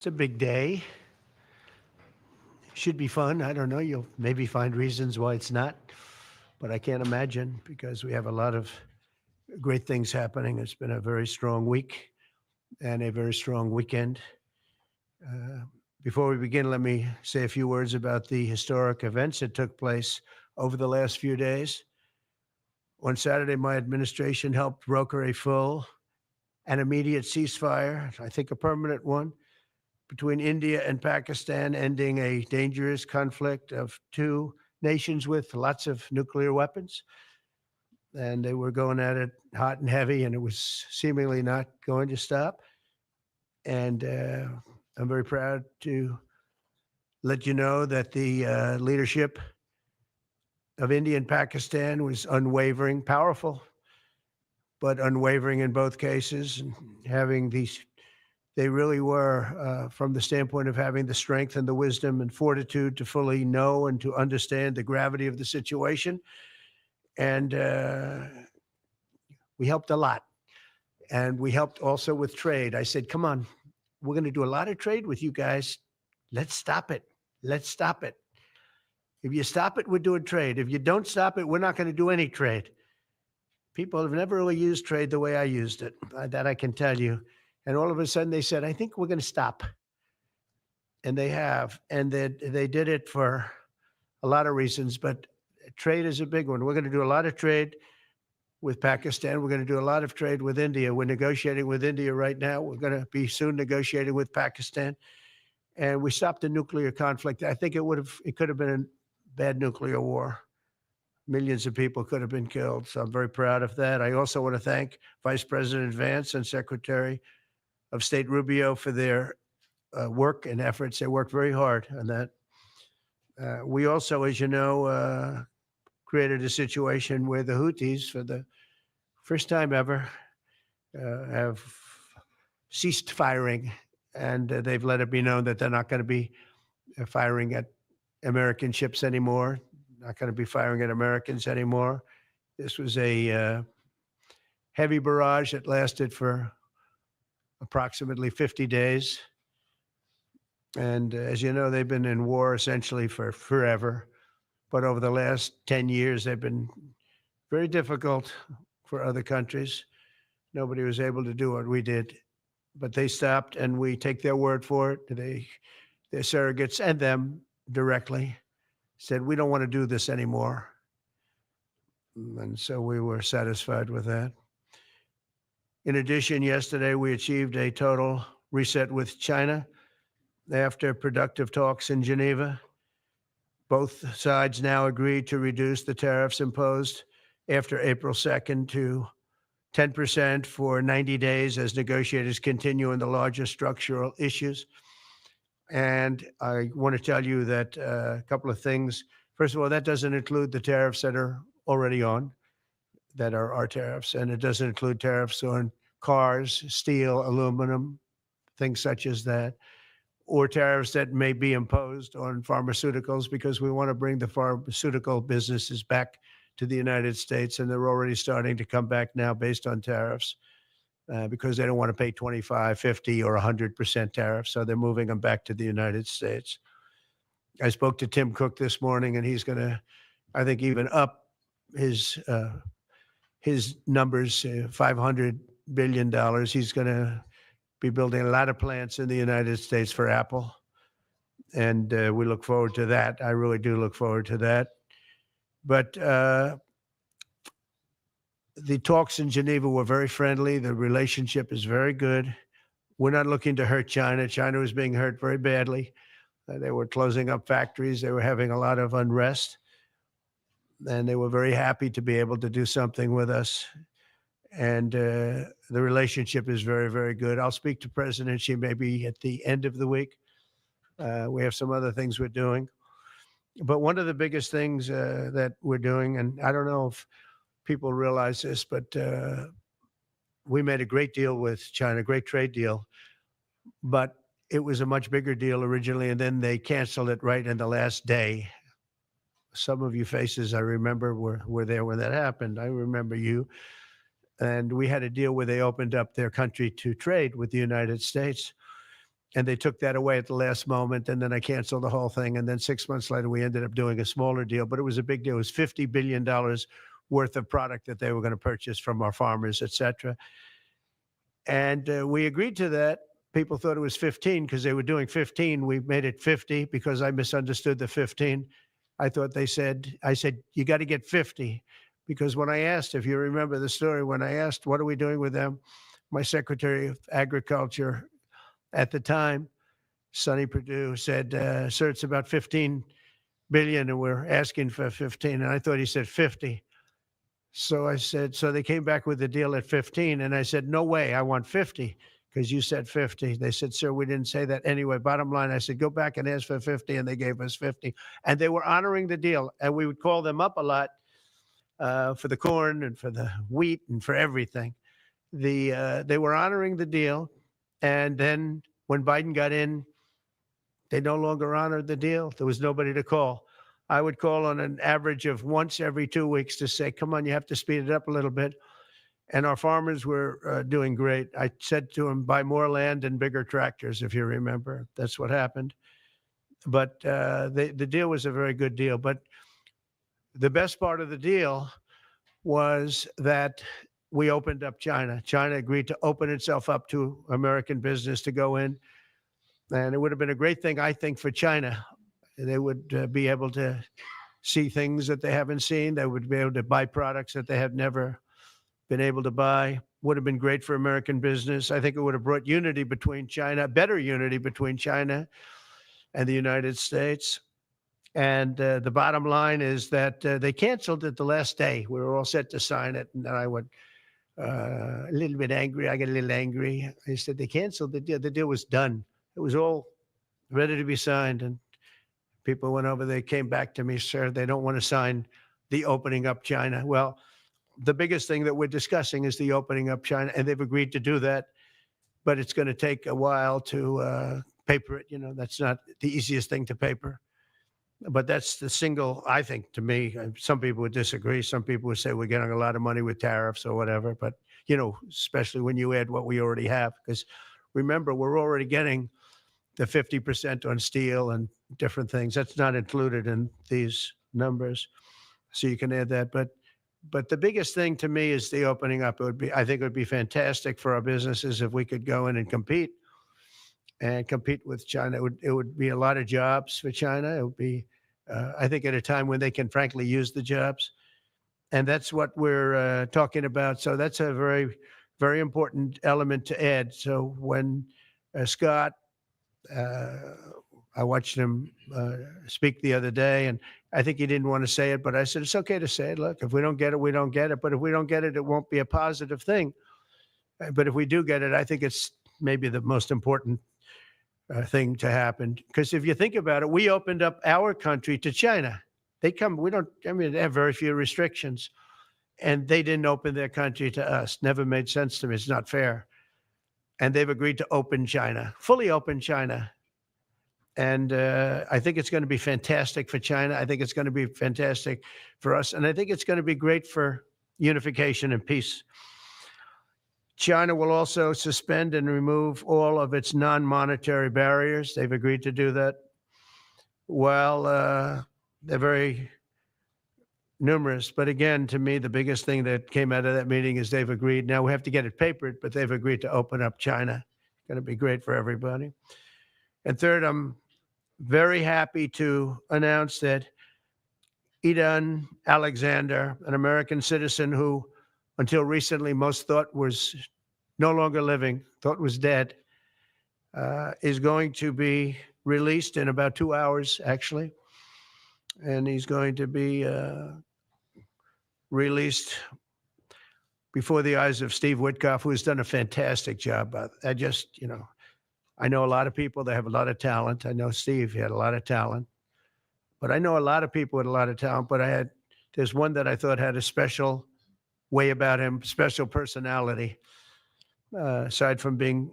It's a big day. Should be fun. I don't know. You'll maybe find reasons why it's not, but I can't imagine because we have a lot of great things happening. It's been a very strong week and a very strong weekend. Uh, Before we begin, let me say a few words about the historic events that took place over the last few days. On Saturday, my administration helped broker a full and immediate ceasefire, I think a permanent one, between India and Pakistan, ending a dangerous conflict of two nations with lots of nuclear weapons. And they were going at it hot and heavy, and it was seemingly not going to stop. And I'm very proud to let you know that the leadership of India and Pakistan was unwavering, powerful, but unwavering in both cases, and having these they really were, from the standpoint of having the strength and the wisdom and fortitude to fully know and to understand the gravity of the situation. And we helped a lot. And we helped also with trade. I said, come on, we're going to do a lot of trade with you guys. Let's stop it. Let's stop it. If you stop it, we're doing trade. If you don't stop it, we're not going to do any trade. People have never really used trade the way I used it. That I can tell you. And all of a sudden they said, I think we're going to stop. And they have. And they did it for a lot of reasons, but trade is a big one. We're going to do a lot of trade with Pakistan. We're going to do a lot of trade with India. We're negotiating with India right now. We're going to be soon negotiating with Pakistan. And we stopped the nuclear conflict. I think it could have been a bad nuclear war. Millions of people could have been killed. So I'm very proud of that. I also want to thank Vice President Vance and Secretary of State Rubio for their work and efforts. They worked very hard on that. We also, as you know, created a situation where the Houthis, for the first time ever, have ceased firing, and they've let it be known that they're not going to be firing at American ships anymore, not going to be firing at Americans anymore. This was a heavy barrage that lasted for approximately 50 days. And as you know, they've been in war essentially for forever. But over the last 10 years, they've been very difficult for other countries. Nobody was able to do what we did. But they stopped, and we take their word for it. Their surrogates and them directly said, we don't want to do this anymore. And so we were satisfied with that. In addition, yesterday we achieved a total reset with China after productive talks in Geneva. Both sides now agreed to reduce the tariffs imposed after April 2nd to 10% for 90 days as negotiators continue in the larger structural issues. And I want to tell you that a couple of things. First of all, that doesn't include the tariffs that are already on, that are our tariffs, and it doesn't include tariffs on cars, steel, aluminum, things such as that, or tariffs that may be imposed on pharmaceuticals, because we want to bring the pharmaceutical businesses back to the United States, and they're already starting to come back now based on tariffs because they don't want to pay 25, 50, or 100% tariffs, so they're moving them back to the United States. I spoke to Tim Cook this morning, and he's going to, I think, even up his numbers, $500 billion. He's going to be building a lot of plants in the United States for Apple. And we look forward to that. I really do look forward to that. But the talks in Geneva were very friendly. The relationship is very good. We're not looking to hurt China. China was being hurt very badly. They were closing up factories. They were having a lot of unrest. And they were very happy to be able to do something with us. And the relationship is very, very good. I'll speak to President Xi maybe at the end of the week. We have some other things we're doing. But one of the biggest things that we're doing, and I don't know if people realize this, but we made a great deal with China, great trade deal. But it was a much bigger deal originally, and then they canceled it right in the last day. Some of you faces I remember were there when that happened. I remember you. And we had a deal where they opened up their country to trade with the United States. And they took that away at the last moment, and then I canceled the whole thing. And then 6 months later, we ended up doing a smaller deal, but it was a big deal. It was $50 billion worth of product that they were going to purchase from our farmers, et cetera. And we agreed to that. People thought it was 15 because they were doing 15. We made it 50 because I misunderstood the 15. I said, you got to get 50. Because when I asked, if you remember the story, when I asked, what are we doing with them? My Secretary of Agriculture at the time, Sonny Perdue, said, sir, it's about 15 billion and we're asking for 15. And I thought he said 50. So I said, so they came back with the deal at 15. And I said, no way, I want 50 because you said 50. They said, sir, we didn't say that. Anyway, bottom line, I said, go back and ask for 50. And they gave us 50. And they were honoring the deal. And we would call them up a lot for the corn and for the wheat and for everything. They were honoring the deal. And then when Biden got in, they no longer honored the deal. There was nobody to call. I would call on an average of once every 2 weeks to say, come on, you have to speed it up a little bit. And our farmers were doing great. I said to them, buy more land and bigger tractors, if you remember. That's what happened. But the deal was a very good deal. But the best part of the deal was that we opened up China. China agreed to open itself up to American business to go in. And it would have been a great thing, I think, for China. They would be able to see things that they haven't seen. They would be able to buy products that they have never been able to buy. Would have been great for American business. I think it would have brought unity between China, better unity between China and the United States. And the bottom line is that they canceled it the last day. We were all set to sign it. And then I went a little bit angry. I got a little angry. I said, they canceled the deal. The deal was done. It was all ready to be signed. And people went over, they came back to me, sir, they don't want to sign the opening up China. Well, the biggest thing that we're discussing is the opening up China, and they've agreed to do that, but it's going to take a while to paper it. You know, that's not the easiest thing to paper, but that's the single, I think, to me, some people would disagree. Some people would say we're getting a lot of money with tariffs or whatever, but, you know, especially when you add what we already have, because remember, we're already getting the 50% on steel and different things. That's not included in these numbers. So you can add that. But the biggest thing to me is the opening up. I think it would be fantastic for our businesses if we could go in and compete with China. It would be a lot of jobs for China. It would be, I think, at a time when they can frankly use the jobs. And that's what we're talking about. So that's a very, very important element to add. So when Scott, I watched him speak the other day, and I think he didn't want to say it, but I said, it's okay to say it. Look, if we don't get it, we don't get it. But if we don't get it, it won't be a positive thing. But if we do get it, I think it's maybe the most important thing to happen. Because if you think about it, we opened up our country to China. They have very few restrictions. And they didn't open their country to us. Never made sense to me. It's not fair. And they've agreed to open China, fully open China. And I think it's going to be fantastic for China. I think it's going to be fantastic for us. And I think it's going to be great for unification and peace. China will also suspend and remove all of its non-monetary barriers. They've agreed to do that. Well, they're very numerous. But again, to me, the biggest thing that came out of that meeting is they've agreed. Now we have to get it papered, but they've agreed to open up China. It's going to be great for everybody. And third, I'm very happy to announce that Idan Alexander, an American citizen who until recently most thought was no longer living, thought was dead, is going to be released in about 2 hours, actually. And he's going to be released before the eyes of Steve Witkoff, who has done a fantastic job. I know a lot of people that have a lot of talent. I know Steve, he had a lot of talent. But I know a lot of people with a lot of talent, but there's one that I thought had a special way about him, special personality. Aside from being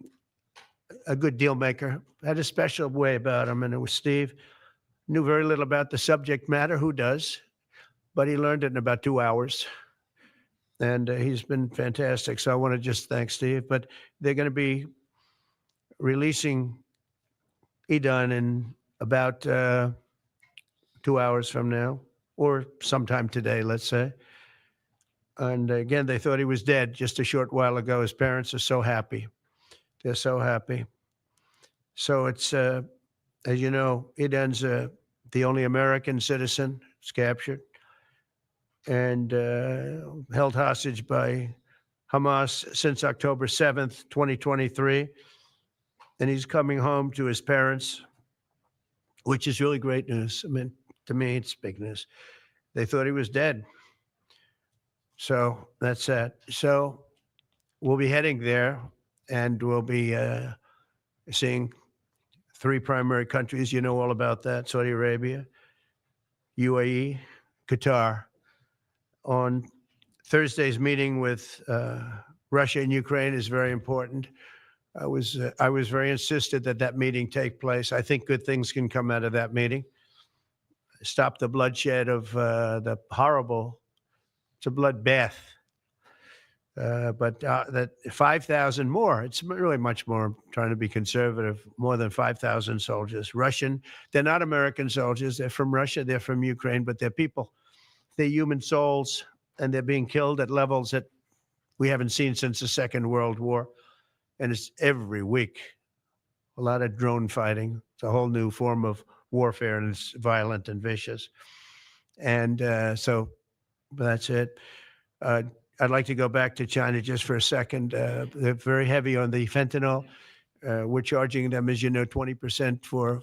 a good deal maker, had a special way about him, and it was Steve. Knew very little about the subject matter, who does? But he learned it in about 2 hours. And he's been fantastic. So I want to just thank Steve. But they're going to be releasing be done in about 2 hours from now, or sometime today, let's say. And again, they thought he was dead just a short while ago. His parents are so happy. They're so happy. So it's, as you know, 𝗙𝘂𝘁𝗂𝗿𝗀, the only American citizen, is captured and held hostage by Hamas since October 7th, 2023. And he's coming home to his parents, which is really great news. I mean, to me, it's big news. They thought he was dead. So that's that. So we'll be heading there, and we'll be seeing 3 primary countries. You know all about that: Saudi Arabia, UAE, Qatar. On Thursday's meeting with Russia and Ukraine is very important. I was very insistent that that meeting take place. I think good things can come out of that meeting. Stop the bloodshed of the horrible. It's a bloodbath. But that 5,000 more, it's really much more. I'm trying to be conservative, more than 5,000 soldiers. Russian, they're not American soldiers. They're from Russia. They're from Ukraine, but they're people. They're human souls, and they're being killed at levels that we haven't seen since the Second World War. And it's every week. A lot of drone fighting. It's a whole new form of warfare, and it's violent and vicious. And so that's it. I'd like to go back to China just for a second. They're very heavy on the fentanyl. We're charging them, as you know, 20% for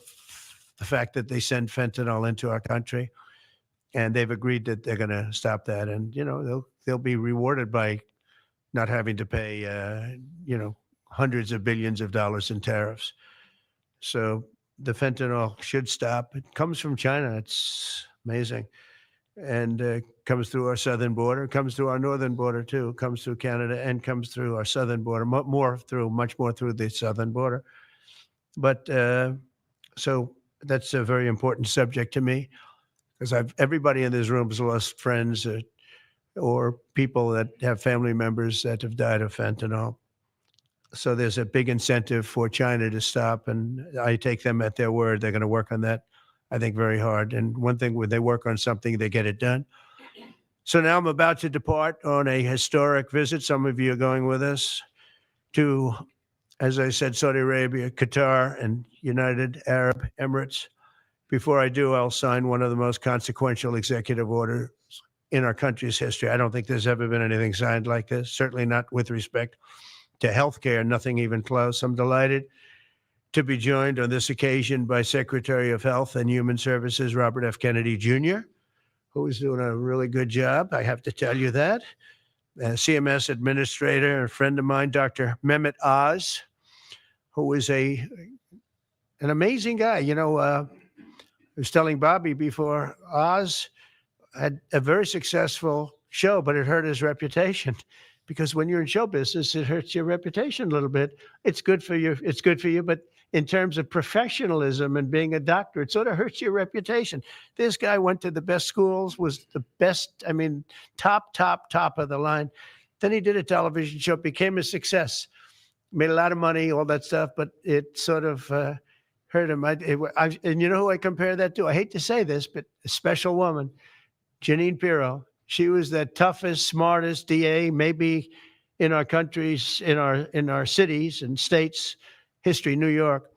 the fact that they send fentanyl into our country. And they've agreed that they're going to stop that. And, you know, they'll be rewarded by not having to pay, you know, hundreds of billions of dollars in tariffs. So the fentanyl should stop. It comes from China. It's amazing. And comes through our southern border, comes through our northern border too, comes through Canada, and comes through our southern border, much more through the southern border. But so that's a very important subject to me, because everybody in this room has lost friends or people that have family members that have died of fentanyl. So there's a big incentive for China to stop, and I take them at their word. They're going to work on that, I think, very hard. And one thing, when they work on something, they get it done. So now I'm about to depart on a historic visit. Some of you are going with us to, as I said, Saudi Arabia, Qatar, and United Arab Emirates. Before I do, I'll sign one of the most consequential executive orders in our country's history. I don't think there's ever been anything signed like this, certainly not with respect to healthcare, nothing even close. I'm delighted to be joined on this occasion by Secretary of Health and Human Services, Robert F. Kennedy Jr., who is doing a really good job, I have to tell you that. CMS Administrator, a friend of mine, Dr. Mehmet Oz, who is an amazing guy. You know, I was telling Bobby before, Oz had a very successful show, but it hurt his reputation. Because when you're in show business, it hurts your reputation a little bit. It's good for you. It's good for you. But in terms of professionalism and being a doctor, it sort of hurts your reputation. This guy went to the best schools, was the best, I mean, top of the line. Then he did a television show, became a success, made a lot of money, all that stuff. But it sort of hurt him. And you know who I compare that to? I hate to say this, but a special woman, Jeanine Pirro. She was the toughest, smartest DA, maybe in our countries, in our cities and states history, New York.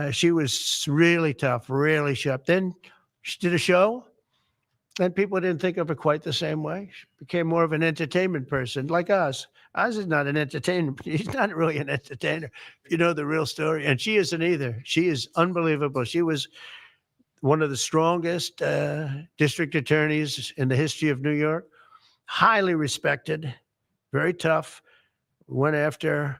She was really tough, really sharp. Then she did a show, and people didn't think of her quite the same way. She became more of an entertainment person, like Oz. Oz is not an entertainer. He's not really an entertainer, if you know the real story. And she isn't either. She is unbelievable. She was one of the strongest district attorneys in the history of New York, highly respected, very tough, went after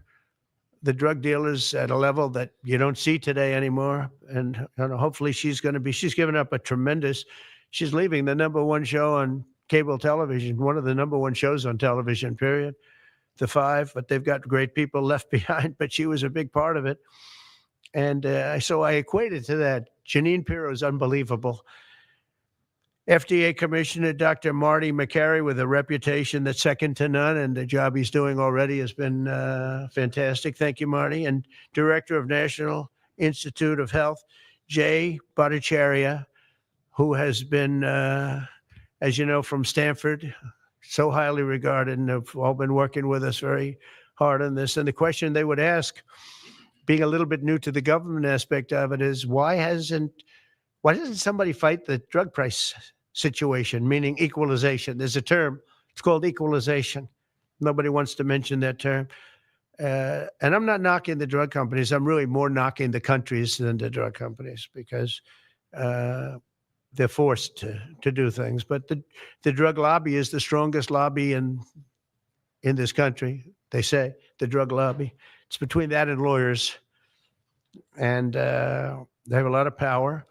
the drug dealers at a level that you don't see today anymore. And hopefully she's given up she's leaving the #1 show on cable television, one of the #1 shows on television, period, The Five, but they've got great people left behind, but she was a big part of it. And so I equated to that. Jeanine Pirro is unbelievable. FDA Commissioner Dr. Marty Makary, with a reputation that's second to none, and the job he's doing already has been fantastic. Thank you, Marty. And Director of National Institute of Health, 𝗕𝗢𝗏𝗀𝗀𝗀𝗀, who has been, as you know, from Stanford, so highly regarded, and have all been working with us very hard on this. And the question they would ask, being a little bit new to the government aspect of it, is why doesn't somebody fight the drug price situation, meaning equalization? There's a term, it's called equalization. Nobody wants to mention that term. And I'm not knocking the drug companies. I'm really more knocking the countries than the drug companies, because they're forced to do things. But the drug lobby is the strongest lobby in this country. They say, the drug lobby. It's between that and lawyers. And they have a lot of power.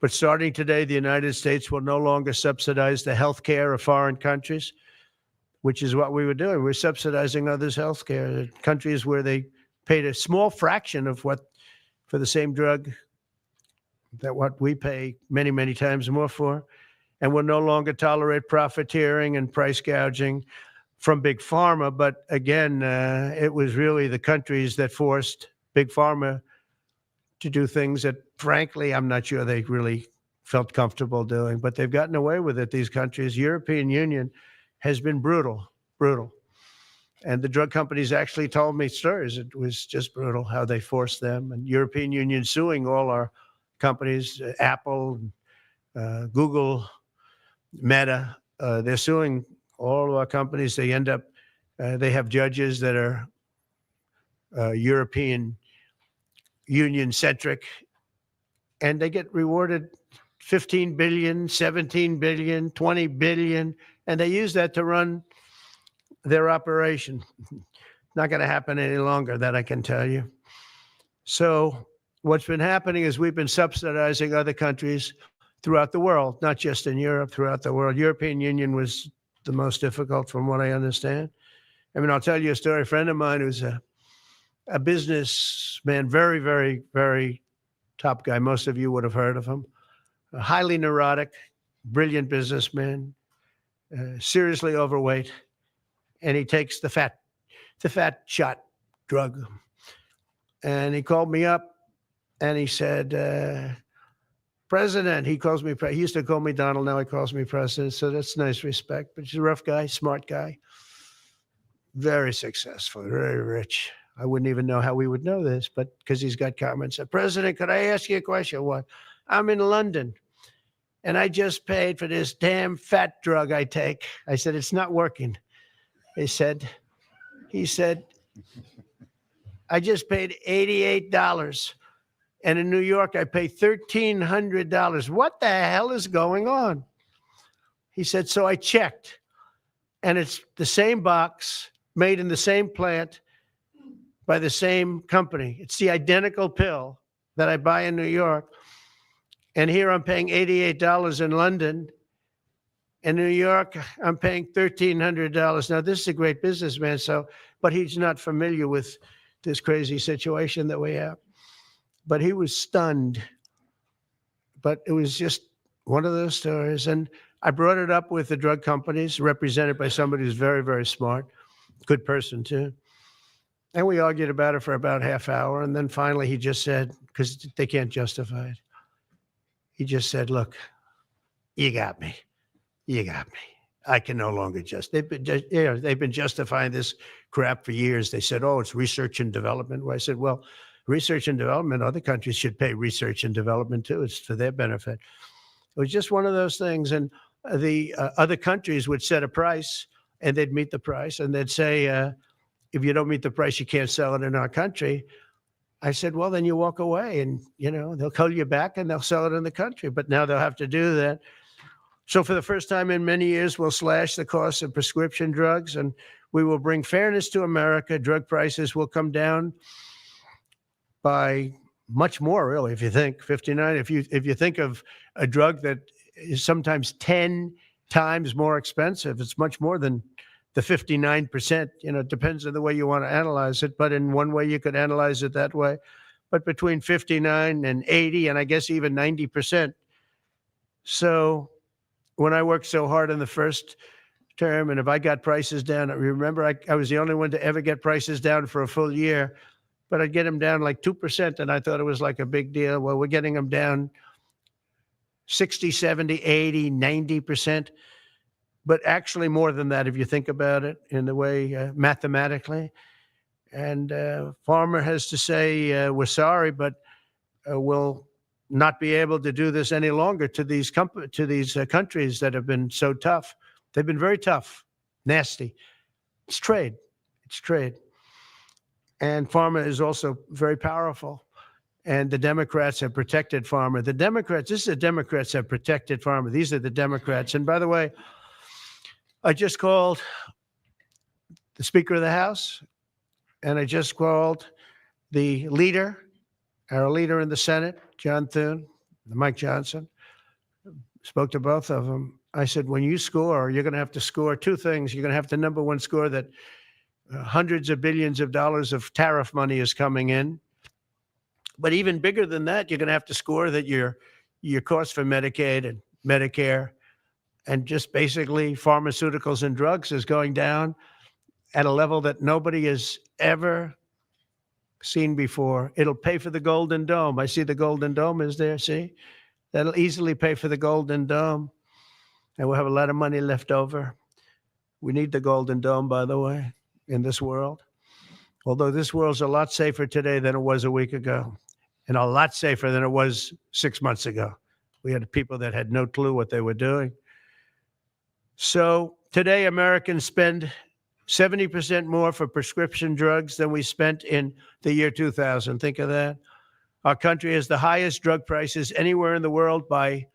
But starting today, the United States will no longer subsidize the health care of foreign countries, which is what we were doing. We're subsidizing others' health care. Countries where they paid a small fraction of what, for the same drug, that what we pay many, many times more for. And we'll no longer tolerate profiteering and price gouging from Big Pharma. But again, it was really the countries that forced Big Pharma to do things that, frankly, I'm not sure they really felt comfortable doing, but they've gotten away with it, these countries. European Union has been brutal. And the drug companies actually told me stories. It was just brutal how they forced them. And European Union suing all our companies, Apple, Google, Meta. They're suing all of our companies. They end up, they have judges that are European Union-centric, and they get rewarded $15 billion, $17 billion, $20 billion, and they use that to run their operation. Not going to happen any longer, that I can tell you. So what's been happening is we've been subsidizing other countries throughout the world, not just in Europe, throughout the world. European Union was the most difficult, from what I understand. I mean, I'll tell you a story. A friend of mine who's a businessman, very, very, very top guy. Most of you would have heard of him. A highly neurotic, brilliant businessman, seriously overweight, and he takes the fat shot drug. And he called me up and he said, President, he calls me, he used to call me Donald, now he calls me President, so that's nice respect. But he's a rough guy, smart guy, very successful, very rich. I wouldn't even know how we would know this, but because he's got comments. Said, President, could I ask you a question? What? I'm in London, and I just paid for this damn fat drug I take. I said, it's not working. He said, I just paid $88. And in New York, I pay $1,300. What the hell is going on? He said, so I checked, and it's the same box, made in the same plant, by the same company. It's the identical pill that I buy in New York. And here I'm paying $88 in London. In New York, I'm paying $1,300. Now, this is a great businessman, but he's not familiar with this crazy situation that we have. But he was stunned. But it was just one of those stories. And I brought it up with the drug companies, represented by somebody who's very, very smart, good person too. And we argued about it for about half hour. And then finally he just said, because they can't justify it, he just said, look, you got me. You got me. I can no longer they've been justifying this crap for years. They said, oh, it's research and development. Well, I said, well, research and development, other countries should pay research and development too. It's for their benefit. It was just one of those things. And the other countries would set a price and they'd meet the price and they'd say, if you don't meet the price, you can't sell it in our country. I said, well, then you walk away and, they'll call you back and they'll sell it in the country. But now they'll have to do that. So for the first time in many years, we'll slash the cost of prescription drugs and we will bring fairness to America. Drug prices will come down by much more, really, if you think 59. If you think of a drug that is sometimes 10 times more expensive, it's much more than the 59%. It depends on the way you want to analyze it. But in one way, you could analyze it that way. But between 59 and 80, and I guess even 90%. So when I worked so hard in the first term, and if I got prices down, remember, I was the only one to ever get prices down for a full year. but I'd get them down like 2%, and I thought it was like a big deal. Well, we're getting them down 60, 70, 80, 90%, but actually more than that if you think about it in the way mathematically. And Pharma has to say, we're sorry, but we'll not be able to do this any longer to these countries that have been so tough. They've been very tough, nasty. It's trade. It's trade. And Pharma is also very powerful. And the Democrats have protected Pharma. The Democrats, this is the Democrats have protected Pharma. These are the Democrats. And by the way, I just called the Speaker of the House, and I just called the leader, our leader in the Senate, John Thune, Mike Johnson. Spoke to both of them. I said, when you score, you're going to have to score two things. You're going to have to, number one, score that hundreds of billions of dollars of tariff money is coming in. But even bigger than that, you're going to have to score that your cost for Medicaid and Medicare and just basically pharmaceuticals and drugs is going down at a level that nobody has ever seen before. It'll pay for the Golden Dome. I see the Golden Dome is there, see? That'll easily pay for the Golden Dome. And we'll have a lot of money left over. We need the Golden Dome, by the way, in this world. Although this world's a lot safer today than it was a week ago, and a lot safer than it was 6 months ago. We had people that had no clue what they were doing. So today, Americans spend 70% more for prescription drugs than we spent in the year 2000. Think of that. Our country has the highest drug prices anywhere in the world by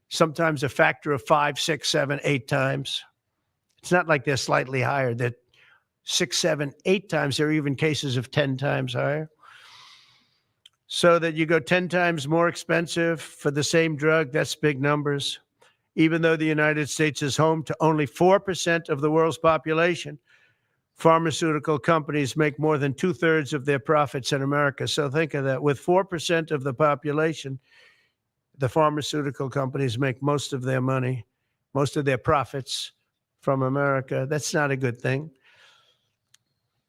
sometimes a factor of 5, 6, 7, 8 times. It's not like they're slightly higher. They're 6, 7, 8 times. There are even cases of 10 times higher. So that you go 10 times more expensive for the same drug, that's big numbers. Even though the United States is home to only 4% of the world's population, pharmaceutical companies make more than 2/3 of their profits in America. So think of that. With 4% of the population, the pharmaceutical companies make most of their money, most of their profits from America. That's not a good thing.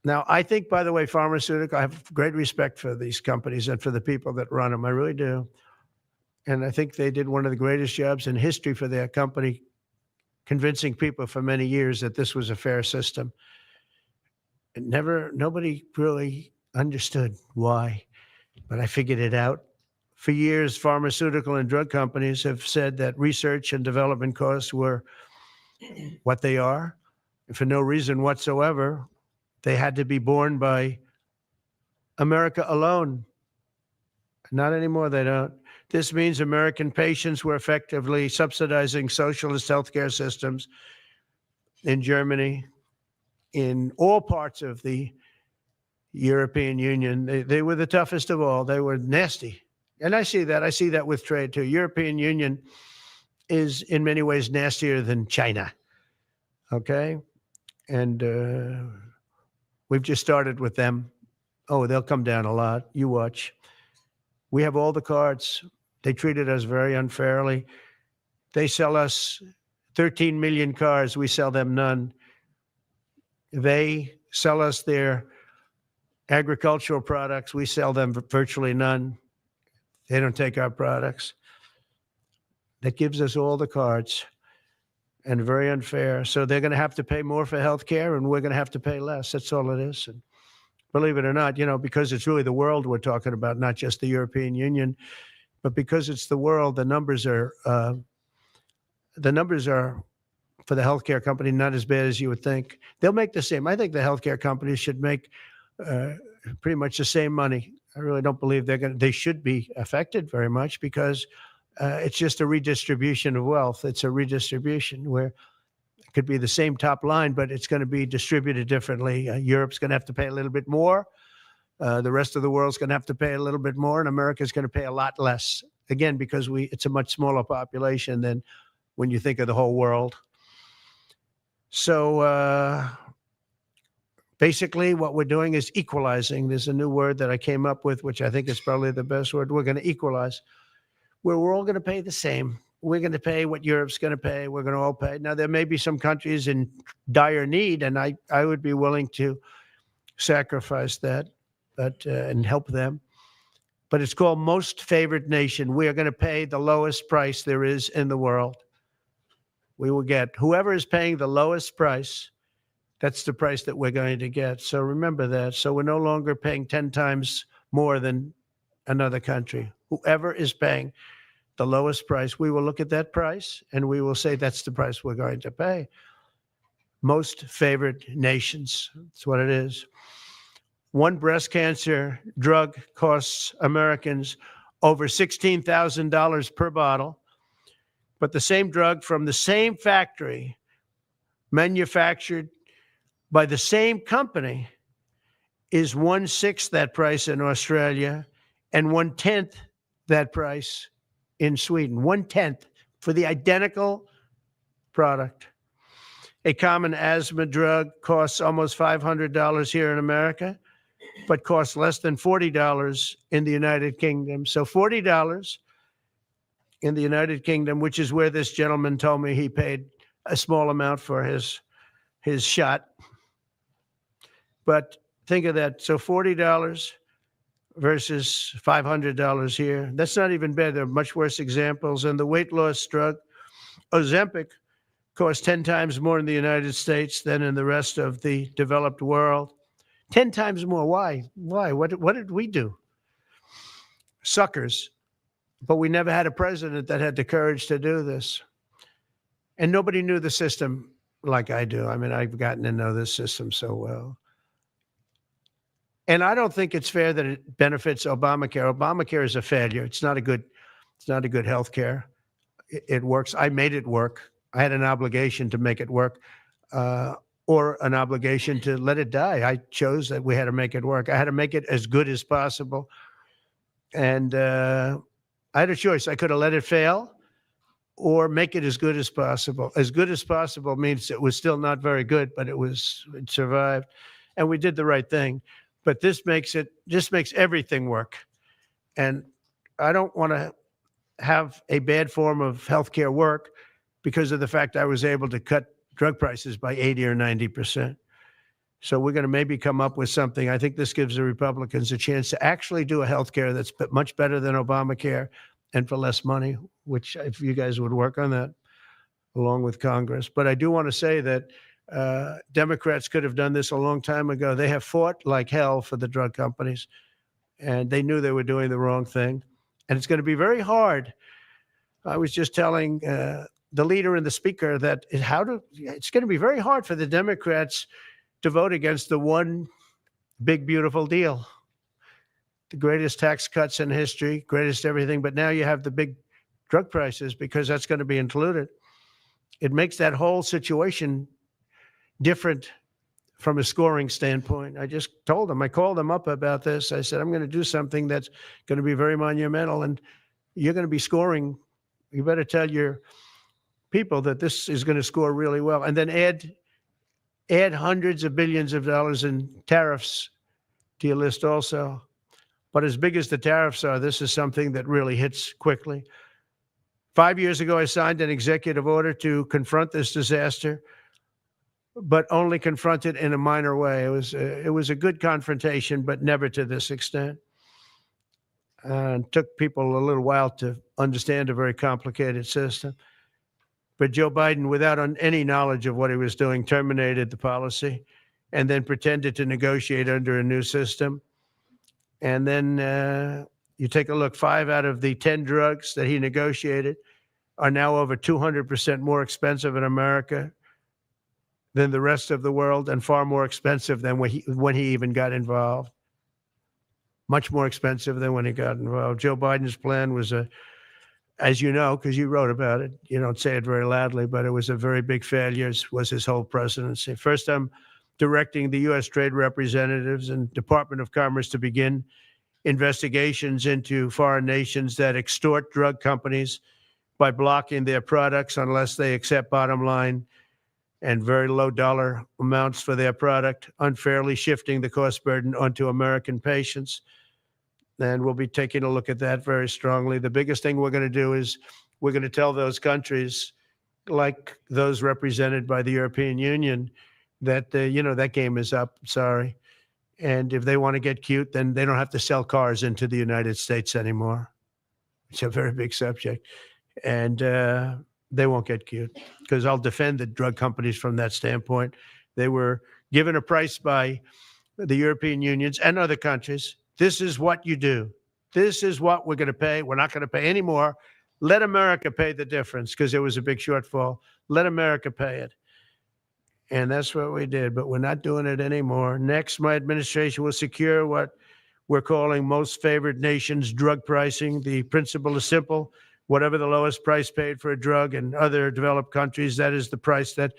Now, I think, by the way, I have great respect for these companies and for the people that run them. I really do. And I think they did one of the greatest jobs in history for their company, convincing people for many years that this was a fair system. Nobody really understood why, but I figured it out. For years, pharmaceutical and drug companies have said that research and development costs were what they are. And for no reason whatsoever, they had to be borne by America alone. Not anymore, they don't. This means American patients were effectively subsidizing socialist healthcare systems in Germany, in all parts of the European Union. They were the toughest of all. They were nasty. And I see that. I see that with trade, too. European Union is in many ways nastier than China, okay? And we've just started with them. Oh, they'll come down a lot. You watch. We have all the cards. They treated us very unfairly. They sell us 13 million cars. We sell them none. They sell us their agricultural products. We sell them virtually none. They don't take our products. That gives us all the cards and very unfair. So they're going to have to pay more for health care, and we're going to have to pay less. That's all it is. And believe it or not, because it's really the world we're talking about, not just the European Union, but because it's the world, the numbers are for the healthcare company not as bad as you would think. They'll make the same. I think the healthcare companies should make pretty much the same money. I really don't believe they should be affected very much because it's just a redistribution of wealth. It's a redistribution where it could be the same top line, but it's going to be distributed differently. Europe's going to have to pay a little bit more. The rest of the world's going to have to pay a little bit more, and America's going to pay a lot less. Again, because it's a much smaller population than when you think of the whole world. So basically what we're doing is equalizing. There's a new word that I came up with, which I think is probably the best word. We're going to equalize, where we're all going to pay the same. We're going to pay what Europe's going to pay. We're going to all pay. Now, there may be some countries in dire need, and I would be willing to sacrifice that. and help them. But it's called Most Favored Nation. We are going to pay the lowest price there is in the world. We will get whoever is paying the lowest price. That's the price that we're going to get. So remember that. So we're no longer paying 10 times more than another country. Whoever is paying the lowest price, we will look at that price and we will say that's the price we're going to pay. Most favored nations. That's what it is. One breast cancer drug costs Americans over $16,000 per bottle, but the same drug from the same factory, manufactured by the same company, is 1/6 that price in Australia and 1/10 that price in Sweden. 1/10 for the identical product. A common asthma drug costs almost $500 here in America, but costs less than $40 in the United Kingdom. So $40 in the United Kingdom, which is where this gentleman told me he paid a small amount for his shot. But think of that. So $40 versus $500 here. That's not even bad. There are much worse examples. And the weight loss drug, Ozempic, costs 10 times more in the United States than in the rest of the developed world. 10 times more. Why? Why? What did we do? Suckers. But we never had a president that had the courage to do this. And nobody knew the system like I do. I mean, I've gotten to know this system so well. And I don't think it's fair that it benefits Obamacare. Obamacare is a failure. It's not a good health care. It works. I made it work. I had an obligation to make it work, or an obligation to let it die. I chose that we had to make it work. I had to make it as good as possible. And I had a choice. I could have let it fail or make it as good as possible. As good as possible means it was still not very good, but it survived. And we did the right thing. But this makes everything work. And I don't want to have a bad form of healthcare work because of the fact I was able to cut drug prices by 80 or 90%. So we're going to maybe come up with something. I think this gives the Republicans a chance to actually do a healthcare that's much better than Obamacare and for less money, which if you guys would work on that along with Congress. But I do want to say that Democrats could have done this a long time ago. They have fought like hell for the drug companies, and they knew they were doing the wrong thing. And it's going to be very hard. I was just telling the leader and the speaker that it's going to be very hard for the Democrats to vote against the one big, beautiful deal. The greatest tax cuts in history, greatest everything. But now you have the big drug prices because that's going to be included. It makes that whole situation different from a scoring standpoint. I just told them, I called them up about this. I said, I'm going to do something that's going to be very monumental, and you're going to be scoring. You better tell your people that this is going to score really well. And then add hundreds of billions of dollars in tariffs to your list also. But as big as the tariffs are, this is something that really hits quickly. 5 years ago, I signed an executive order to confront this disaster, but only confront it in a minor way. It was a good confrontation, but never to this extent. And it took people a little while to understand a very complicated system. But Joe Biden, without any knowledge of what he was doing, terminated the policy and then pretended to negotiate under a new system. And then you take a look, 5 out of the 10 drugs that he negotiated are now over 200% more expensive in America than the rest of the world, and far more expensive than when he even got involved. Much more expensive than when he got involved. Joe Biden's plan was as you know, because you wrote about it, you don't say it very loudly, but it was a very big failure, was his whole presidency. First, I'm directing the U.S. Trade Representatives and Department of Commerce to begin investigations into foreign nations that extort drug companies by blocking their products unless they accept bottom line and very low dollar amounts for their product, unfairly shifting the cost burden onto American patients. And we'll be taking a look at that very strongly. The biggest thing we're going to do is we're going to tell those countries, like those represented by the European Union, that, that game is up. Sorry. And if they want to get cute, then they don't have to sell cars into the United States anymore. It's a very big subject. And they won't get cute, because I'll defend the drug companies from that standpoint. They were given a price by the European unions and other countries. This is what you do. This is what we're going to pay. We're not going to pay any more. Let America pay the difference, because there was a big shortfall. Let America pay it. And that's what we did, but we're not doing it anymore. Next, my administration will secure what we're calling most favored nations drug pricing. The principle is simple. Whatever the lowest price paid for a drug in other developed countries, that is the price that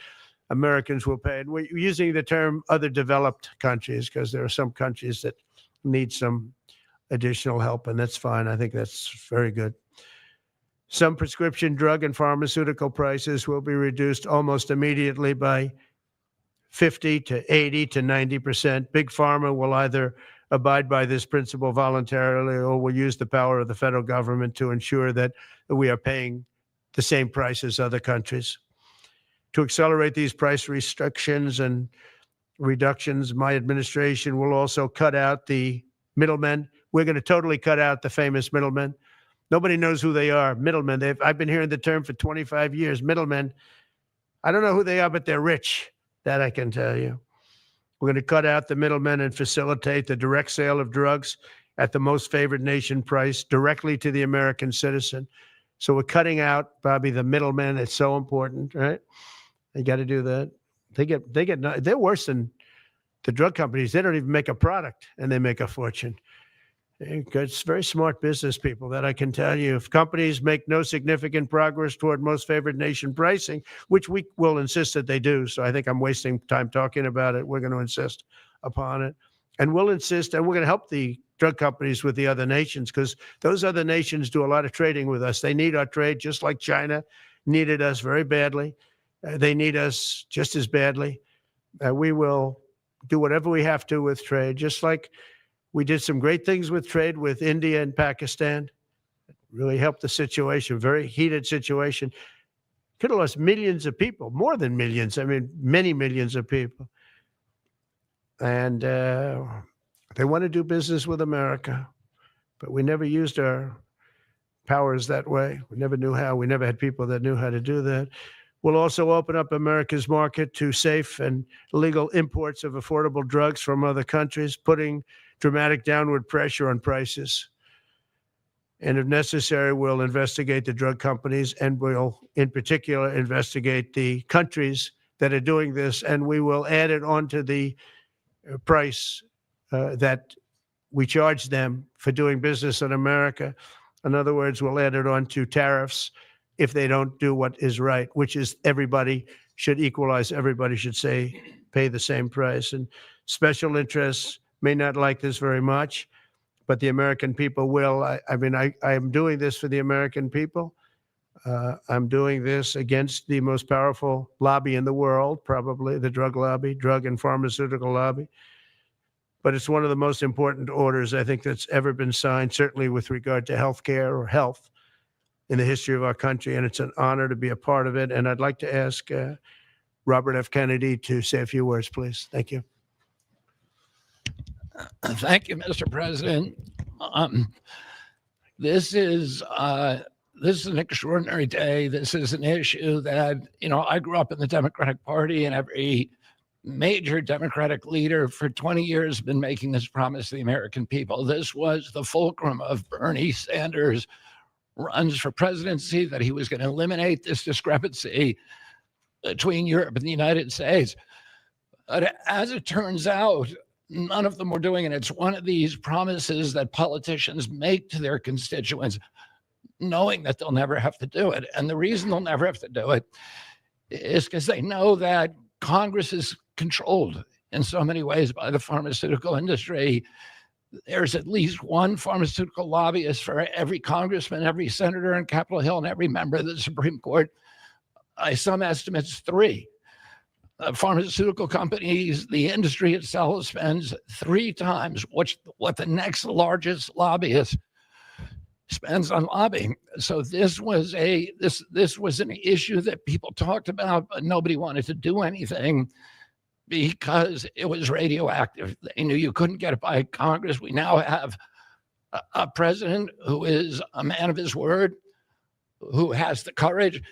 Americans will pay. And we're using the term other developed countries because there are some countries that need some additional help, and that's fine. I think that's very good. Some prescription drug and pharmaceutical prices will be reduced almost immediately by 50 to 80 to 90%. Big Pharma will either abide by this principle voluntarily or will use the power of the federal government to ensure that we are paying the same price as other countries. To accelerate these price restrictions and reductions, my administration will also cut out the middlemen. We're going to totally cut out the famous middlemen. Nobody knows who they are, middlemen. I've been hearing the term for 25 years, middlemen. I don't know who they are, but they're rich. That I can tell you. We're going to cut out the middlemen and facilitate the direct sale of drugs at the most favored nation price directly to the American citizen. So we're cutting out, Bobby, the middlemen. It's so important, right? They got to do that. They're worse than the drug companies. They don't even make a product, and they make a fortune. It's very smart business people, that I can tell you. If companies make no significant progress toward most favored nation pricing, which we will insist that they do, so I think I'm wasting time talking about it. We're going to insist upon it. And we'll insist, and we're going to help the drug companies with the other nations, because those other nations do a lot of trading with us. They need our trade, just like China needed us very badly. They need us just as badly. We will do whatever we have to with trade, just like we did some great things with trade with India and Pakistan. It really helped the situation, very heated situation. Could have lost millions of people, more than millions. I mean, many millions of people. And they want to do business with America, but we never used our powers that way. We never knew how. We never had people that knew how to do that. We'll also open up America's market to safe and legal imports of affordable drugs from other countries, putting dramatic downward pressure on prices. And if necessary, we'll investigate the drug companies, and we'll, in particular, investigate the countries that are doing this, and we will add it onto the price that we charge them for doing business in America. In other words, we'll add it on to tariffs if they don't do what is right, which is everybody should equalize. Everybody should pay the same price. And special interests may not like this very much, but the American people will. I am doing this for the American people. I'm doing this against the most powerful lobby in the world, probably the drug lobby, drug and pharmaceutical lobby. But it's one of the most important orders, I think, that's ever been signed, certainly with regard to healthcare or health in the history of our country. And it's an honor to be a part of it. And I'd like to ask Robert F. Kennedy to say a few words, please. Thank you. Thank you, Mr. President. This is an extraordinary day. This is an issue that, I grew up in the Democratic Party, and every major Democratic leader for 20 years has been making this promise to the American people. This was the fulcrum of Bernie Sanders' runs for presidency, that he was going to eliminate this discrepancy between Europe and the United States. But as it turns out, none of them were doing it. It's one of these promises that politicians make to their constituents, knowing that they'll never have to do it. And the reason they'll never have to do it is because they know that Congress is controlled in so many ways by the pharmaceutical industry. There's at least one pharmaceutical lobbyist for every congressman, every senator on Capitol Hill, and every member of the Supreme Court. By some estimates, 3. Pharmaceutical companies, the industry itself, spends 3 times what the next largest lobbyist spends on lobbying. So this was an issue that people talked about, but nobody wanted to do anything. because it was radioactive. They knew you couldn't get it by Congress. We now have a president who is a man of his word, who has the courage.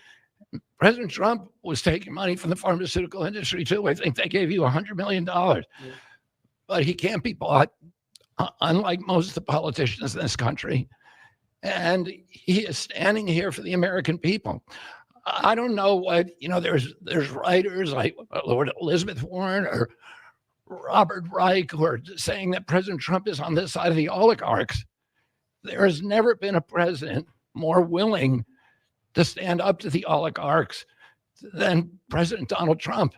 President Trump was taking money from the pharmaceutical industry too. I think they gave you $100 million, but he can't be bought, unlike most of the politicians in this country. And he is standing here for the American people. I don't know what, there's writers like Lord Elizabeth Warren or Robert Reich who are saying that President Trump is on this side of the oligarchs. There has never been a president more willing to stand up to the oligarchs than President Donald Trump.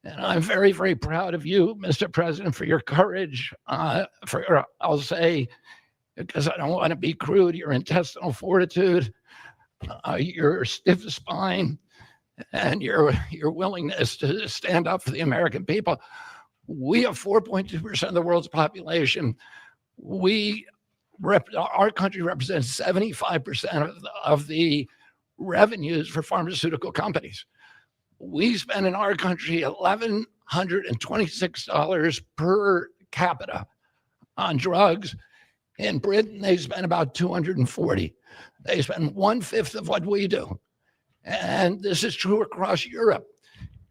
And I'm very, very proud of you, Mr. President, for your courage, I'll say, because I don't want to be crude, your intestinal fortitude, your stiff spine, and your willingness to stand up for the American people. We have 4.2% of the world's population. Our country represents 75% of the revenues for pharmaceutical companies. We spend in our country $1,126 per capita on drugs. In Britain, they spend about $240. They spend 1/5 of what we do. And this is true across Europe.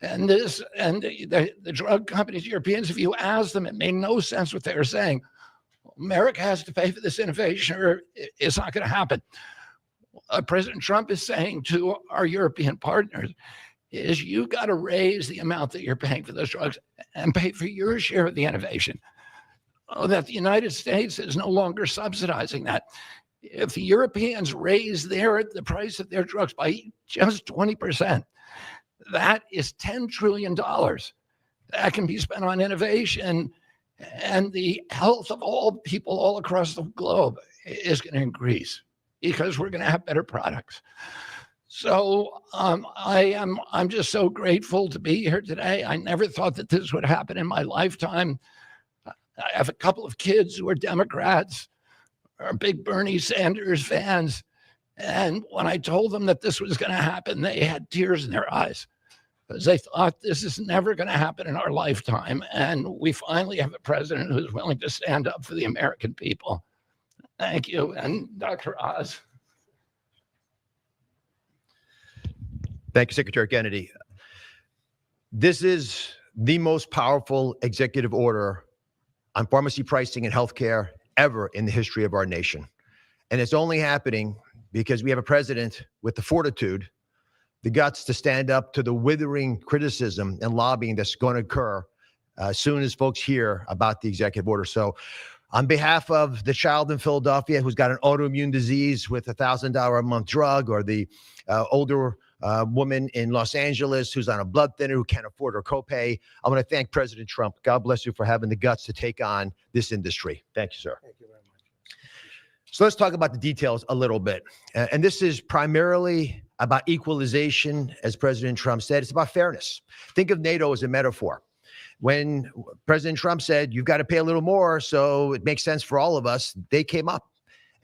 And the drug companies, Europeans, if you ask them, it made no sense what they were saying. America has to pay for this innovation or it's not going to happen. What President Trump is saying to our European partners is you got to raise the amount that you're paying for those drugs and pay for your share of the innovation. That the United States is no longer subsidizing that. If the Europeans raise the price of their drugs by just 20%, that is $10 trillion that can be spent on innovation, and the health of all people all across the globe is going to increase because we're going to have better products. So I'm just so grateful to be here today. I never thought that this would happen in my lifetime. I have a couple of kids who are Democrats, are big Bernie Sanders fans. And when I told them that this was going to happen, they had tears in their eyes because they thought this is never going to happen in our lifetime. And we finally have a president who's willing to stand up for the American people. Thank you. And Dr. Oz. Thank you, Secretary Kennedy. This is the most powerful executive order on pharmacy pricing and healthcare ever in the history of our nation. And it's only happening because we have a president with the fortitude, the guts to stand up to the withering criticism and lobbying that's going to occur as soon as folks hear about the executive order. So on behalf of the child in Philadelphia who's got an autoimmune disease with a $1,000 a month drug, or the older woman in Los Angeles who's on a blood thinner who can't afford her copay, I want to thank President Trump. God bless you for having the guts to take on this industry. Thank you, sir. Thank you very much. So let's talk about the details a little bit. And this is primarily about equalization, as President Trump said. It's about fairness. Think of NATO as a metaphor. When President Trump said, you've got to pay a little more so it makes sense for all of us, they came up.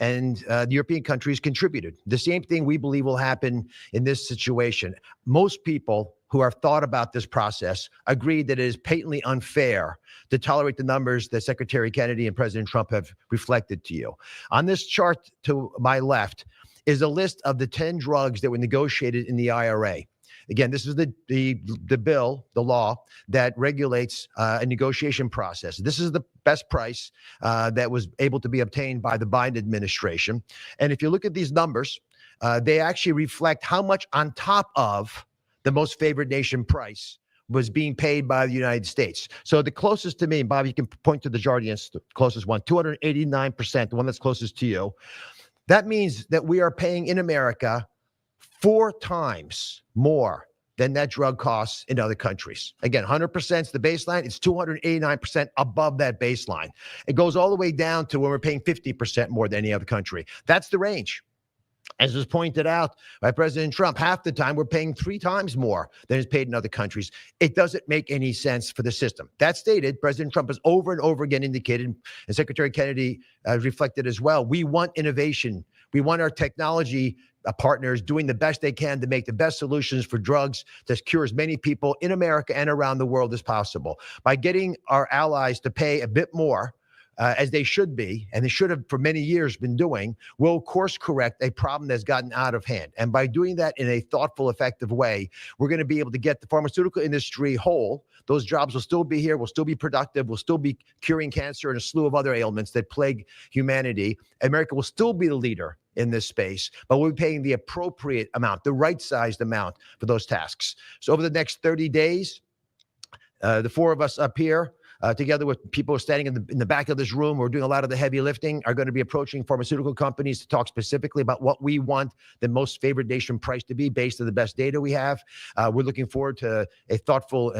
And the European countries contributed. The same thing we believe will happen in this situation. Most people who have thought about this process agree that it is patently unfair to tolerate the numbers that Secretary Kennedy and President Trump have reflected to you. On this chart to my left is a list of the 10 drugs that were negotiated in the IRA. Again, this is the bill, the law that regulates a negotiation process. This is the best price that was able to be obtained by the Biden administration. And if you look at these numbers, they actually reflect how much on top of the most favored nation price was being paid by the United States. So the closest to me, and Bob, you can point to the Jardiance, the closest one, 289%, the one that's closest to you. That means that we are paying in America 4 times more than that drug costs in other countries. Again, 100% is the baseline. It's 289% above that baseline. It goes all the way down to when we're paying 50% more than any other country. That's the range. As was pointed out by President Trump, half the time we're paying 3 times more than is paid in other countries. It doesn't make any sense for the system. That stated, President Trump has over and over again indicated, and Secretary Kennedy reflected as well, we want innovation. We want our technology partners doing the best they can to make the best solutions for drugs to cure as many people in America and around the world as possible. By getting our allies to pay a bit more, as they should be, and they should have for many years been doing, will course correct a problem that's gotten out of hand. And by doing that in a thoughtful, effective way, we're going to be able to get the pharmaceutical industry whole. Those jobs will still be here, will still be productive, will still be curing cancer and a slew of other ailments that plague humanity. America will still be the leader in this space, but we'll be paying the appropriate amount, the right-sized amount for those tasks. So over the next 30 days, the four of us up here, together with people standing in the back of this room who are doing a lot of the heavy lifting, are going to be approaching pharmaceutical companies to talk specifically about what we want the most favored nation price to be based on the best data we have. We're looking forward to a thoughtful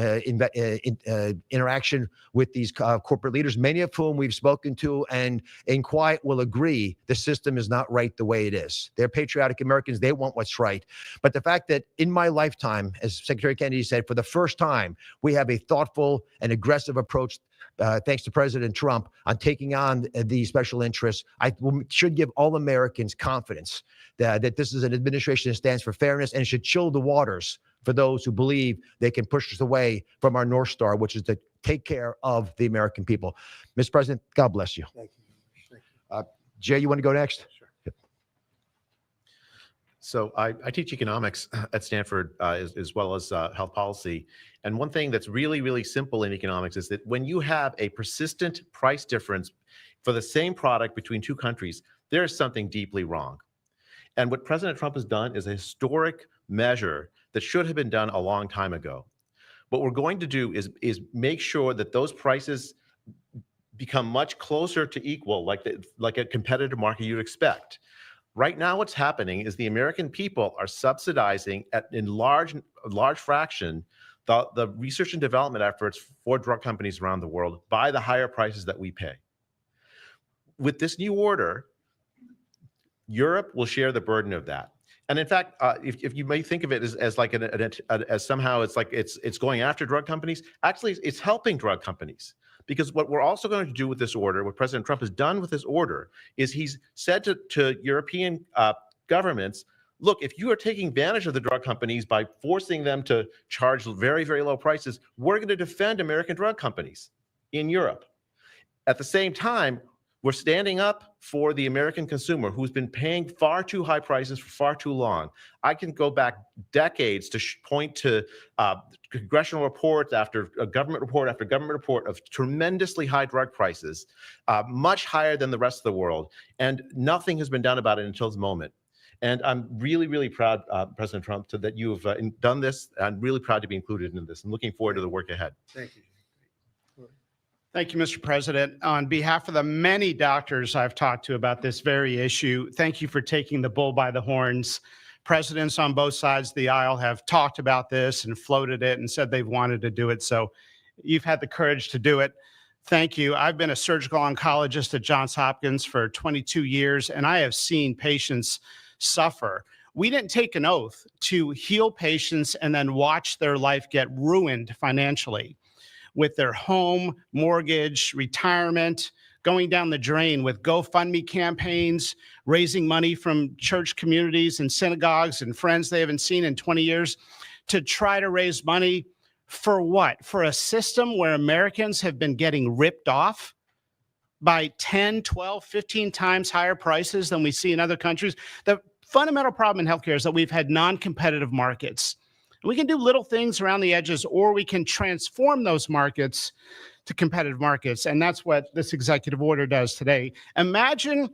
interaction with these corporate leaders, many of whom we've spoken to and in quiet will agree the system is not right the way it is. They're patriotic Americans. They want what's right. But the fact that in my lifetime, as Secretary Kennedy said, for the first time, we have a thoughtful and aggressive approach thanks to President Trump on taking on the special interests, should give all Americans confidence that this is an administration that stands for fairness and should chill the waters for those who believe they can push us away from our North Star, which is to take care of the American people. Mr. President, God bless you. Thank you. Thank you. Jay, you want to go next? Sure. So I teach economics at Stanford as well as health policy. And one thing that's really, really simple in economics is that when you have a persistent price difference for the same product between two countries, there is something deeply wrong. And what President Trump has done is a historic measure that should have been done a long time ago. What we're going to do is make sure that those prices become much closer to equal, like a competitive market you'd expect. Right now, what's happening is the American people are subsidizing in large fraction the research and development efforts for drug companies around the world by the higher prices that we pay. With this new order, Europe will share the burden of that. And in fact, if you may think of it as like as somehow it's like it's going after drug companies, actually it's helping drug companies. Because what we're also going to do with this order, what President Trump has done with this order, is he's said to European governments, look, if you are taking advantage of the drug companies by forcing them to charge very, very low prices, we're going to defend American drug companies in Europe. At the same time, we're standing up for the American consumer who's been paying far too high prices for far too long. I can go back decades to point to congressional reports after government report after government report of tremendously high drug prices, much higher than the rest of the world. And nothing has been done about it until this moment. And I'm really, really proud, President Trump, that you have done this. I'm really proud to be included in this and looking forward to the work ahead. Thank you. Thank you, Mr. President. On behalf of the many doctors I've talked to about this very issue, thank you for taking the bull by the horns. Presidents on both sides of the aisle have talked about this and floated it and said they've wanted to do it. So you've had the courage to do it. Thank you. I've been a surgical oncologist at Johns Hopkins for 22 years, and I have seen patients suffer. We didn't take an oath to heal patients and then watch their life get ruined financially, with their home, mortgage, retirement, going down the drain with GoFundMe campaigns, raising money from church communities and synagogues and friends they haven't seen in 20 years to try to raise money for what? For a system where Americans have been getting ripped off by 10, 12, 15 times higher prices than we see in other countries. The fundamental problem in healthcare is that we've had non-competitive markets. We can do little things around the edges, or we can transform those markets to competitive markets. And that's what this executive order does today. Imagine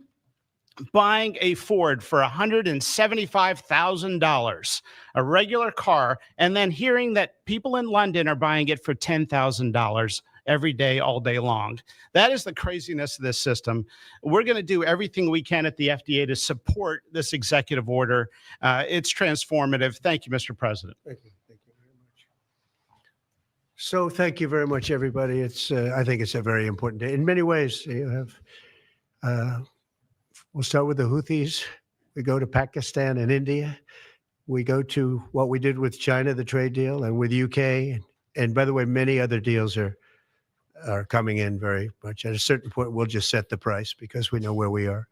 buying a Ford for $175,000, a regular car, and then hearing that people in London are buying it for $10,000 every day, all day long. That is the craziness of this system. We're going to do everything we can at the FDA to support this executive order. It's transformative. Thank you, Mr. President. Thank you. Thank you very much. So thank you very much, everybody. I think it's a very important day. In many ways, you have, we'll start with the Houthis. We go to Pakistan and India. We go to what we did with China, the trade deal, and with UK. And by the way, many other deals are coming in very much. At a certain point, we'll just set the price because we know where we are.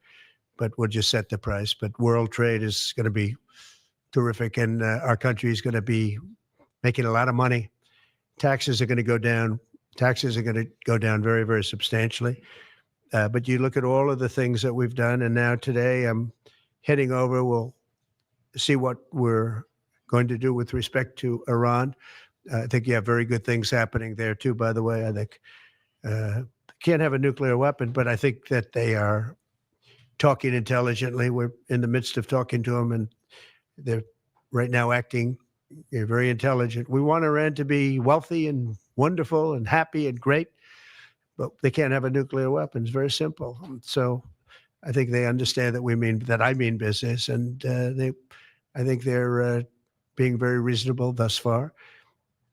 but we'll just set the price. But world trade is going to be terrific, and our country is going to be making a lot of money. Taxes are going to go down. Taxes are going to go down very, very substantially. But you look at all of the things that we've done, and now today I'm heading over. We'll see what we're going to do with respect to Iran. I think you have very good things happening there too, by the way. I think can't have a nuclear weapon, but I think that they are talking intelligently. We're in the midst of talking to them, and they're right now acting very intelligent. We want Iran to be wealthy and wonderful and happy and great, but they can't have a nuclear weapon. It's very simple. So I think they understand that I mean business, and I think they're being very reasonable thus far.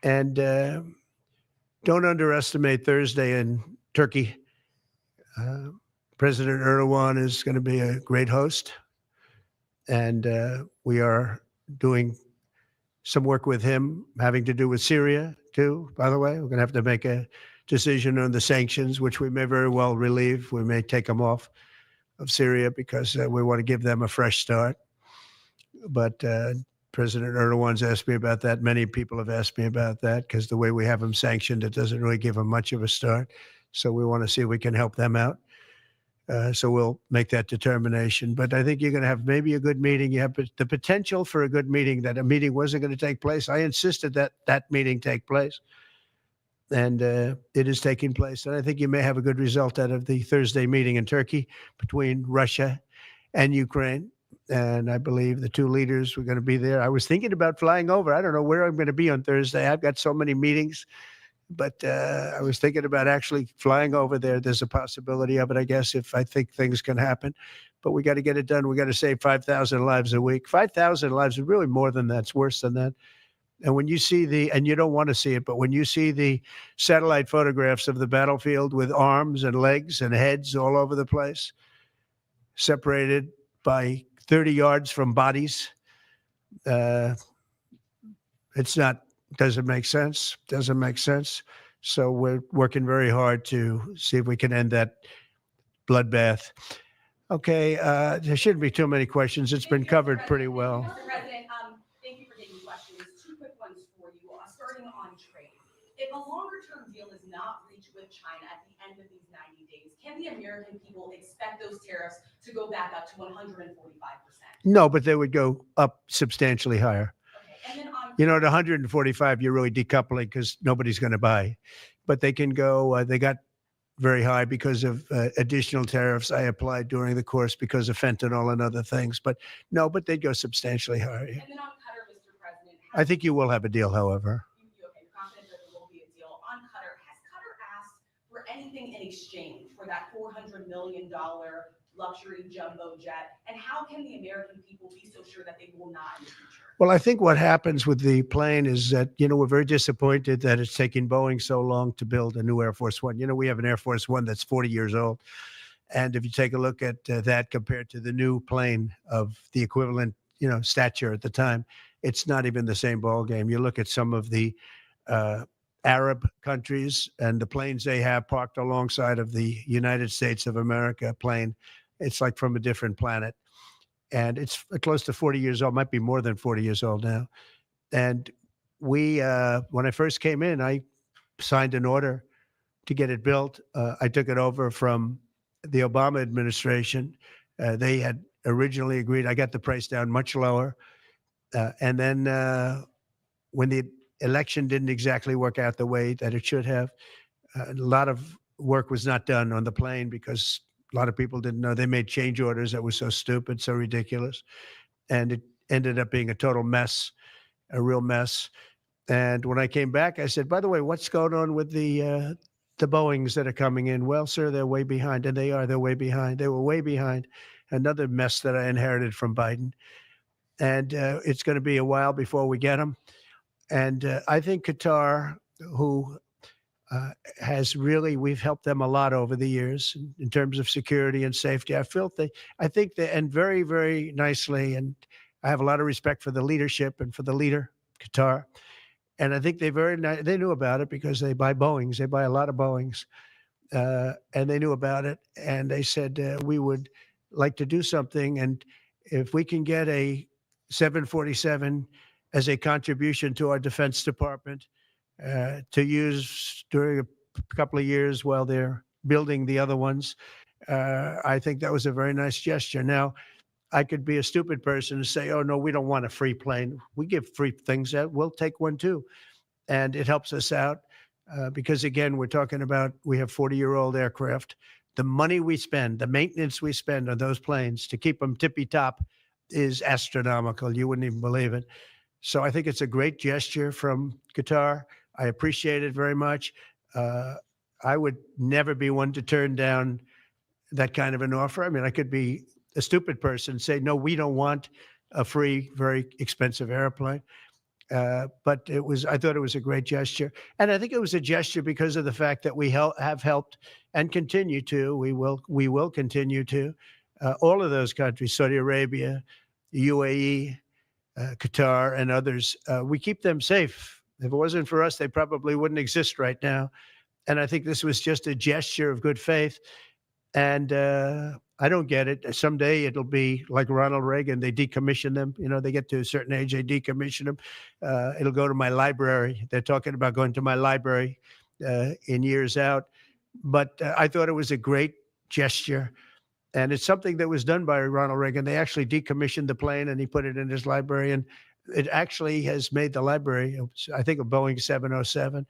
And don't underestimate Thursday in Turkey. President Erdogan is going to be a great host, and we are doing some work with him having to do with Syria too. By the way, we're going to have to make a decision on the sanctions, which we may very well relieve. We may take them off of Syria because we want to give them a fresh start. But President Erdogan's asked me about that. Many people have asked me about that because the way we have them sanctioned, it doesn't really give them much of a start. So we want to see if we can help them out. So we'll make that determination. But I think you're going to have maybe a good meeting. You have the potential for a good meeting, that a meeting wasn't going to take place. I insisted that that meeting take place. And it is taking place. And I think you may have a good result out of the Thursday meeting in Turkey between Russia and Ukraine. And I believe the two leaders were going to be there. I was thinking about flying over. I don't know where I'm going to be on Thursday. I've got so many meetings. But I was thinking about actually flying over there. There's a possibility of it, I guess, if I think things can happen. But we got to get it done. We got to save 5,000 lives a week. 5,000 lives is really more than that. It's worse than that. And when you see and you don't want to see it, but when you see the satellite photographs of the battlefield with arms and legs and heads all over the place, separated by 30 yards from bodies, doesn't make sense. Doesn't make sense. So we're working very hard to see if we can end that bloodbath. Okay, there shouldn't be too many questions. It's been covered pretty well. Mr. President, thank you for taking questions. Two quick ones for you. Starting on trade. If a longer-term deal is not reached with China at the end of these 90 days, can the American people expect those tariffs to go back up to 145%? No, but they would go up substantially higher. Okay. And then at 145, you're really decoupling because nobody's going to buy. But they can go, they got very high because of additional tariffs I applied during the course because of fentanyl and other things. But no, but they'd go substantially higher. And then on Qatar, Mr. President. I think you will have a deal, however. Okay, confident that there will be a deal. On Qatar, has Qatar asked for anything in exchange for that $400 million luxury jumbo jet? And how can the American people be so sure that they will not in the future? Well, I think what happens with the plane is that, we're very disappointed that it's taking Boeing so long to build a new Air Force One. We have an Air Force One that's 40 years old. And if you take a look at that compared to the new plane of the equivalent, stature at the time, it's not even the same ball game. You look at some of the Arab countries and the planes they have parked alongside of the United States of America plane. It's like from a different planet. And it's close to 40 years old, might be more than 40 years old now. And we, when I first came in, I signed an order to get it built. I took it over from the Obama administration. They had originally agreed. I got the price down much lower. And then when the election didn't exactly work out the way that it should have, a lot of work was not done on the plane because a lot of people didn't know. They made change orders that were so stupid, so ridiculous. And it ended up being a total mess, a real mess. And when I came back, I said, by the way, what's going on with the Boeings that are coming in? Well, sir, they're way behind. And they are. They're way behind. They were way behind. Another mess that I inherited from Biden. And it's going to be a while before we get them. And I think Qatar, who we've helped them a lot over the years in terms of security and safety. I think they, and very, very nicely, and I have a lot of respect for the leadership and for the leader, Qatar. And I think they knew about it because they buy Boeings. They buy a lot of Boeings. And they knew about it. And they said we would like to do something. And if we can get a 747 as a contribution to our Defense Department to use during a couple of years while they're building the other ones, I think that was a very nice gesture. Now, I could be a stupid person and say, oh, no, we don't want a free plane. We give free things out. We'll take one too. And it helps us out because, again, we're talking about we have 40-year-old aircraft. The money we spend, the maintenance we spend on those planes to keep them tippy top is astronomical. You wouldn't even believe it. So I think it's a great gesture from Qatar. I appreciate it very much. I would never be one to turn down that kind of an offer. I mean, I could be a stupid person and say, no, we don't want a free, very expensive airplane. But I thought it was a great gesture. And I think it was a gesture because of the fact that we have helped and continue to, we will continue to, all of those countries, Saudi Arabia, UAE, Qatar, and others. We keep them safe. If it wasn't for us, they probably wouldn't exist right now. And I think this was just a gesture of good faith. And I don't get it. Someday it'll be like Ronald Reagan. They decommission them. You know, they get to a certain age, they decommission them. It'll go to my library. They're talking about going to my library in years out. But I thought it was a great gesture. And it's something that was done by Ronald Reagan. They actually decommissioned the plane and he put it in his library. And it actually has made the library, I think, a Boeing 707.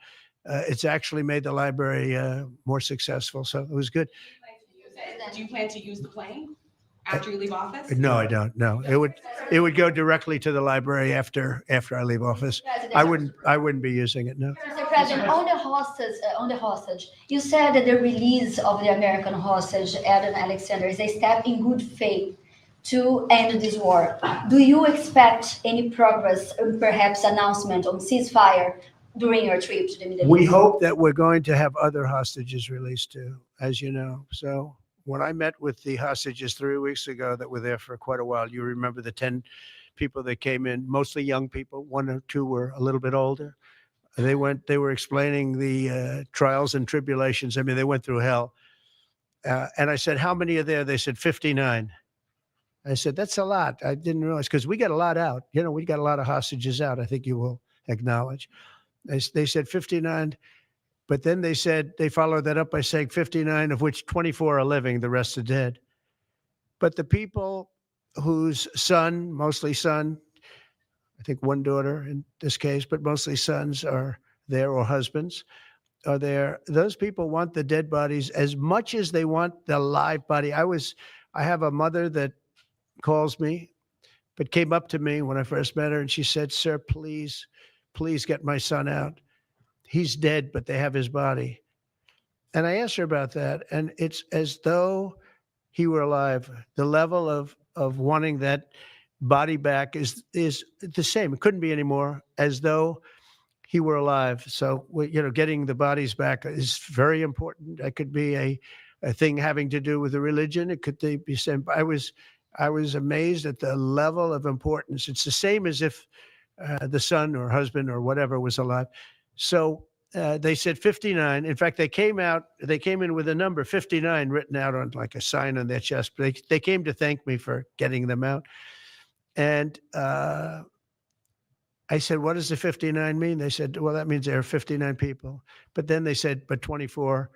It's actually made the library more successful. So it was good. Do you plan to use the plane after you leave office? No, I don't. No, it would go directly to the library after I leave office. I wouldn't be using it. No. Mr. President, on the hostage, you said that the release of the American hostage, Adam Alexander, is a step in good faith to end this war. Do you expect any progress, or perhaps announcement on ceasefire during your trip to the Middle East? We hope that we're going to have other hostages released too, as you know. So when I met with the hostages 3 weeks ago that were there for quite a while, you remember the 10 people that came in, mostly young people, 1 or 2 were a little bit older. They were explaining the trials and tribulations. I mean, they went through hell. And I said, how many are there? They said 59. I said, that's a lot. I didn't realize, because we got a lot out. You know, we got a lot of hostages out, I think you will acknowledge. They said 59. But then they said, they followed that up by saying 59, of which 24 are living, the rest are dead. But the people whose son, mostly son, I think 1 daughter in this case, but mostly sons are there, or husbands are there. Those people want the dead bodies as much as they want the live body. I have a mother that calls me, but came up to me when I first met her and she said, sir, please get my son out. He's dead, but they have his body. And I asked her about that, and it's as though he were alive. The level of wanting that body back is the same. It couldn't be any more, as though he were alive. So, you know, getting the bodies back is very important. That could be a thing having to do with the religion. It could be sent. I was amazed at the level of importance. It's the same as if the son or husband or whatever was alive. So they said 59. In fact, they came in with a number 59 written out on like a sign on their chest. They came to thank me for getting them out. And I said, what does the 59 mean? They said, well, that means there are 59 people. But then they said, but 24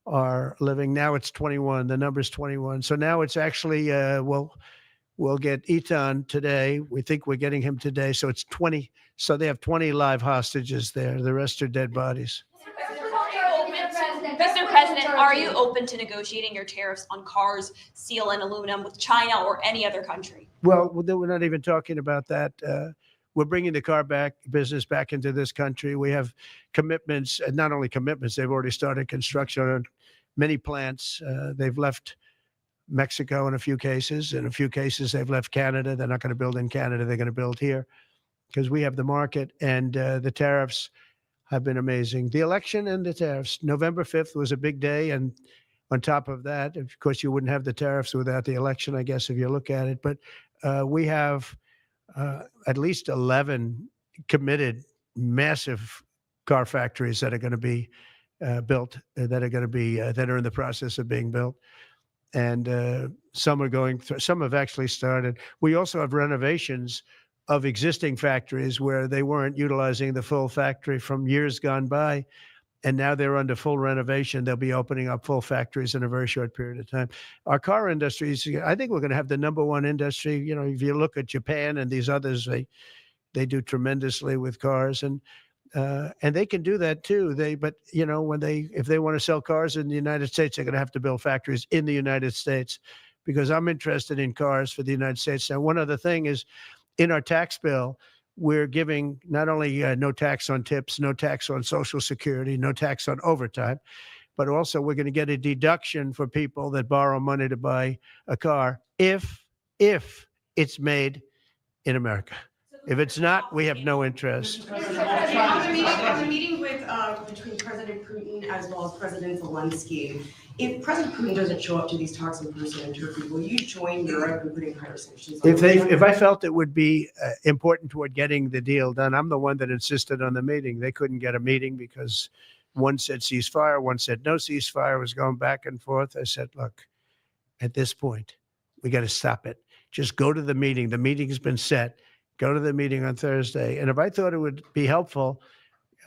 are living. Now it's 21. The number's 21. So now it's actually, we'll get Eitan today. We think we're getting him today. So it's 20. So they have 20 live hostages there. The rest are dead bodies. Mr. President, are you open to negotiating your tariffs on cars, steel, and aluminum with China or any other country? Well, we're not even talking about that. We're bringing the car business back into this country. We have commitments, and not only commitments, they've already started construction on many plants. They've left Mexico in a few cases. In a few cases, they've left Canada. They're not going to build in Canada. They're going to build here because we have the market, and the tariffs have been amazing. The election and the tariffs. November 5th was a big day, and on top of that, of course, you wouldn't have the tariffs without the election, I guess, if you look at it. But we have at least 11 committed massive car factories that are going to be built, that are in the process of being built. and some are going through. Some have actually started. We also have renovations of existing factories where they weren't utilizing the full factory from years gone by, and now they're under full renovation. They'll be opening up full factories in a very short period of time. Our car industry is, I think we're going to have the #1 industry. You know, if you look at Japan and these others, they do tremendously with cars, and they can do that too. But you know, if they want to sell cars in the United States, they're going to have to build factories in the United States, because I'm interested in cars for the United States. Now, one other thing is, in our tax bill, we're giving not only no tax on tips, no tax on Social Security, no tax on overtime, but also we're going to get a deduction for people that borrow money to buy a car if it's made in America. If it's not, we have no interest. On the meeting with between President Putin as well as President Zelensky, if President Putin doesn't show up to these talks in person in Turkey, will you join Europe in putting higher sanctions on If I felt it would be important toward getting the deal done, I'm the one that insisted on the meeting. They couldn't get a meeting because one said ceasefire, one said no ceasefire. It was going back and forth. I said, look, at this point, we got to stop it. Just go to the meeting. The meeting's been set. Go to the meeting on Thursday. And if I thought it would be helpful,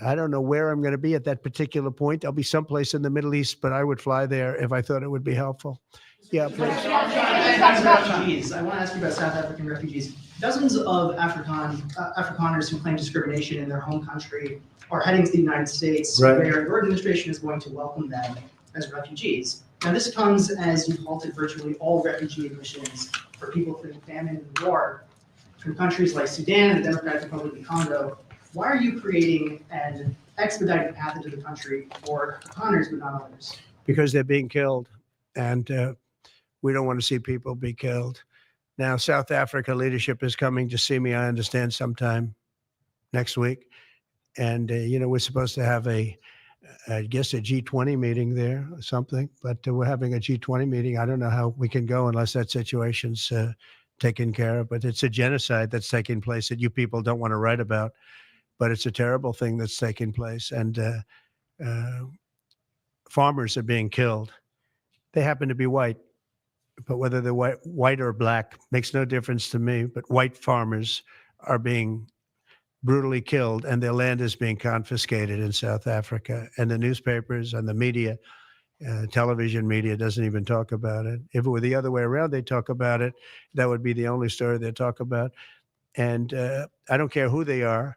I don't know where I'm going to be at that particular point. I'll be someplace in the Middle East, but I would fly there if I thought it would be helpful. Yeah, please. Refugees. I want to ask you about South African refugees. Dozens of Afrikaners who claim discrimination in their home country are heading to the United States, Right. where your administration is going to welcome them as refugees. Now, this comes as you've halted virtually all refugee admissions for people fleeing famine and war from countries like Sudan and the Democratic Republic of Congo. Why are you creating an expedited path into the country for Afrikaners but not others? Because they're being killed, and we don't want to see people be killed. Now, South Africa leadership is coming to see me, I understand, sometime next week. And, you know, we're supposed to have I guess a G20 meeting there or something, but we're having a G20 meeting. I don't know how we can go unless that situation's taken care of, but it's a genocide that's taking place that you people don't want to write about, but it's a terrible thing that's taking place. And farmers are being killed. They happen to be white, but whether they're white or black makes no difference to me, but white farmers are being brutally killed, and their land is being confiscated in South Africa. And the newspapers and the media, television media, doesn't even talk about it. If it were the other way around, they talk about it. That would be the only story they talk about. And I don't care who they are.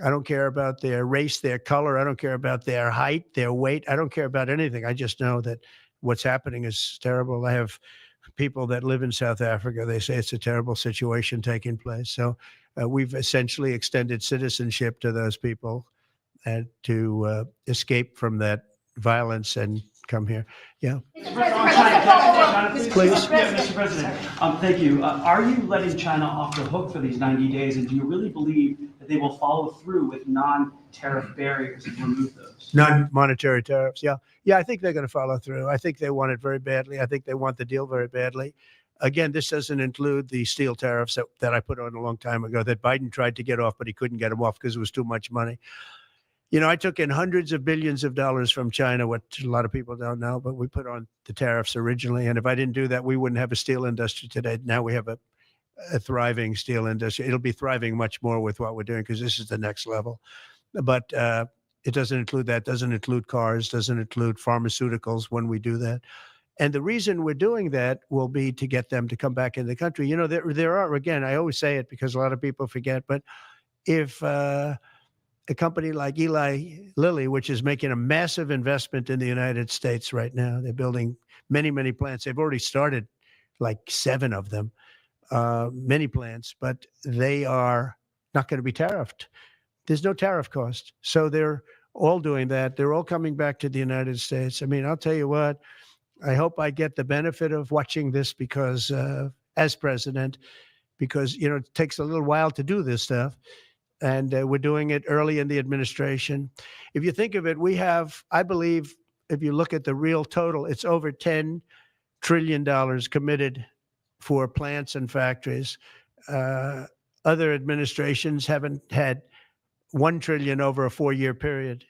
I don't care about their race, their color. I don't care about their height, their weight. I don't care about anything. I just know that what's happening is terrible. I have people that live in South Africa. They say it's a terrible situation taking place. So we've essentially extended citizenship to those people to escape from that violence and come here. Yeah. Please. Yeah, Mr. President, thank you. Are you letting China off the hook for these 90 days, and do you really believe that they will follow through with non-tariff barriers and remove those? Non-monetary tariffs, yeah. Yeah, I think they're going to follow through. I think they want it very badly. I think they want the deal very badly. Again, this doesn't include the steel tariffs that I put on a long time ago that Biden tried to get off, but he couldn't get them off because it was too much money. You know, I took in hundreds of billions of dollars from China, what a lot of people don't know, but we put on the tariffs originally. And if I didn't do that, we wouldn't have a steel industry today. Now we have a thriving steel industry. It'll be thriving much more with what we're doing because this is the next level. But it doesn't include that, doesn't include cars, doesn't include pharmaceuticals when we do that. And the reason we're doing that will be to get them to come back in the country. You know, there are, again, I always say it because a lot of people forget, but if a company like Eli Lilly, which is making a massive investment in the United States right now, they're building many, many plants. They've already started like 7 of them, many plants, but they are not going to be tariffed. There's no tariff cost. So they're all doing that. They're all coming back to the United States. I mean, I'll tell you what, I hope I get the benefit of watching this because as president, because, you know, it takes a little while to do this stuff. And we're doing it early in the administration. If you think of it, we have, I believe, if you look at the real total, it's over $10 trillion committed for plants and factories. Other administrations haven't had $1 trillion over a 4-year period,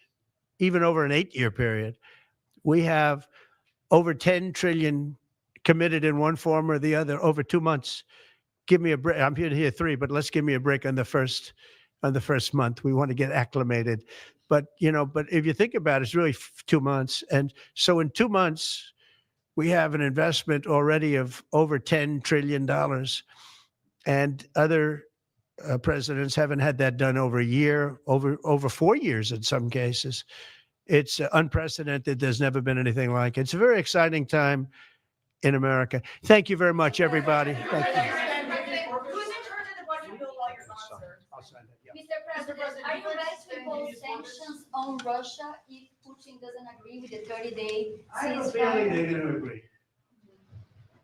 even over an 8-year period. We have over $10 trillion committed in one form or the other over 2 months. Give me a break. I'm here 3, but let's give me a break on the first month. We want to get acclimated. But if you think about it, it's really 2 months. And so in 2 months, we have an investment already of over $10 trillion. And other presidents haven't had that done over a year, over 4 years in some cases. It's unprecedented. There's never been anything like it. It's a very exciting time in America. Thank you very much, everybody. Thank you. Who's in charge of the budget bill while you're gone, sir? Mr. President, are you ready to impose sanctions on Russia if Putin doesn't agree with the 30-day I have a feeling ceasefire? they're going to agree.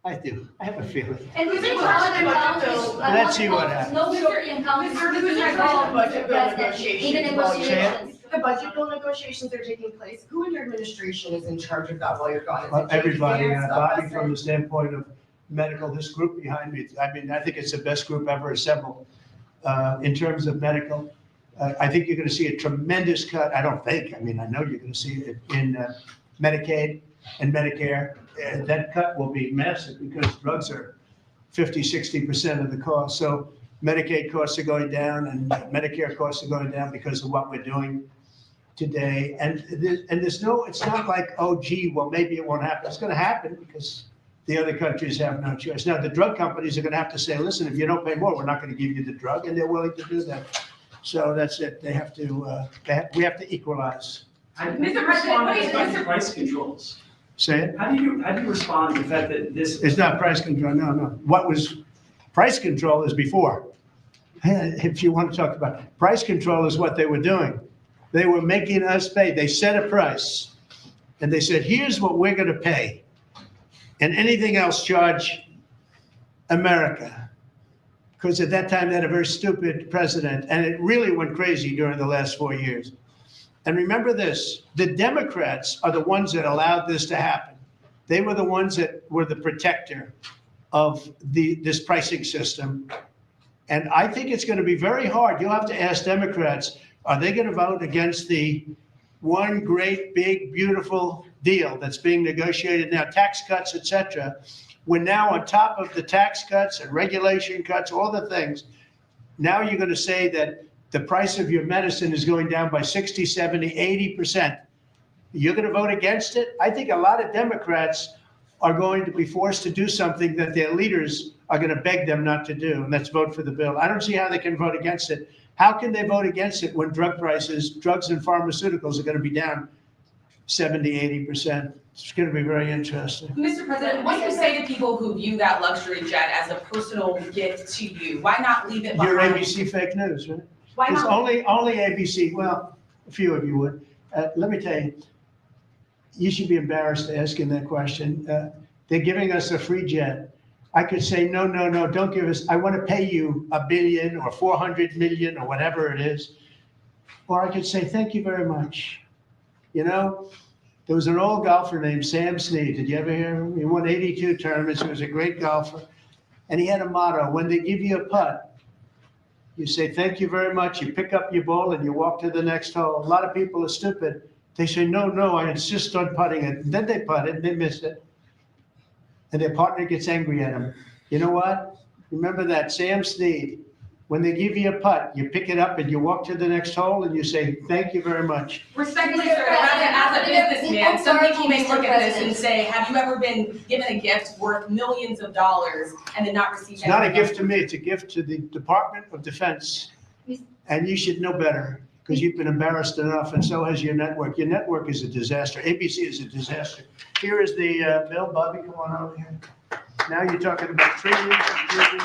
I do. I have a feeling. And Who's who's in in charge charge of the budget countries? bill? Let's see what happens. No European countries Mr. will Who's be in charge of the involved, budget bill Mr. President, in the negotiations while you're negotiations. The budget bill negotiations are taking place. Who in your administration is in charge of that while you're gone? Is it Everybody, J.D. Vance, Bobby, Dr. from the standpoint of medical, this group behind me, I mean, I think it's the best group ever assembled in terms of medical. I think you're going to see a tremendous cut. I don't think, I mean, I know you're going to see it in Medicaid and Medicare. That cut will be massive because drugs are 50, 60% of the cost. So Medicaid costs are going down and Medicare costs are going down because of what we're doing today. And there's no, it's not like, oh, gee, well, maybe it won't happen. It's going to happen because the other countries have no choice. Now, the drug companies are going to have to say, listen, if you don't pay more, we're not going to give you the drug. And they're willing to do that. So that's it. They have to, we have to equalize. How do Mr. you President, respond what to is the fact Mr. that price controls? Say it. How do you respond to the fact that this? It's not price control. No, no. What was price control is before. If you want to talk about price control is what they were doing. They were making us pay. They set a price and they said, here's what we're going to pay. And anything else charge America. Because at that time they had a very stupid president and it really went crazy during the last 4 years. And remember this, the Democrats are the ones that allowed this to happen. They were the ones that were the protector of this pricing system. And I think it's going to be very hard. You'll have to ask Democrats, are they going to vote against the one great, big, beautiful deal that's being negotiated now, tax cuts, et cetera? We're now on top of the tax cuts and regulation cuts, all the things. Now you're going to say that the price of your medicine is going down by 60, 70, 80%. You're going to vote against it? I think a lot of Democrats are going to be forced to do something that their leaders are going to beg them not to do, and that's vote for the bill. I don't see how they can vote against it. How can they vote against it when drug prices, drugs and pharmaceuticals are going to be down 70, 80%? It's going to be very interesting. Mr. President, what do you say to people who view that luxury jet as a personal gift to you? Why not leave it You're behind? ABC fake news, right? Why It's not? only ABC. Well, a few of you would. Let me tell you, you should be embarrassed asking that question. They're giving us a free jet. I could say, no, don't give us, I want to pay you $1 billion or 400 million or whatever it is. Or I could say, thank you very much. You know, there was an old golfer named Sam Snead. Did you ever hear him? He won 82 tournaments. He was a great golfer. And he had a motto, when they give you a putt, you say, thank you very much. You pick up your ball and you walk to the next hole. A lot of people are stupid. They say, no, I insist on putting it. And then they putt it and they miss it. And their partner gets angry at them. You know what? Remember that, Sam Snead. When they give you a putt, you pick it up and you walk to the next hole and you say, thank you very much. Respectfully, sir, as a businessman, some people may look at this and say, have you ever been given a gift worth millions of dollars and then not receive It's not a gift to me, it's a gift to the Department of Defense. And you should know better because you've been embarrassed enough and so has your network. Your network is a disaster. ABC is a disaster. Here is the bill. Bobby, come on over here. Now you're talking about trillions and trillions.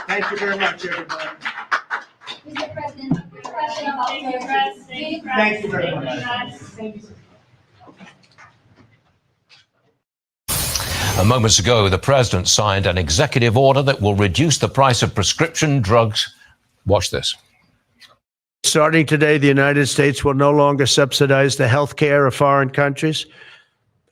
Thank you very much, everybody. Mr. President, question about Turkey. Thank you very much. Moments ago, the president signed an executive order that will reduce the price of prescription drugs. Watch this. Starting today, the United States will no longer subsidize the health care of foreign countries,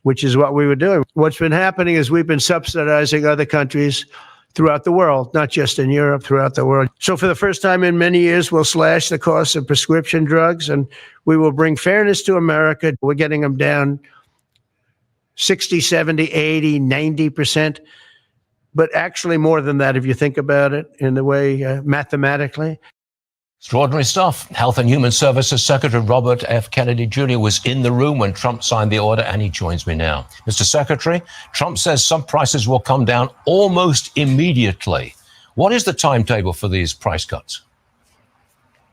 which is what we were doing. What's been happening is we've been subsidizing other countries throughout the world, not just in Europe, throughout the world. So for the first time in many years, we'll slash the cost of prescription drugs, and we will bring fairness to America. We're getting them down 60, 70, 80, 90%, but actually more than that if you think about it in the way mathematically. Extraordinary stuff. Health and Human Services Secretary Robert F. Kennedy Jr. was in the room when Trump signed the order, and he joins me now. Mr. Secretary, Trump says some prices will come down almost immediately. What is the timetable for these price cuts?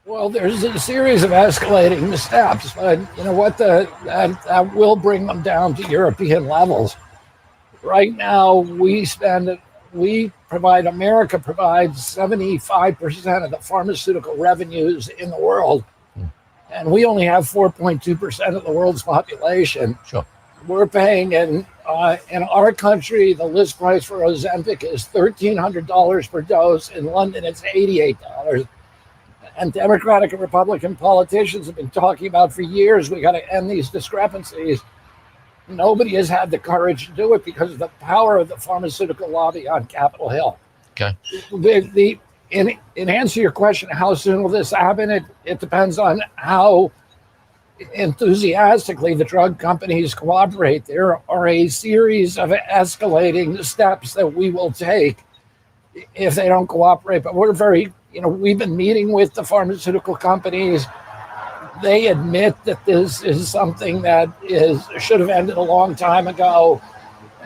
Well, there's a series of escalating steps, but you know what? That will bring them down to European levels. Right now, America provides 75% of the pharmaceutical revenues in the world. And we only have 4.2% of the world's population. Sure. We're paying in our country, the list price for Ozempic is $1,300 per dose. In London, it's $88. And Democratic and Republican politicians have been talking about for years, we got to end these discrepancies. Nobody has had the courage to do it because of the power of the pharmaceutical lobby on Capitol Hill. Okay. In answer to your question, how soon will this happen? It depends on how enthusiastically the drug companies cooperate. There are a series of escalating steps that we will take if they don't cooperate. But we've been meeting with the pharmaceutical companies. They admit that this is something that should have ended a long time ago.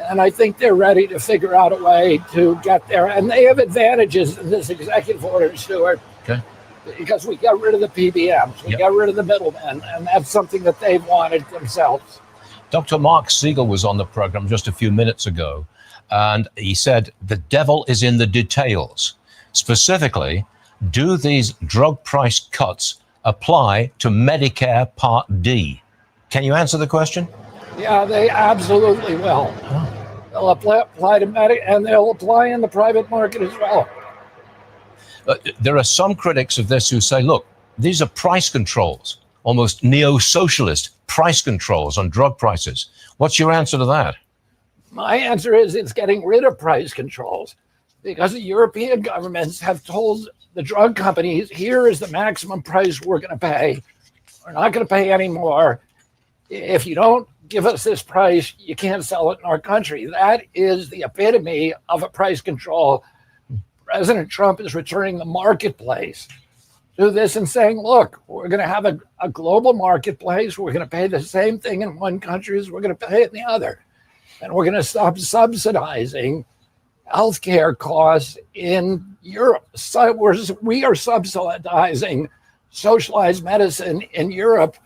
And I think they're ready to figure out a way to get there. And they have advantages in this executive order, Stuart. Okay. Because we got rid of the PBMs, we got rid of the middlemen, and that's something that they've wanted themselves. Dr. Mark Siegel was on the program just a few minutes ago, and he said the devil is in the details. Specifically, do these drug price cuts apply to Medicare Part D? Can you answer the question? Yeah, they absolutely will. They'll apply to Medicare, and they'll apply in the private market as well. There are some critics of this who say, look, these are price controls, almost neo-socialist price controls on drug prices. What's your answer to that? My answer is it's getting rid of price controls because the European governments have told the drug companies, here is the maximum price we're going to pay. We're not going to pay any more. If you don't give us this price, you can't sell it in our country. That is the epitome of a price control. President Trump is returning the marketplace to this and saying, look, we're going to have a global marketplace. We're going to pay the same thing in one country as we're going to pay it in the other. And we're going to stop subsidizing healthcare costs in Europe. So we are subsidizing socialized medicine in Europe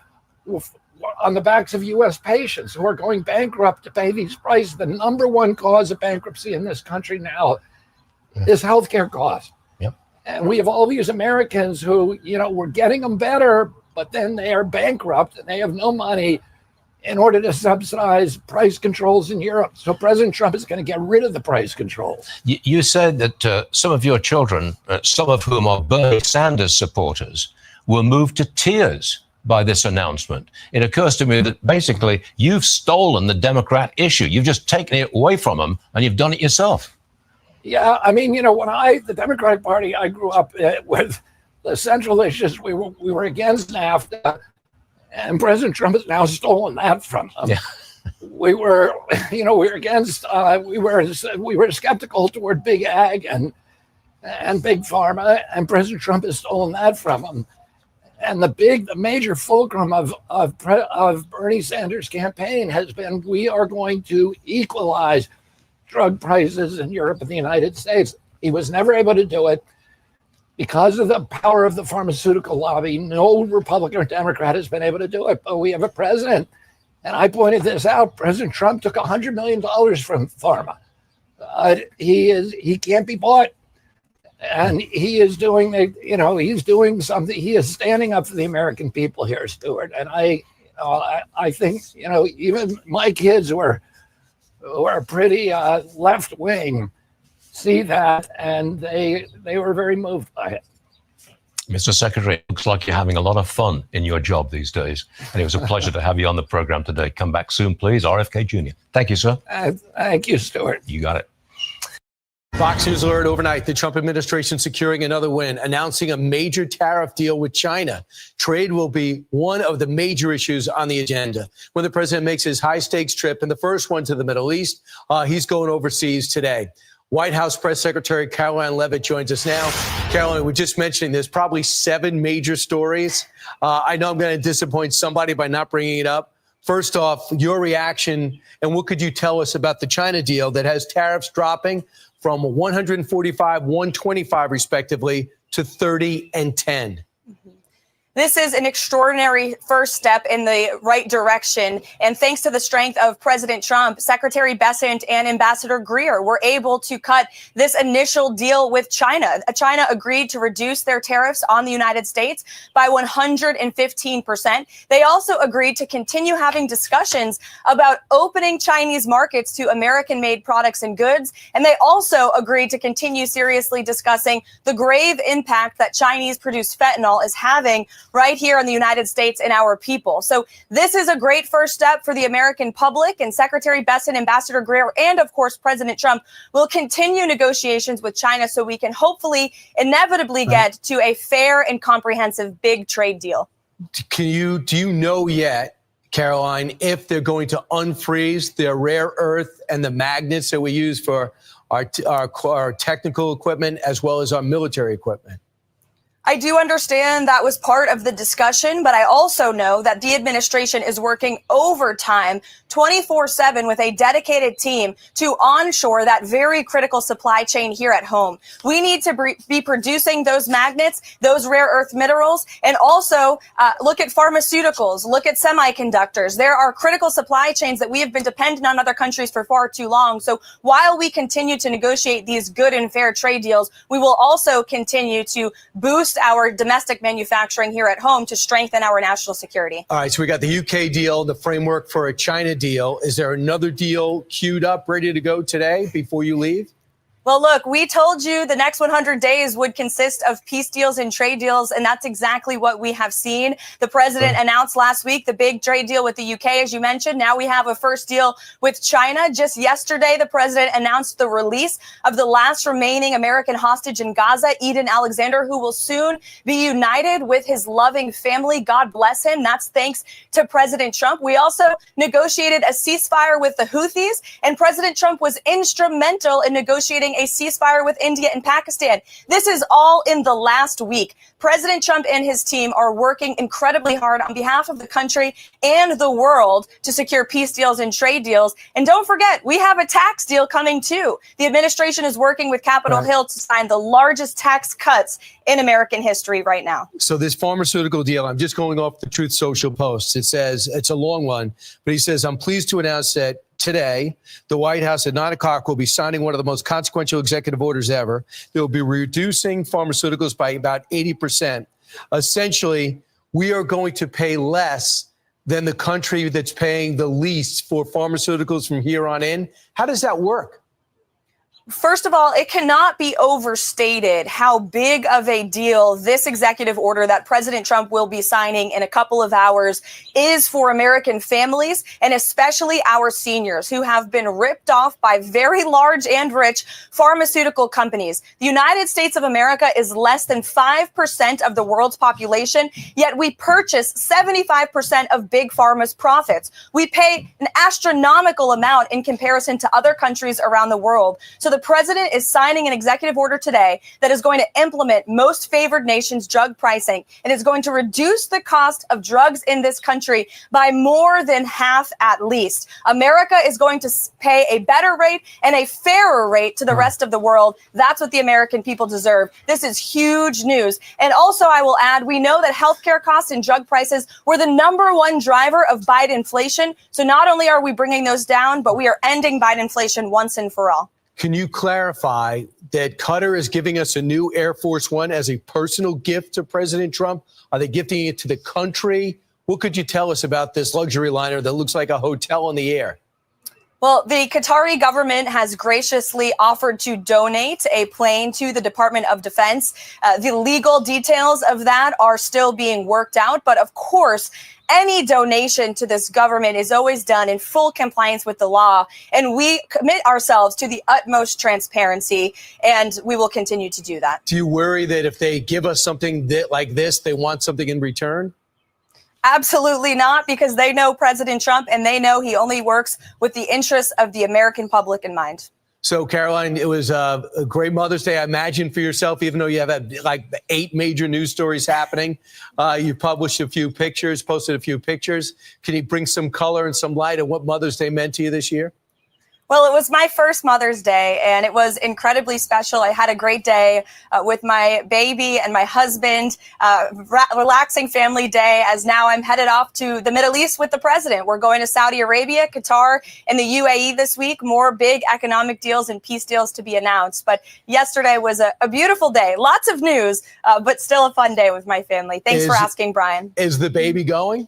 on the backs of U.S. patients who are going bankrupt to pay these prices. The number one cause of bankruptcy in this country now is healthcare costs. Yep. And we have all these Americans who, we're getting them better, but then they are bankrupt and they have no money in order to subsidize price controls in Europe. So President Trump is going to get rid of the price controls. You said that some of your children, some of whom are Bernie Sanders supporters, were moved to tears by this announcement. It occurs to me that basically you've stolen the Democrat issue. You've just taken it away from them and you've done it yourself. Yeah, I mean, the Democratic Party, I grew up with the central issues. We were against NAFTA, and President Trump has now stolen that from them. Yeah. We were against. We were skeptical toward big ag and big pharma, and President Trump has stolen that from them. And the major fulcrum of Bernie Sanders' campaign has been, we are going to equalize drug prices in Europe and the United States. He was never able to do it because of the power of the pharmaceutical lobby. No Republican or Democrat has been able to do it, but we have a president. And I pointed this out. President Trump took $100 million from pharma. He can't be bought. And he is doing he's doing something. He is standing up for the American people here, Stuart. And I think, even my kids who are pretty left wing see that, and they were very moved by it. Mr. Secretary, it looks like you're having a lot of fun in your job these days. And it was a pleasure to have you on the program today. Come back soon, please. RFK Jr. Thank you, sir. Thank you, Stuart. You got it. Fox News alert overnight, the Trump administration securing another win, announcing a major tariff deal with China. Trade will be one of the major issues on the agenda. When the president makes his high-stakes trip, and the first one to the Middle East, he's going overseas today. White House Press Secretary Karoline Leavitt joins us now. Karoline, we're just mentioning there's probably 7 major stories. I know I'm going to disappoint somebody by not bringing it up. First off, your reaction, and what could you tell us about the China deal that has tariffs dropping from 145, 125 respectively to 30 and 10? This is an extraordinary first step in the right direction. And thanks to the strength of President Trump, Secretary Bessent and Ambassador Greer were able to cut this initial deal with China. China agreed to reduce their tariffs on the United States by 115%. They also agreed to continue having discussions about opening Chinese markets to American-made products and goods. And they also agreed to continue seriously discussing the grave impact that Chinese-produced fentanyl is having right here in the United States and our people. So this is a great first step for the American public, and Secretary Bessent, Ambassador Greer, and of course, President Trump will continue negotiations with China so we can hopefully inevitably get to a fair and comprehensive big trade deal. Do you know yet, Karoline, if they're going to unfreeze their rare earth and the magnets that we use for our technical equipment as well as our military equipment? I do understand that was part of the discussion, but I also know that the administration is working overtime 24/7 with a dedicated team to onshore that very critical supply chain here at home. We need to be producing those magnets, those rare earth minerals, and also look at pharmaceuticals, look at semiconductors. There are critical supply chains that we have been dependent on other countries for far too long. So while we continue to negotiate these good and fair trade deals, we will also continue to boost our domestic manufacturing here at home to strengthen our national security. All right, so we got the UK deal, the framework for a China deal. Is there another deal queued up, ready to go today before you leave? Well, look, we told you the next 100 days would consist of peace deals and trade deals, and that's exactly what we have seen. The president announced last week the big trade deal with the UK, as you mentioned. Now we have a first deal with China. Just yesterday, the president announced the release of the last remaining American hostage in Gaza, Eden Alexander, who will soon be united with his loving family. God bless him. That's thanks to President Trump. We also negotiated a ceasefire with the Houthis, and President Trump was instrumental in negotiating a ceasefire with India and Pakistan. This is all in the last week. President Trump and his team are working incredibly hard on behalf of the country and the world to secure peace deals and trade deals. And don't forget, we have a tax deal coming too. The administration is working with Capitol Hill to sign the largest tax cuts in American history right now. So this pharmaceutical deal, I'm just going off the Truth Social post. It says, it's a long one, but he says, I'm pleased to announce that today, the White House at 9 o'clock will be signing one of the most consequential executive orders ever. They'll be reducing pharmaceuticals by about 80%. Essentially, we are going to pay less than the country that's paying the least for pharmaceuticals from here on in. How does that work? First of all, it cannot be overstated how big of a deal this executive order that President Trump will be signing in a couple of hours is for American families, and especially our seniors who have been ripped off by very large and rich pharmaceutical companies. The United States of America is less than 5% of the world's population, yet we purchase 75% of Big Pharma's profits. We pay an astronomical amount in comparison to other countries around the world. So the president is signing an executive order today that is going to implement most favored nations drug pricing and is going to reduce the cost of drugs in this country by more than half at least. America is going to pay a better rate and a fairer rate to the rest of the world. That's what the American people deserve. This is huge news. And also, I will add, we know that healthcare costs and drug prices were the #1 driver of Biden inflation. So not only are we bringing those down, but we are ending Biden inflation once and for all. Can you clarify that Qatar is giving us a new Air Force One as a personal gift to President Trump? Are they gifting it to the country? What could you tell us about this luxury liner that looks like a hotel in the air? Well, the Qatari government has graciously offered to donate a plane to the Department of Defense. The legal details of that are still being worked out. But of course, any donation to this government is always done in full compliance with the law. And we commit ourselves to the utmost transparency, and we will continue to do that. Do you worry that if they give us something like this, they want something in return? Absolutely not, because they know President Trump and they know he only works with the interests of the American public in mind. So, Karoline, it was a great Mother's Day, I imagine, for yourself, even though you have like 8 major news stories happening. You published a few pictures, posted a few pictures. Can you bring some color and some light on what Mother's Day meant to you this year? Well, it was my first Mother's Day, and it was incredibly special. I had a great day with my baby and my husband, relaxing family day, as now I'm headed off to the Middle East with the president. We're going to Saudi Arabia, Qatar, and the UAE this week. More big economic deals and peace deals to be announced. But yesterday was a beautiful day. Lots of news, but still a fun day with my family. Thanks for asking, Brian. Is the baby going?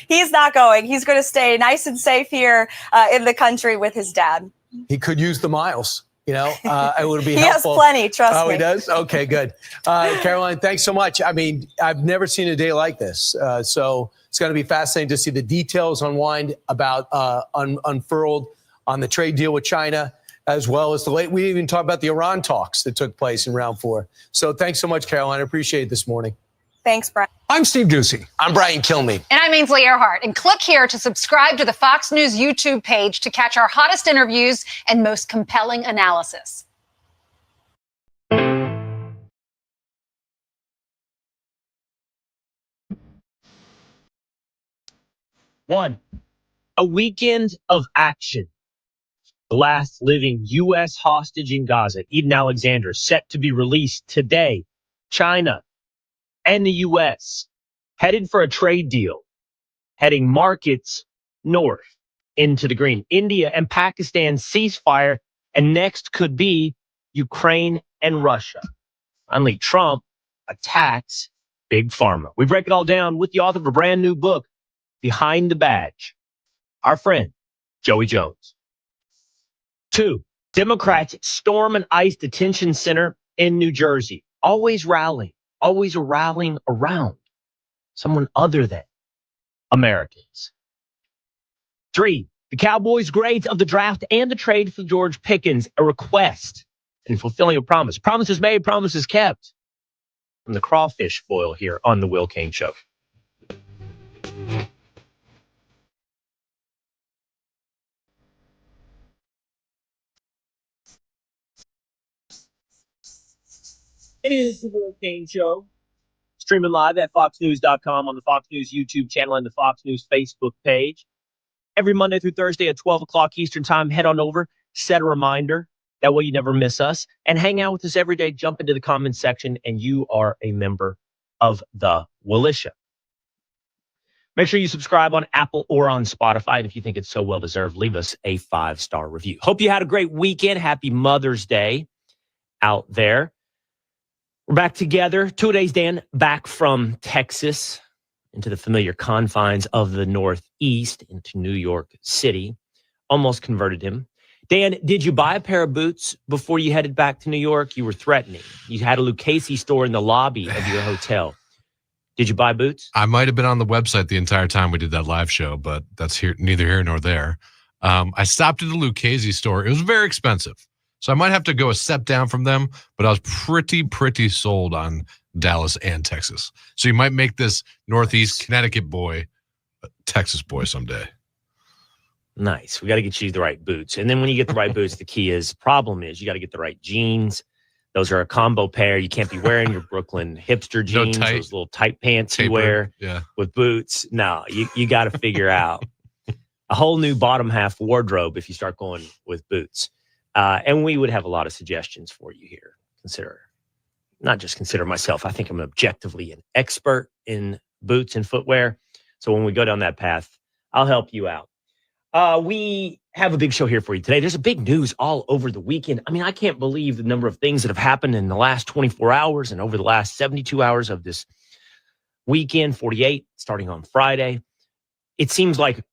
He's not going. He's going to stay nice and safe here in the country with his dad. He could use the miles, you know, it would be he helpful. Has plenty, trust me. Oh, he does? Okay, good. Karoline, thanks so much. I mean, I've never seen a day like this. So it's going to be fascinating to see the details unwind about unfurled on the trade deal with China, as well as we didn't even talk about the Iran talks that took place in round 4. So thanks so much, Karoline. I appreciate it this morning. Thanks, Brian. I'm Steve Doocy. I'm Brian Kilmeade. And I'm Ainsley Earhart. And click here to subscribe to the Fox News YouTube page to catch our hottest interviews and most compelling analysis. One, a weekend of action. The last living U.S. hostage in Gaza, Eden Alexander, set to be released today. China and the U.S. headed for a trade deal, heading markets north into the green. India and Pakistan ceasefire, and next could be Ukraine and Russia. Finally, Trump attacks Big Pharma. We break it all down with the author of a brand new book, Behind the Badge, our friend, Joey Jones. 2, Democrats storm an ICE detention center in New Jersey, always rallying around someone other than Americans. 3, the Cowboys' grades of the draft and the trade for George Pickens, a request and fulfilling a promise. Promises made, promises kept. From the crawfish boil here on the Will Cain Show. It is the Will Cain Show. Streaming live at foxnews.com, on the Fox News YouTube channel and the Fox News Facebook page. Every Monday through Thursday at 12 o'clock Eastern Time, head on over, set a reminder. That way you never miss us. And hang out with us every day. Jump into the comments section, and you are a member of the Willisha. Make sure you subscribe on Apple or on Spotify. And if you think it's so well-deserved, leave us a 5-star review. Hope you had a great weekend. Happy Mother's Day out there. We're back together. 2 days, Dan, back from Texas into the familiar confines of the Northeast into New York City. Almost converted him. Dan, did you buy a pair of boots before you headed back to New York? You were threatening. You had a 𝗙𝘂𝘂𝗿𝗀𝘂 store in the lobby of your hotel. Did you buy boots? I might have been on the website the entire time we did that live show, but that's neither here nor there. I stopped at the 𝗙𝘂𝘂𝘂𝗿 store. It was very expensive. So I might have to go a step down from them, but I was pretty sold on Dallas and Texas. So you might make this Northeast Connecticut boy a Texas boy someday. Nice. We got to get you the right boots. And then when you get the right boots, problem is you got to get the right jeans. Those are a combo pair. You can't be wearing your Brooklyn hipster jeans, those little tight pants you wear with boots. No, you got to figure out a whole new bottom half wardrobe if you start going with boots. And we would have a lot of suggestions for you here. Not just consider myself. I think I'm objectively an expert in boots and footwear. So when we go down that path, I'll help you out. We have a big show here for you today. There's a big news all over the weekend. I mean, I can't believe the number of things that have happened in the last 24 hours and over the last 72 hours of this weekend, 48, starting on Friday. It seems like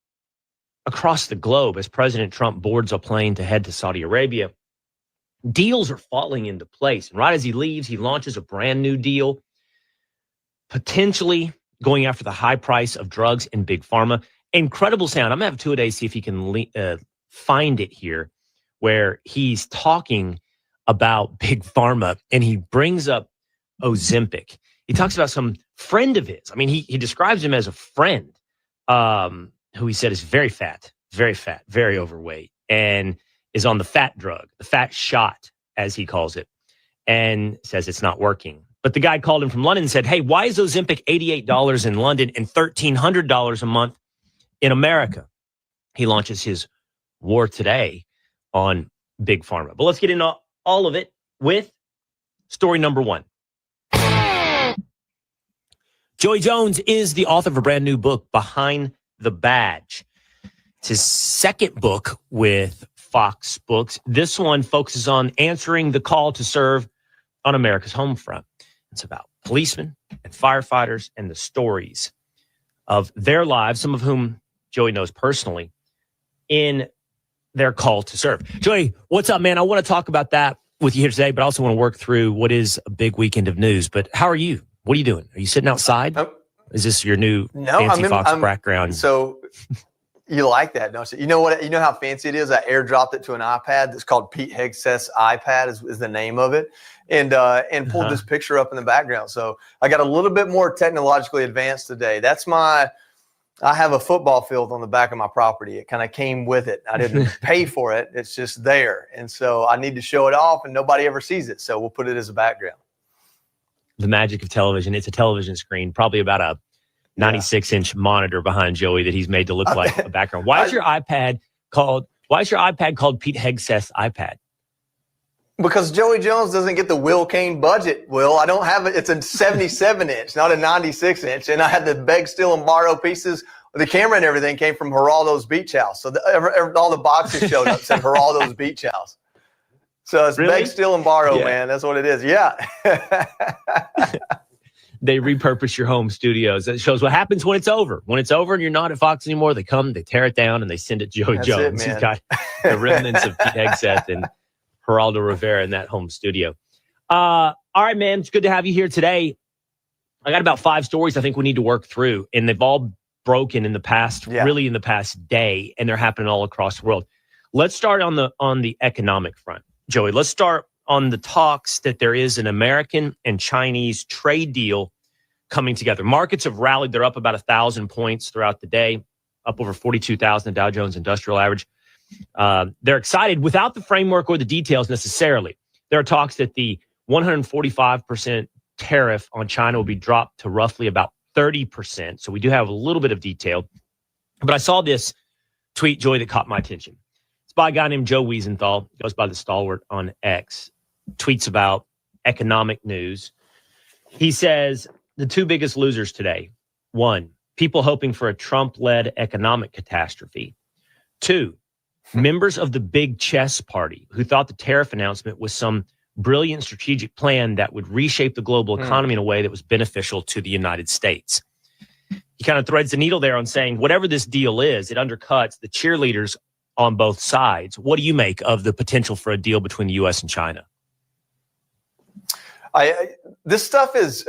across the globe as President Trump boards a plane to head to Saudi Arabia, deals are falling into place. And right as he leaves, he launches a brand new deal, potentially going after the high price of drugs and big pharma. Incredible sound. I'm going to have two-a-days see if he can find it here, where he's talking about big pharma and he brings up Ozempic. He talks about some friend of his. I mean, he describes him as a friend who he said is very fat, very overweight, and is on the fat drug, the fat shot, as he calls it, and says it's not working. But the guy called him from London and said, hey, why is Ozempic $88 in London and $1,300 a month in America? He launches his war today on big pharma. But let's get into all of it with story number one. Joey Jones is the author of a brand new book, Behind the Badge. It's his second book with Fox Books. This one focuses on answering the call to serve on America's home front. It's about policemen and firefighters and the stories of their lives, some of whom Joey knows personally, in their call to serve. Joey, what's up, man? I want to talk about that with you here today, but I also want to work through what is a big weekend of news. But how are you? What are you doing? Are you sitting outside? Is this your new fancy Fox background? So you like that, don't you? You know what? You know how fancy it is? I airdropped it to an iPad. That's called 𝗕𝗢𝗁𝗂𝗂𝗏 is the name of it, and pulled this picture up in the background. So I got a little bit more technologically advanced today. I have a football field on the back of my property. It kind of came with it. I didn't pay for it. It's just there, and so I need to show it off, and nobody ever sees it. So we'll put it as a background. The magic of television. It's a television screen, probably about a 96-inch monitor behind Joey that he's made to look like a background. Why is your iPad called 𝗕𝗢𝗁𝗂𝗏𝗂𝗏? Because Joey Jones doesn't get the Will Kane budget, Will. I don't have it. It's a 77-inch, not a 96-inch. And I had to beg, steal, and borrow pieces. The camera and everything came from Geraldo's Beach House. So all the boxes showed up, said Geraldo's Beach House. So it's beg, steal, and borrow, man. That's what it is. Yeah. They repurpose your home studios. That shows what happens when it's over. When it's over and you're not at Fox anymore, they come, they tear it down, and they send it to Joey Jones. He's got the remnants of Pete Hegseth and Geraldo Rivera in that home studio. All right, man. It's good to have you here today. I got about 5 stories I think we need to work through, and they've all broken in the past, really in the past day, and they're happening all across the world. Let's start on the economic front. Joey, let's start on the talks that there is an American and Chinese trade deal coming together. Markets have rallied. They're up about 1,000 points throughout the day, up over 42,000, the Dow Jones Industrial Average. They're excited without the framework or the details necessarily. There are talks that the 145% tariff on China will be dropped to roughly about 30%. So we do have a little bit of detail. But I saw this tweet, Joey, that caught my attention. By a guy named Joe Wiesenthal, goes by the Stalwart on X, tweets about economic news. He says the 2 biggest losers today: 1, people hoping for a Trump-led economic catastrophe; 2, members of the big chess party who thought the tariff announcement was some brilliant strategic plan that would reshape the global economy in a way that was beneficial to the United States. He kind of threads the needle there on saying whatever this deal is, it undercuts the cheerleaders on both sides. What do you make of the potential for a deal between the U.S. and China? This stuff is,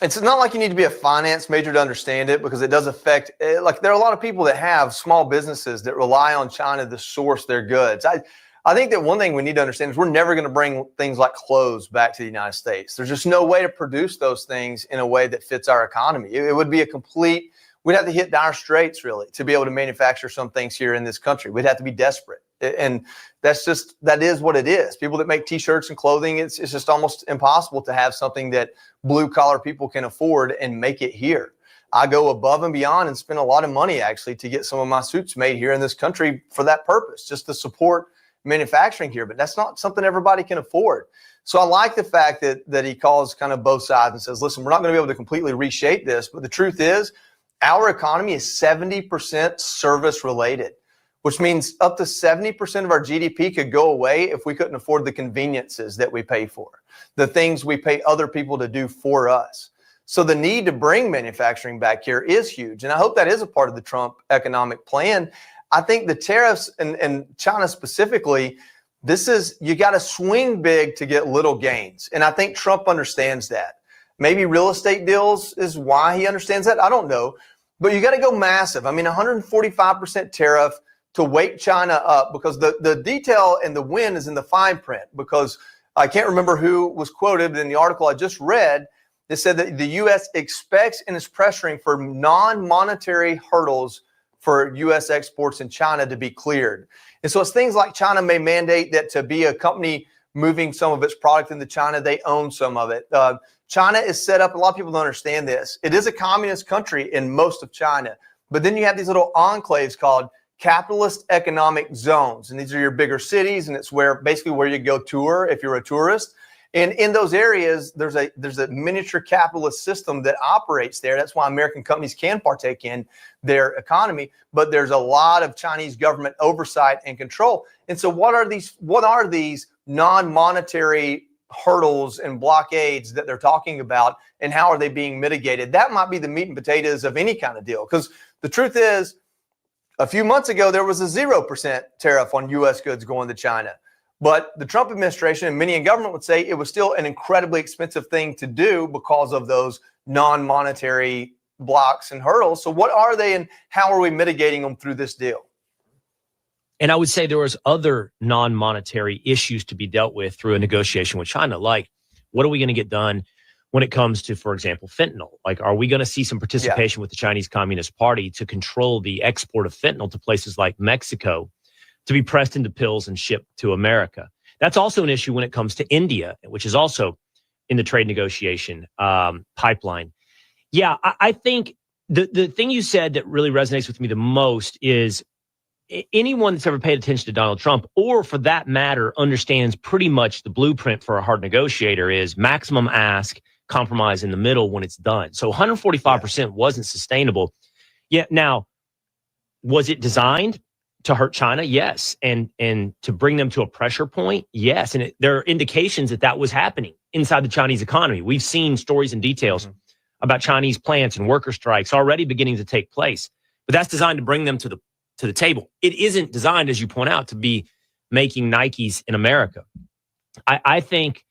it's not like you need to be a finance major to understand it, because it does affect, like there are a lot of people that have small businesses that rely on China to source their goods. I think that one thing we need to understand is we're never going to bring things like clothes back to the United States. There's just no way to produce those things in a way that fits our economy. It would be we'd have to hit dire straits, really, to be able to manufacture some things here in this country. We'd have to be desperate. And that is what it is. People that make T-shirts and clothing, it's just almost impossible to have something that blue-collar people can afford and make it here. I go above and beyond and spend a lot of money, actually, to get some of my suits made here in this country for that purpose, just to support manufacturing here. But that's not something everybody can afford. So I like the fact that he calls kind of both sides and says, listen, we're not going to be able to completely reshape this. But the truth is, our economy is 70% service related, which means up to 70% of our GDP could go away if we couldn't afford the conveniences that we pay for, the things we pay other people to do for us. So the need to bring manufacturing back here is huge. And I hope that is a part of the Trump economic plan. I think the tariffs and China specifically, you got to swing big to get little gains. And I think Trump understands that. Maybe real estate deals is why he understands that. I don't know. But you got to go massive. I mean, 145% tariff to wake China up, because the detail and the win is in the fine print, because I can't remember who was quoted, but in the article I just read, it said that the U.S. expects and is pressuring for non-monetary hurdles for U.S. exports in China to be cleared. And so it's things like China may mandate that to be a company moving some of its product into China, they own some of it. China is set up, a lot of people don't understand this. It is a communist country in most of China, but then you have these little enclaves called capitalist economic zones. And these are your bigger cities, and it's basically where you go tour if you're a tourist. And in those areas, there's a miniature capitalist system that operates there. That's why American companies can partake in their economy. But there's a lot of Chinese government oversight and control. And so what are these non-monetary hurdles and blockades that they're talking about, and how are they being mitigated? That might be the meat and potatoes of any kind of deal. Because the truth is, a few months ago, there was a 0% tariff on U.S. goods going to China. But the Trump administration and many in government would say it was still an incredibly expensive thing to do because of those non-monetary blocks and hurdles. So what are they, and how are we mitigating them through this deal? And I would say there was other non-monetary issues to be dealt with through a negotiation with China. Like, what are we going to get done when it comes to, for example, fentanyl? Like, are we going to see some participation with the Chinese Communist Party to control the export of fentanyl to places like Mexico, to be pressed into pills and shipped to America? That's also an issue when it comes to India, which is also in the trade negotiation pipeline. Yeah, I think the thing you said that really resonates with me the most is anyone that's ever paid attention to Donald Trump, or for that matter, understands pretty much the blueprint for a hard negotiator is maximum ask, compromise in the middle when it's done. So 145% wasn't sustainable. Yeah. Now, was it designed to hurt China? Yes. And to bring them to a pressure point? Yes. And there are indications that was happening inside the Chinese economy. We've seen stories and details about Chinese plants and worker strikes already beginning to take place. But that's designed to bring them to the table. It isn't designed, as you point out, to be making Nikes in America. I think,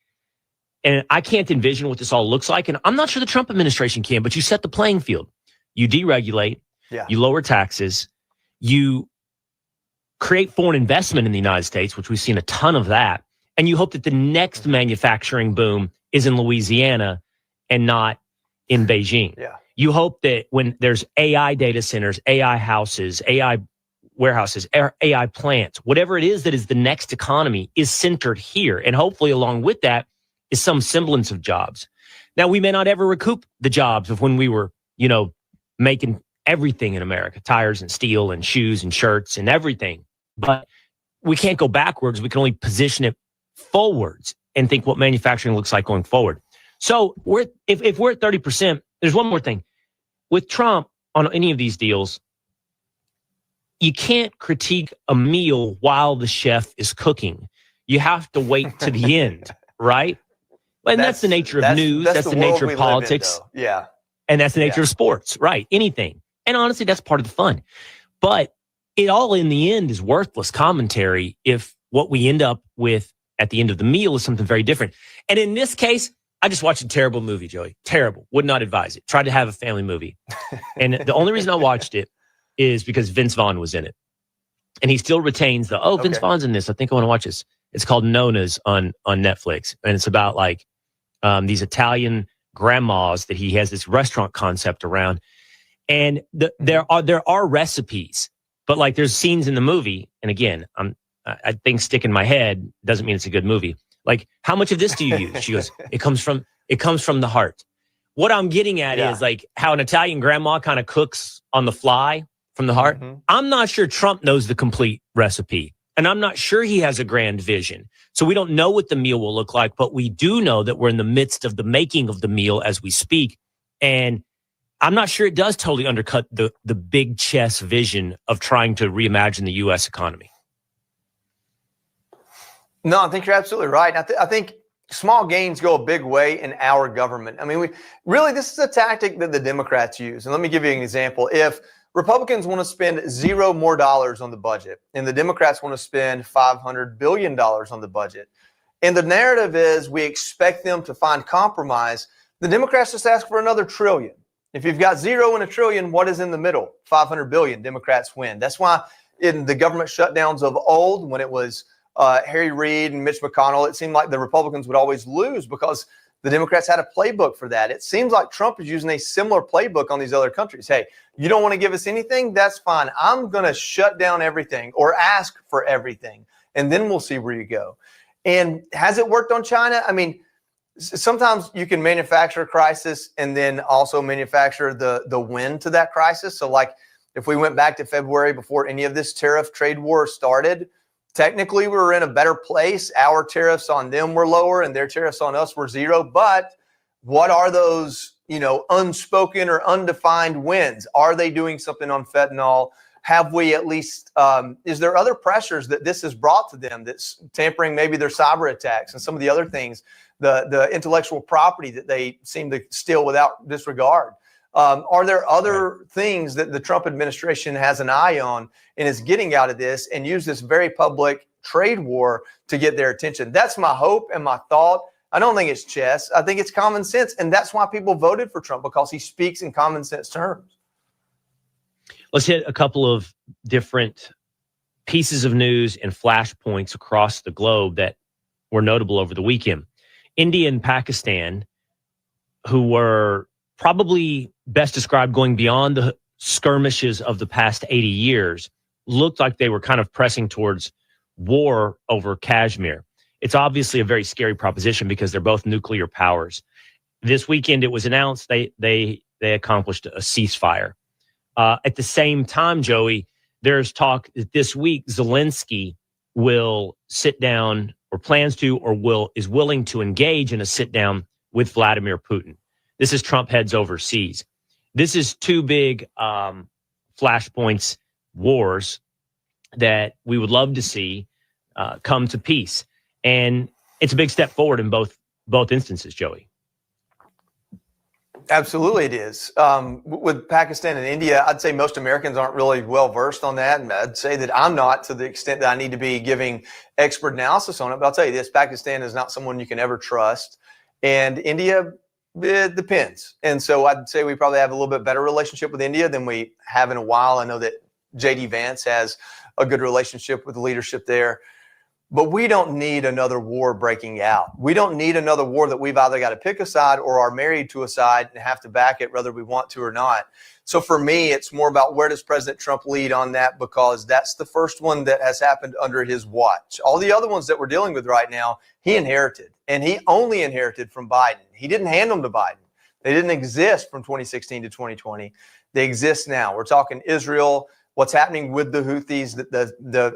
and I can't envision what this all looks like, and I'm not sure the Trump administration can, but you set the playing field. You deregulate, you lower taxes, you create foreign investment in the United States, which we've seen a ton of that, and you hope that the next manufacturing boom is in Louisiana and not in Beijing. Yeah. You hope that when there's AI data centers, AI houses, AI warehouses, AI plants, whatever it is that is the next economy is centered here. And hopefully along with that is some semblance of jobs. Now, we may not ever recoup the jobs of when we were, making everything in America, tires and steel and shoes and shirts and everything. But we can't go backwards. We can only position it forwards and think what manufacturing looks like going forward. So if we're at 30%, there's one more thing. With Trump on any of these deals, you can't critique a meal while the chef is cooking. You have to wait to the end, right? And that's the nature of news. That's the nature of politics. Yeah. And that's the nature of sports, right? Anything. And honestly, that's part of the fun. But it all in the end is worthless commentary if what we end up with at the end of the meal is something very different. And in this case, I just watched a terrible movie, Joey. Terrible. Would not advise it. Tried to have a family movie. And the only reason I watched it is because Vince Vaughn was in it. And he still retains Vince Vaughn's in this. I think I want to watch this. It's called Nona's on Netflix. And it's about these Italian grandmas that he has this restaurant concept around. And there are recipes, but there's scenes in the movie. And again, I think stick in my head doesn't mean it's a good movie. How much of this do you use? She goes, it comes from the heart. What I'm getting at is how an Italian grandma kind of cooks on the fly from the heart. Mm-hmm. I'm not sure Trump knows the complete recipe, and I'm not sure he has a grand vision. So we don't know what the meal will look like, but we do know that we're in the midst of the making of the meal as we speak. And I'm not sure it does totally undercut the big chess vision of trying to reimagine the U.S. economy. No, I think you're absolutely right. I think small gains go a big way in our government. I mean, this is a tactic that the Democrats use. And let me give you an example. If Republicans want to spend $0 more on the budget, and the Democrats want to spend $500 billion on the budget, and the narrative is we expect them to find compromise, the Democrats just ask for another trillion. If you've got 0 and a trillion, what is in the middle? 500 billion, Democrats win. That's why in the government shutdowns of old, when it was Harry Reid and Mitch McConnell, it seemed like the Republicans would always lose because the Democrats had a playbook for that. It seems like Trump is using a similar playbook on these other countries. Hey, you don't want to give us anything? That's fine. I'm going to shut down everything or ask for everything, and then we'll see where you go. And has it worked on China? I mean, sometimes you can manufacture a crisis and then also manufacture the win to that crisis. So like if we went back to February before any of this tariff trade war started, technically, we were in a better place. Our tariffs on them were lower and their tariffs on us were 0. But what are those, unspoken or undefined wins? Are they doing something on fentanyl? Have we at least, is there other pressures that this has brought to them that's tampering maybe their cyber attacks and some of the other things, the intellectual property that they seem to steal without disregard? Are there other things that the Trump administration has an eye on and is getting out of this and use this very public trade war to get their attention? That's my hope and my thought. I don't think it's chess. I think it's common sense. And that's why people voted for Trump, because he speaks in common sense terms. Let's hit a couple of different pieces of news and flashpoints across the globe that were notable over the weekend. India and Pakistan, who were probably best described going beyond the skirmishes of the past 80 years, looked like they were kind of pressing towards war over Kashmir. It's obviously a very scary proposition because they're both nuclear powers. This weekend, it was announced they accomplished a ceasefire. At the same time, Joey, there's talk that this week Zelensky will sit down or plans to or is willing to engage in a sit down with Vladimir Putin. This is Trump heads overseas. This is two big flashpoints, wars that we would love to see come to peace. And it's a big step forward in both instances, Joey. Absolutely it is. With Pakistan and India, I'd say most Americans aren't really well versed on that. And I'd say that I'm not, to the extent that I need to be giving expert analysis on it. But I'll tell you this, Pakistan is not someone you can ever trust. And India, it depends. And so I'd say we probably have a little bit better relationship with India than we have in a while. I know that J.D. Vance has a good relationship with the leadership there. But we don't need another war breaking out. We don't need another war that we've either got to pick a side or are married to a side and have to back it whether we want to or not. So for me, it's more about where does President Trump lead on that, because that's the first one that has happened under his watch. All the other ones that we're dealing with right now, he inherited, and he only inherited from Biden. He didn't hand them to Biden. They didn't exist from 2016 to 2020. They exist now. We're talking Israel, what's happening with the Houthis,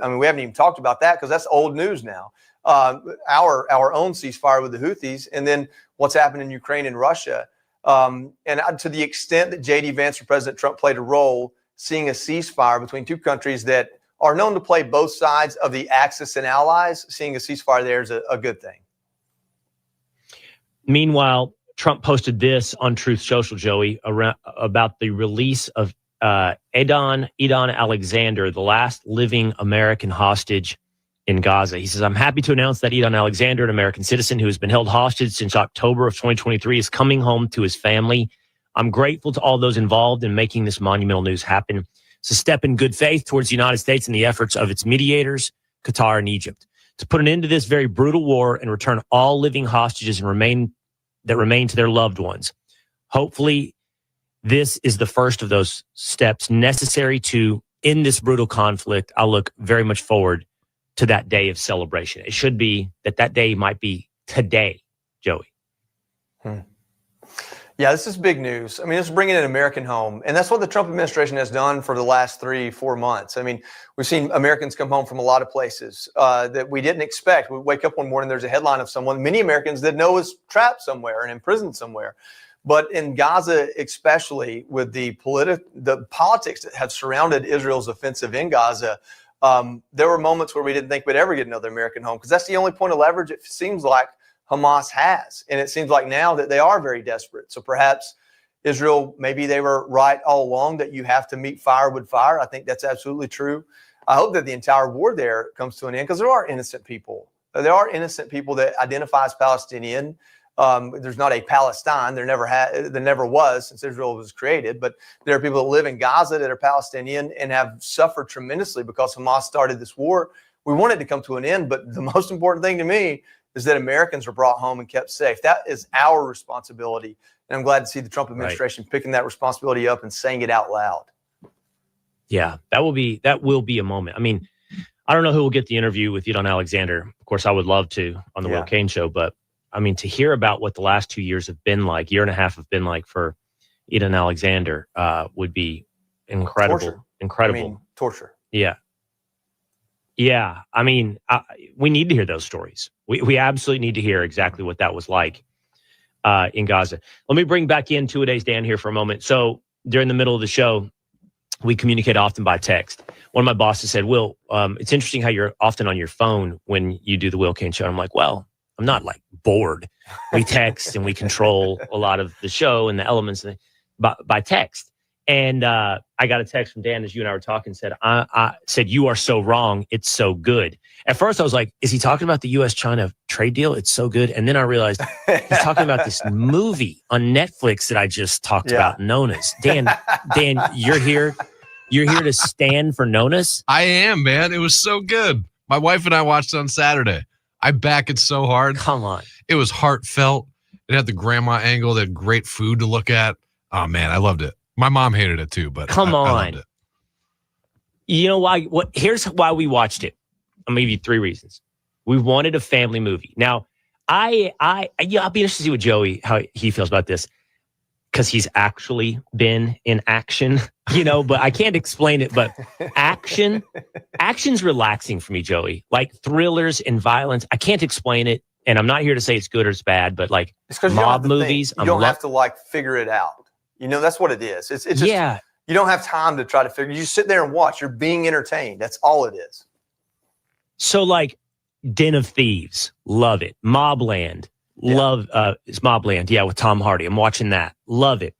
I mean, we haven't even talked about that because that's old news now. Our own ceasefire with the Houthis, and then what's happened in Ukraine and Russia. And to the extent that J.D. Vance or President Trump played a role, seeing a ceasefire between two countries that are known to play both sides of the Axis and allies, seeing a ceasefire there is a good thing. Meanwhile, Trump posted this on Truth Social, Joey, about the release of Adnan Alexander, the last living American hostage in Gaza. He says, I'm happy to announce that Adnan Alexander, an American citizen who has been held hostage since October of 2023, is coming home to his family. I'm grateful to all those involved in making this monumental news happen. It's a step in good faith towards the United States and the efforts of its mediators, Qatar and Egypt, to put an end to this very brutal war and return all living hostages that remain to their loved ones. Hopefully, this is the first of those steps necessary to end this brutal conflict. I look very much forward to that day of celebration. It should be that day might be today, Joey. Yeah, this is big news. I mean, it's bringing an American home. And that's what the Trump administration has done for the last 3-4 months. I mean, we've seen Americans come home from a lot of places that we didn't expect. We wake up one morning, there's a headline of someone many Americans didn't know was trapped somewhere and imprisoned somewhere. But in Gaza, especially with the politics that have surrounded Israel's offensive in Gaza, there were moments where we didn't think we'd ever get another American home, because that's the only point of leverage, it seems like, Hamas has. And it seems like now that they are very desperate. So perhaps Israel, maybe they were right all along that you have to meet fire with fire. I think that's absolutely true. I hope that the entire war there comes to an end because there are innocent people. There are innocent people that identify as Palestinian. There's not a Palestine. There never was since Israel was created. But there are people that live in Gaza that are Palestinian and have suffered tremendously because Hamas started this war. We want it to come to an end. But the most important thing to me is that Americans are brought home and kept safe. That is our responsibility. And I'm glad to see the Trump administration picking that responsibility up and saying it out loud. Yeah, that will be a moment. I mean, I don't know who will get the interview with Eden Alexander. Of course, I would love to on the Will Cain show, but I mean, to hear about what the last 2 years have been like, year and a half have been like for Eden Alexander would be incredible. Torture. Incredible. I mean, torture. Yeah. Yeah. I mean, we need to hear those stories. We absolutely need to hear exactly what that was like in Gaza. Let me bring back in two-a-days Dan here for a moment. So during the middle of the show, we communicate often by text. One of my bosses said, Will, it's interesting how you're often on your phone when you do the Will Cain show. I'm like, well, I'm not like bored. We text and we control a lot of the show and the elements by text. And I got a text from Dan as you and I were talking, said, I said, you are so wrong. It's so good. At first I was like, is he talking about the U.S.-China trade deal? It's so good. And then I realized he's talking about this movie on Netflix that I just talked about, Nonas. Dan, you're here. You're here to stand for Nonas? I am, man. It was so good. My wife and I watched it on Saturday. I back it so hard. Come on. It was heartfelt. It had the grandma angle. They had great food to look at. Oh, man, I loved it. My mom hated it too, but Come on. I loved it. You know why? Here's why we watched it. I'll give you 3 reasons. We wanted a family movie. Now, I'll be interested to see what Joey, how he feels about this, because he's actually been in action, but I can't explain it. But action's relaxing for me, Joey. Like thrillers and violence. I can't explain it. And I'm not here to say it's good or it's bad, but like mob movies. You don't have to figure it out. That's what it is. It's just, you don't have time to try to figure. You just sit there and watch. You're being entertained. That's all it is. So like Den of Thieves, love it. Mobland, love it's Mobland, with Tom Hardy. I'm watching that, love it.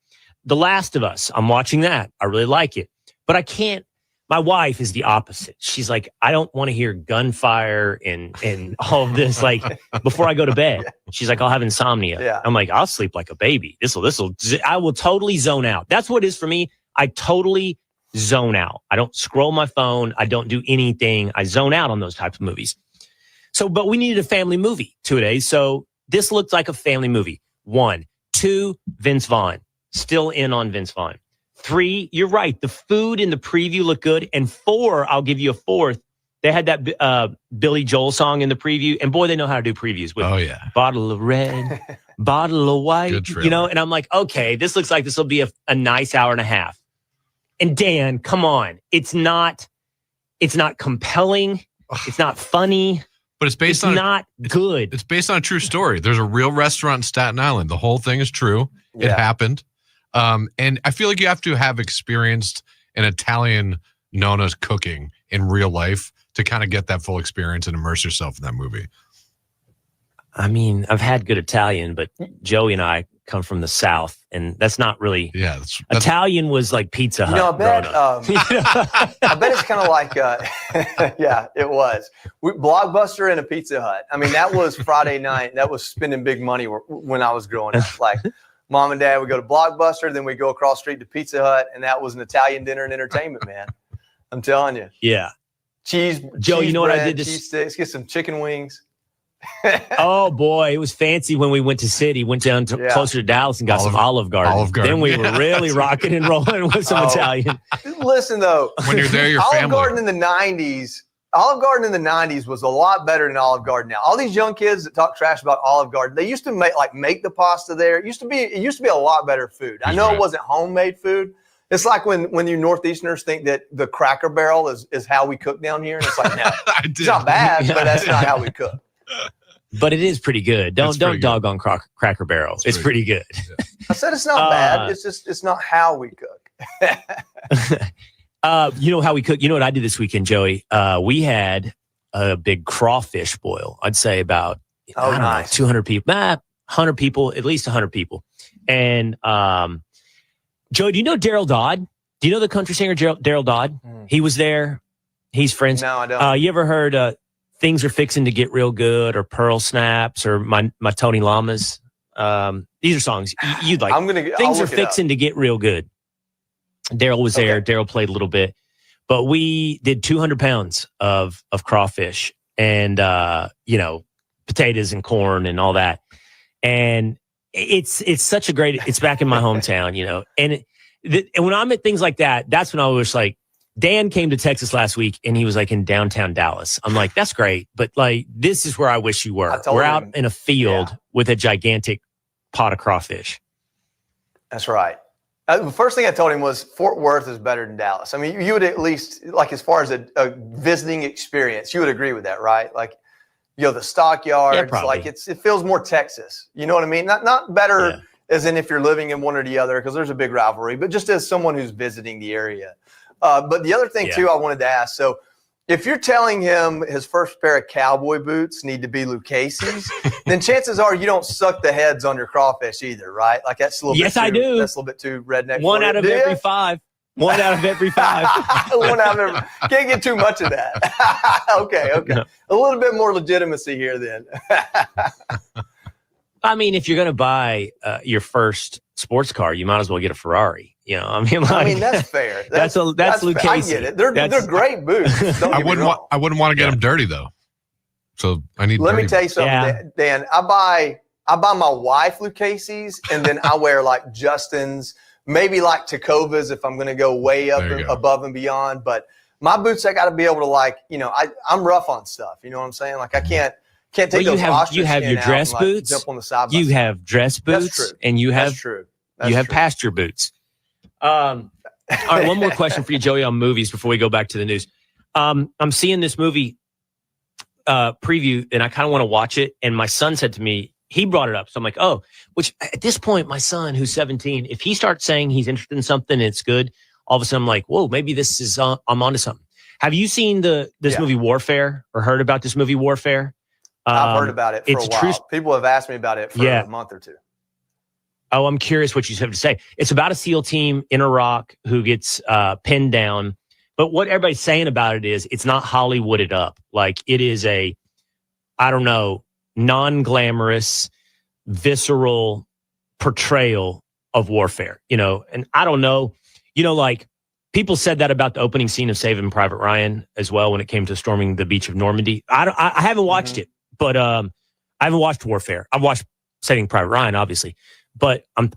The Last of Us, I'm watching that. I really like it, but I can't. My wife is the opposite. She's like, I don't want to hear gunfire and all of this like before I go to bed. She's like, I'll have insomnia. Yeah. I'm like, I'll sleep like a baby. I will totally zone out. That's what it is for me. I totally zone out. I don't scroll my phone. I don't do anything. I zone out on those types of movies. So, but we needed a family movie today. So this looked like a family movie. 1, 2, Vince Vaughn. Still in on Vince Vaughn. 3, you're right. The food in the preview looked good. And 4, I'll give you a 4th. They had that Billy Joel song in the preview. And boy, they know how to do previews with bottle of red, bottle of white, and I'm like, okay, this looks like this will be a nice hour and a half. And Dan, come on. It's not compelling. It's not funny. But it's not good. It's based on a true story. There's a real restaurant in Staten Island. The whole thing is true. It happened. And I feel like you have to have experienced an Italian Nona's cooking in real life to kind of get that full experience and immerse yourself in that movie. I mean, I've had good Italian, but Joey and I come from the South, and that's not really. Yeah, that's Italian was like Pizza Hut. I bet. I bet it's kind of like. It was. Blockbuster and a Pizza Hut. I mean, that was Friday night. That was spending big money when I was growing up. Like, Mom and Dad would go to Blockbuster, then we go across the street to Pizza Hut, and that was an Italian dinner and entertainment, man. I'm telling you. Yeah. Joe, you know what I did? Cheese sticks, get some chicken wings. Oh boy, it was fancy when we went to City. Went down closer to Dallas and got some Olive Garden. Then we were really rocking and rolling with some Italian. Listen though, when you're there, your Olive family. Garden in the '90s was a lot better than Olive Garden now. All these young kids that talk trash about Olive Garden, they used to make the pasta there. It used to be a lot better food. I know it wasn't homemade food. It's like when you Northeasterners think that the Cracker Barrel is how we cook down here, and it's like, no, it's not bad, but that's not how we cook. But it is pretty good. Don't dog on Cracker Barrel. It's pretty good. Yeah. I said it's not bad. It's not how we cook. You know how we cook? You know what I did this weekend, Joey? We had a big crawfish boil. I'd say about Oh, I don't nice. know, 200 people, 100 people, at least 100 people. And Joey, do you know Daryl Dodd? Do you know the country singer Daryl Dodd? He was there. He's friends. No, I don't. You ever heard Things Are Fixing to Get Real Good or Pearl Snaps or my Tony Llamas? These are songs you'd like. Things Are Fixing to Get Real Good. Daryl was there. Daryl played a little bit. But we did 200 pounds of crawfish and, potatoes and corn and all that. And it's such a great, it's back in my hometown, and when I'm at things like that, that's when I was like, Dan came to Texas last week and he was like in downtown Dallas. I'm like, that's great. But like, this is where I wish you were. We're out in a field with a gigantic pot of crawfish. That's right. The first thing I told him was Fort Worth is better than Dallas. I mean, you would at least, like, as far as a visiting experience, you would agree with that, right? Like, the stockyards, like it feels more Texas. You know what I mean? Not better as in if you're living in one or the other, because there's a big rivalry, but just as someone who's visiting the area. But the other thing too, I wanted to ask. So if you're telling him his first pair of cowboy boots need to be 𝗙𝘂𝗁𝘂𝗿𝗀𝘂𝗁𝘂, then chances are you don't suck the heads on your crawfish either, right? Like that's a little bit I do. That's a little bit too redneck. One out of every five. One out of every five. One out of every. Can't get too much of that. Okay. No. A little bit more legitimacy here then. I mean, if you're going to buy your first sports car, you might as well get a Ferrari. I mean, that's fair. That's 𝗙𝘂𝗁𝘂𝗿𝗓𝗂. I get it. They're great boots. I wouldn't want to get them dirty though. So I need. Let me tell you something, Dan. I buy my wife 𝗙𝘂𝗁𝘂𝗁𝘂𝗍s, and then I wear like Justin's, maybe like 𝗕𝗂𝗁𝗍𝗂𝗁𝗂𝗍s if I'm going to go way up and above and beyond. But my boots, I got to be able to I'm rough on stuff. You know what I'm saying? Like I can't take those ostrich you have skin your out dress and, boots. jump on the side by You side. have dress boots, and you have pasture boots. All right, one more question for you, Joey, on movies before we go back to the news. I'm seeing this movie preview, and I kind of want to watch it. And my son said to me, he brought it up. So I'm like, which at this point, my son, who's 17, if he starts saying he's interested in something and it's good, all of a sudden I'm like, whoa, maybe this is, I'm onto something. Have you seen this movie Warfare or heard about this movie Warfare? I've heard about it for a while. People have asked me about it for a month or two. Oh, I'm curious what you have to say. It's about a SEAL team in Iraq who gets pinned down. But what everybody's saying about it is it's not Hollywooded up. Like it is non-glamorous, visceral portrayal of warfare, and I don't know, like people said that about the opening scene of Saving Private Ryan as well when it came to storming the beach of Normandy. I haven't watched it, but I haven't watched Warfare. I've watched Saving Private Ryan, obviously. But I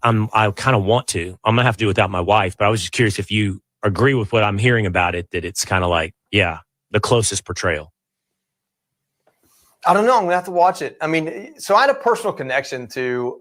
kind of want to. I'm gonna have to do it without my wife. But I was just curious if you agree with what I'm hearing about it. That it's kind of like, the closest portrayal. I don't know. I'm gonna have to watch it. I mean, so I had a personal connection to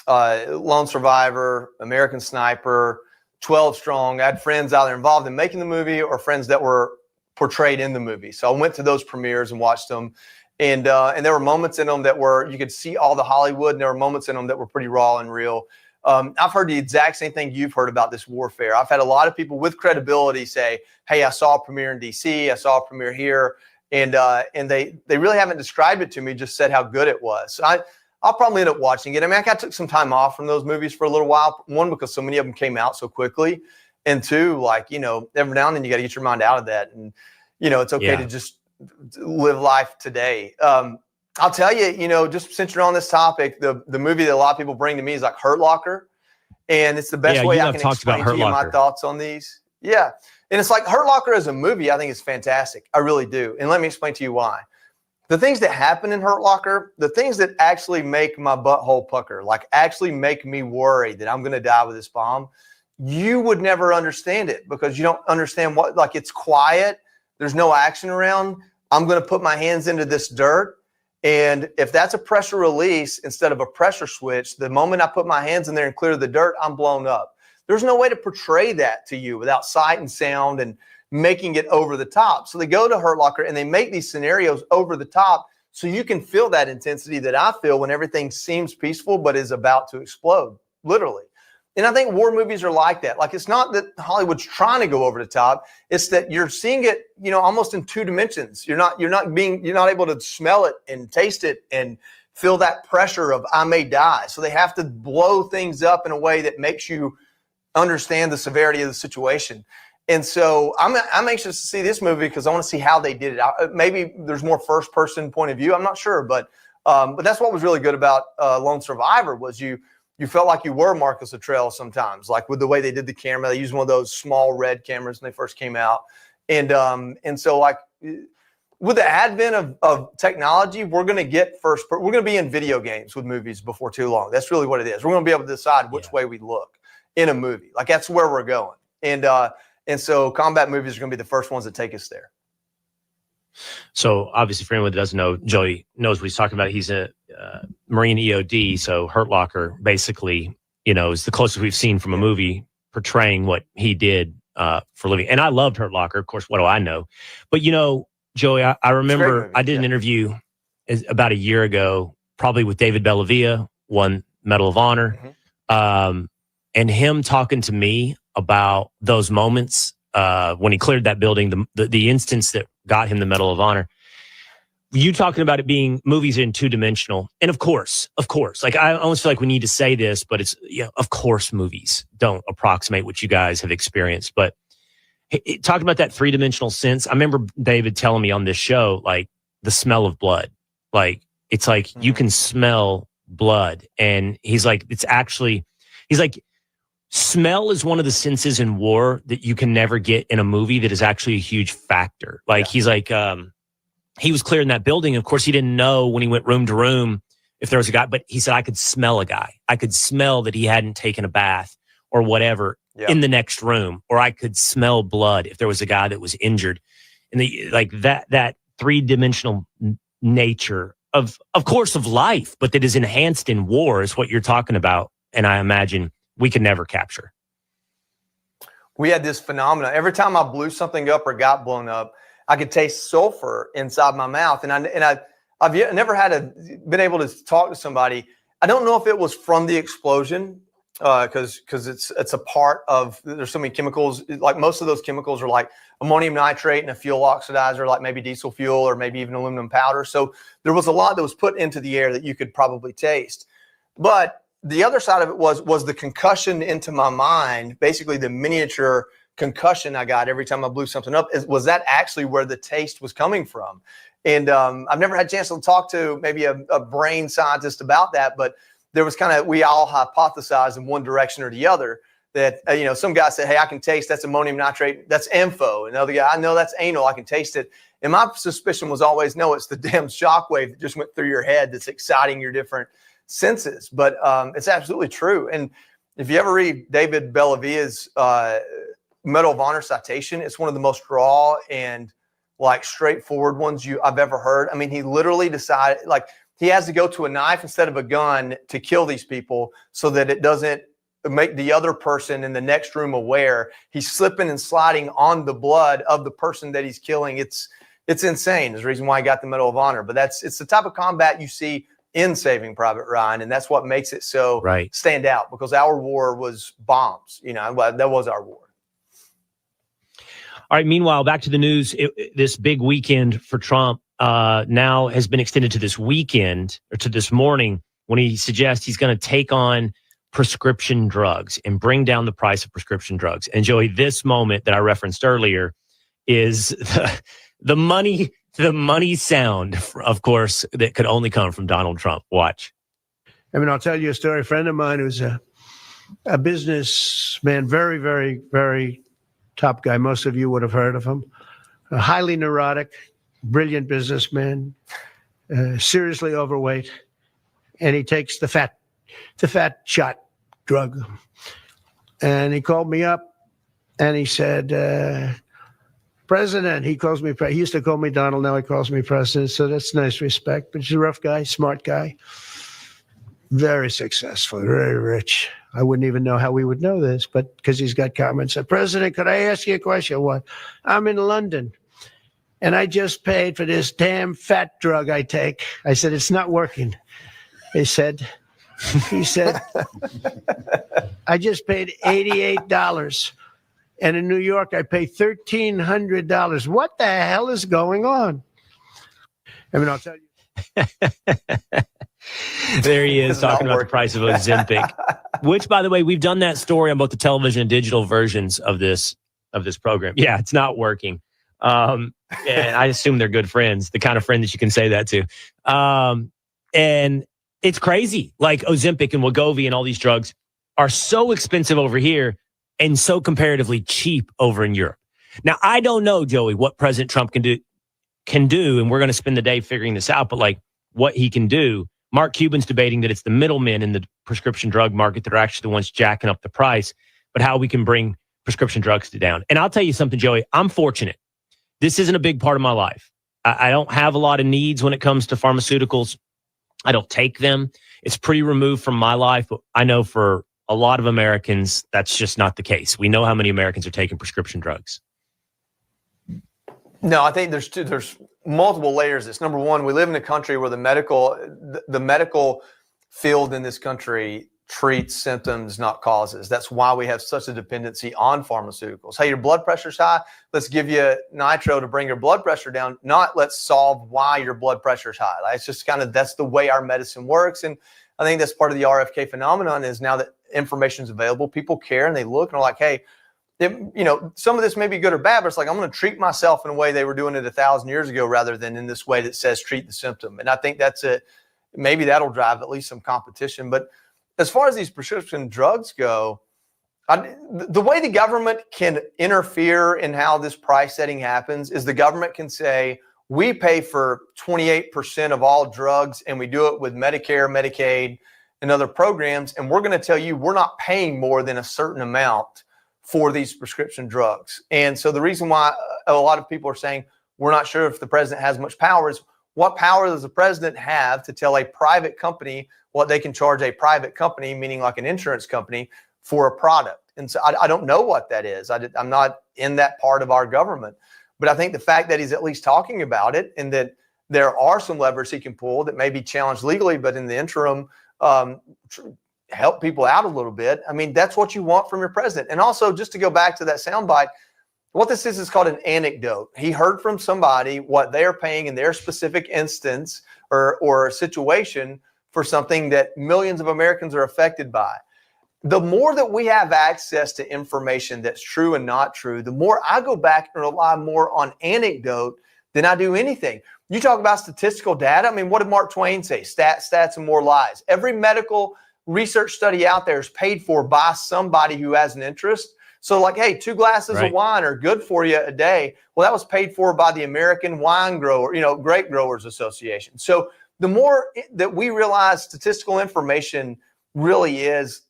Lone Survivor, American Sniper, 12 Strong. I had friends out there involved in making the movie or friends that were portrayed in the movie. So I went to those premieres and watched them. And there were moments in them that you could see all the Hollywood, and there were moments in them that were pretty raw and real. I've heard the exact same thing you've heard about this Warfare. I've had a lot of people with credibility say, hey, I saw a premiere in DC, I saw a premiere here. And they really haven't described it to me, just said how good it was. So I'll probably end up watching it. I mean, I took some time off from those movies for a little while. One, because so many of them came out so quickly. And two, every now and then you got to get your mind out of that. And, it's okay to just live life today. I'll tell you, just since you're on this topic, the movie that a lot of people bring to me is like Hurt Locker. And it's the best way I can explain to you my thoughts on these. Yeah. And it's like Hurt Locker as a movie, I think is fantastic. I really do. And let me explain to you why. The things that happen in Hurt Locker, the things that actually make my butthole pucker, like actually make me worry that I'm going to die with this bomb, you would never understand it because you don't understand it's quiet. There's no action around. I'm going to put my hands into this dirt. And if that's a pressure release instead of a pressure switch, the moment I put my hands in there and clear the dirt, I'm blown up. There's no way to portray that to you without sight and sound and making it over the top. So they go to Hurt Locker and they make these scenarios over the top so you can feel that intensity that I feel when everything seems peaceful but is about to explode, literally. And I think war movies are like that. Like, it's not that Hollywood's trying to go over the top. It's that you're seeing it, you know, almost in two dimensions. You're not able to smell it and taste it and feel that pressure of I may die. So they have to blow things up in a way that makes you understand the severity of the situation. And so I'm anxious to see this movie because I want to see how they did it. Maybe there's more first person point of view. I'm not sure, but that's what was really good about Lone Survivor was you felt like you were Marcus Luttrell sometimes, like with the way they did the camera. They used one of those small red cameras when they first came out. And so like with the advent of technology, we're going to get we're going to be in video games with movies before too long. That's really what it is. We're going to be able to decide which way we look in a movie. Like that's where we're going. And so combat movies are going to be the first ones that take us there. So obviously, for anyone that doesn't know, Joey knows what he's talking about. He's a Marine EOD, so Hurt Locker basically, you know, is the closest we've seen from a movie portraying what he did for a living. And I loved Hurt Locker. Of course, what do I know? But, you know, Joey, I remember I did an interview about a year ago, probably with David Bellavia, won Medal of Honor, and him talking to me about those moments when he cleared that building, the instance that got him the Medal of Honor. You talking about it being movies in two-dimensional. And of course, like I almost feel like we need to say this, but it's, of course movies don't approximate what you guys have experienced. But talking about that three-dimensional sense, I remember David telling me on this show, like the smell of blood. Like, it's like you can smell blood. And he's like, smell is one of the senses in war that you can never get in a movie that is actually a huge factor. Like he's like, he was clearing that building. Of course, he didn't know when he went room to room if there was a guy, but he said, I could smell a guy. I could smell that he hadn't taken a bath or whatever in the next room, or I could smell blood if there was a guy that was injured. And that three-dimensional nature of course, of life, but that is enhanced in war is what you're talking about. And I imagine we can never capture. We had this phenomenon. Every time I blew something up or got blown up, I could taste sulfur inside my mouth. And I've never been able to talk to somebody. I don't know if it was from the explosion, because it's a part of, there's so many chemicals. Like most of those chemicals are like ammonium nitrate and a fuel oxidizer, like maybe diesel fuel or maybe even aluminum powder. So there was a lot that was put into the air that you could probably taste. But the other side of it was the concussion into my mind, basically the miniature concussion I got every time I blew something up. Was that actually where the taste was coming from? And I've never had a chance to talk to maybe a brain scientist about that, but there was we all hypothesized in one direction or the other that, some guy said, hey, I can taste that's ammonium nitrate. That's info. Another guy, I know that's anal. I can taste it. And my suspicion was always, no, it's the damn shockwave that just went through your head that's exciting your different senses. But it's absolutely true. And if you ever read David Bellavia's Medal of Honor citation, it's one of the most raw and straightforward ones I've ever heard. I mean, he literally decided, he has to go to a knife instead of a gun to kill these people so that it doesn't make the other person in the next room aware. He's slipping and sliding on the blood of the person that he's killing. It's insane. There's a reason why he got the Medal of Honor. But it's the type of combat you see in Saving Private Ryan, and that's what makes it so stand out, because our war was bombs. That was our war. All right. Meanwhile, back to the news. This big weekend for Trump now has been extended to this weekend, or to this morning, when he suggests he's going to take on prescription drugs and bring down the price of prescription drugs. And Joey, this moment that I referenced earlier is the money sound, of course, that could only come from Donald Trump. Watch. I'll tell you a story. A friend of mine who's a businessman, very, very, very top guy. Most of you would have heard of him. A highly neurotic, brilliant businessman, seriously overweight, and he takes the fat shot drug. And he called me up and he said, President, he calls me, he used to call me Donald, now he calls me President, so that's nice respect. But he's a rough guy, smart guy, very successful, very rich. I wouldn't even know how we would know this, but because he's got comments. Said, President, could I ask you a question? What? I'm in London, and I just paid for this damn fat drug I take. I said, it's not working. He said, He said, I just paid $88. And in New York, I pay $1,300. What the hell is going on? I mean, I'll tell you. There he is talking about the price of Ozempic, which, by the way, we've done that story on both the television and digital versions of this program. Yeah, it's not working. And I assume they're good friends, the kind of friend that you can say that to. And it's crazy. Like Ozempic and Wegovy and all these drugs are so expensive over here and so comparatively cheap over in Europe. Now, I don't know, Joey, what President Trump can do, and we're going to spend the day figuring this out, but like what he can do. Mark Cuban's debating that it's the middlemen in the prescription drug market that are actually the ones jacking up the price, but how we can bring prescription drugs down. And I'll tell you something, Joey, I'm fortunate. This isn't a big part of my life. I don't have a lot of needs when it comes to pharmaceuticals. I don't take them. It's pretty removed from my life, but I know for a lot of Americans, that's just not the case. We know how many Americans are taking prescription drugs. No, I think there's multiple layers. It's number one, we live in a country where the medical field in this country treats symptoms, not causes. That's why we have such a dependency on pharmaceuticals. Hey, your blood pressure's high. Let's give you nitro to bring your blood pressure down. Not let's solve why your blood pressure's high. It's just that's the way our medicine works. And I think that's part of the RFK phenomenon is now that information is available, people care and they look and are like, hey, some of this may be good or bad, but it's like, I'm going to treat myself in a way they were doing it 1,000 years ago rather than in this way that says treat the symptom. And I think that's it. Maybe that'll drive at least some competition. But as far as these prescription drugs go, the way the government can interfere in how this price setting happens is the government can say, we pay for 28% of all drugs and we do it with Medicare, Medicaid, and other programs. And we're going to tell you we're not paying more than a certain amount for these prescription drugs. And so the reason why a lot of people are saying we're not sure if the president has much power is what power does the president have to tell a private company what they can charge a private company, meaning like an insurance company, for a product? And so I don't know what that is. I'm not in that part of our government. But I think the fact that he's at least talking about it and that there are some levers he can pull that may be challenged legally, but in the interim, help people out a little bit. I mean, that's what you want from your president. And also, just to go back to that soundbite, what this is called an anecdote. He heard from somebody what they're paying in their specific instance or situation for something that millions of Americans are affected by. The more that we have access to information that's true and not true, the more I go back and rely more on anecdote than I do anything. You talk about statistical data. I mean, what did Mark Twain say? Stats, and more lies. Every medical research study out there is paid for by somebody who has an interest. So like, hey, 2 glasses of wine are good for you a day. Well, that was paid for by the American Wine Grower, Grape Growers Association. So the more that we realize statistical information really is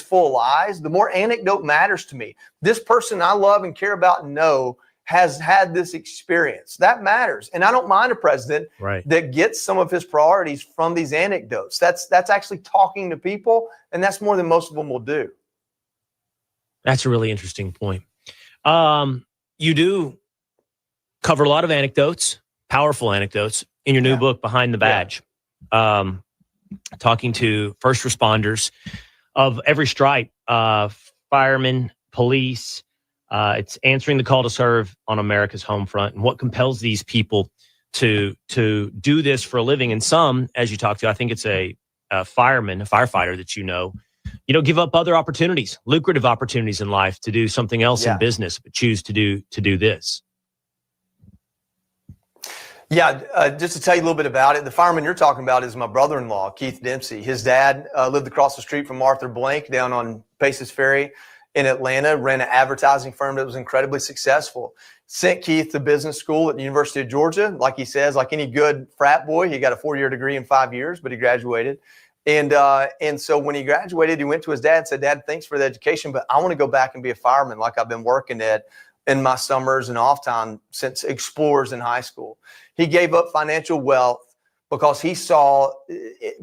full of lies, the more anecdote matters to me. This person I love and care about and know has had this experience. That matters. And I don't mind a president that gets some of his priorities from these anecdotes. That's actually talking to people, and that's more than most of them will do. That's a really interesting point. You do cover a lot of anecdotes, powerful anecdotes, in your new book, Behind the Badge, talking to first responders of every stripe, firemen, police. It's answering the call to serve on America's home front and what compels these people to do this for a living. And some, as you talked to, I think it's a fireman, a firefighter that give up other opportunities, lucrative opportunities in life to do something else in business, but choose to do this. Yeah, just to tell you a little bit about it, the fireman you're talking about is my brother-in-law, Keith Dempsey. His dad lived across the street from Arthur Blank down on Paces Ferry in Atlanta, ran an advertising firm that was incredibly successful. Sent Keith to business school at the University of Georgia. Like he says, like any good frat boy, he got a 4-year degree in 5 years, but he graduated. And so when he graduated, he went to his dad and said, Dad, thanks for the education, but I want to go back and be a fireman like I've been working at in my summers and off time since Explorers in high school. He gave up financial wealth because he saw,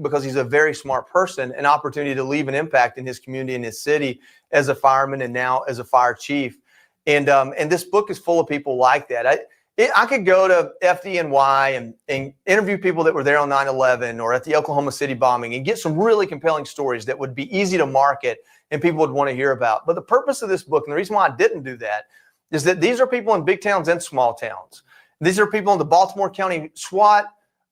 because he's a very smart person, an opportunity to leave an impact in his community, in his city as a fireman and now as a fire chief. And this book is full of people like that. I could go to FDNY and interview people that were there on 9/11 or at the Oklahoma City bombing and get some really compelling stories that would be easy to market and people would want to hear about. But the purpose of this book, and the reason why I didn't do that, is that these are people in big towns and small towns. These are people in the Baltimore County SWAT,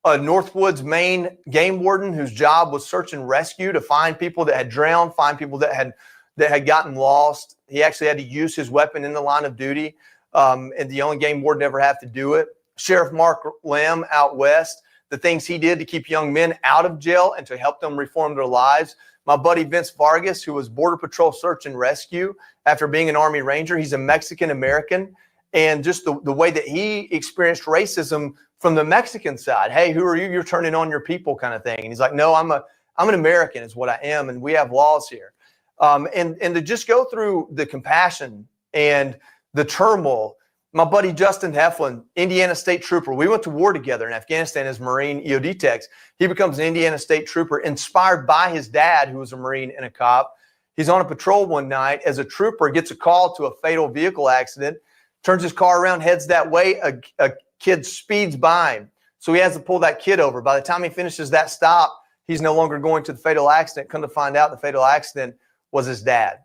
Northwoods, Maine game warden, whose job was search and rescue to find people that had drowned, find people that had gotten lost. He actually had to use his weapon in the line of duty. And the only game warden ever have to do it. Sheriff Mark Lamb out west, the things he did to keep young men out of jail and to help them reform their lives. My buddy Vince Vargas, who was Border Patrol Search and Rescue after being an Army Ranger. He's a Mexican-American. And just the way that he experienced racism from the Mexican side. Hey, who are you? You're turning on your people kind of thing. And he's like, no, I'm an American is what I am. And we have laws here. And to just go through the compassion and the turmoil. My buddy Justin Heflin, Indiana State Trooper. We went to war together in Afghanistan as Marine EOD techs. He becomes an Indiana State Trooper inspired by his dad, who was a Marine and a cop. He's on a patrol one night as a trooper, gets a call to a fatal vehicle accident, turns his car around, heads that way. A kid speeds by him. So he has to pull that kid over. By the time he finishes that stop, he's no longer going to the fatal accident. Come to find out the fatal accident was his dad.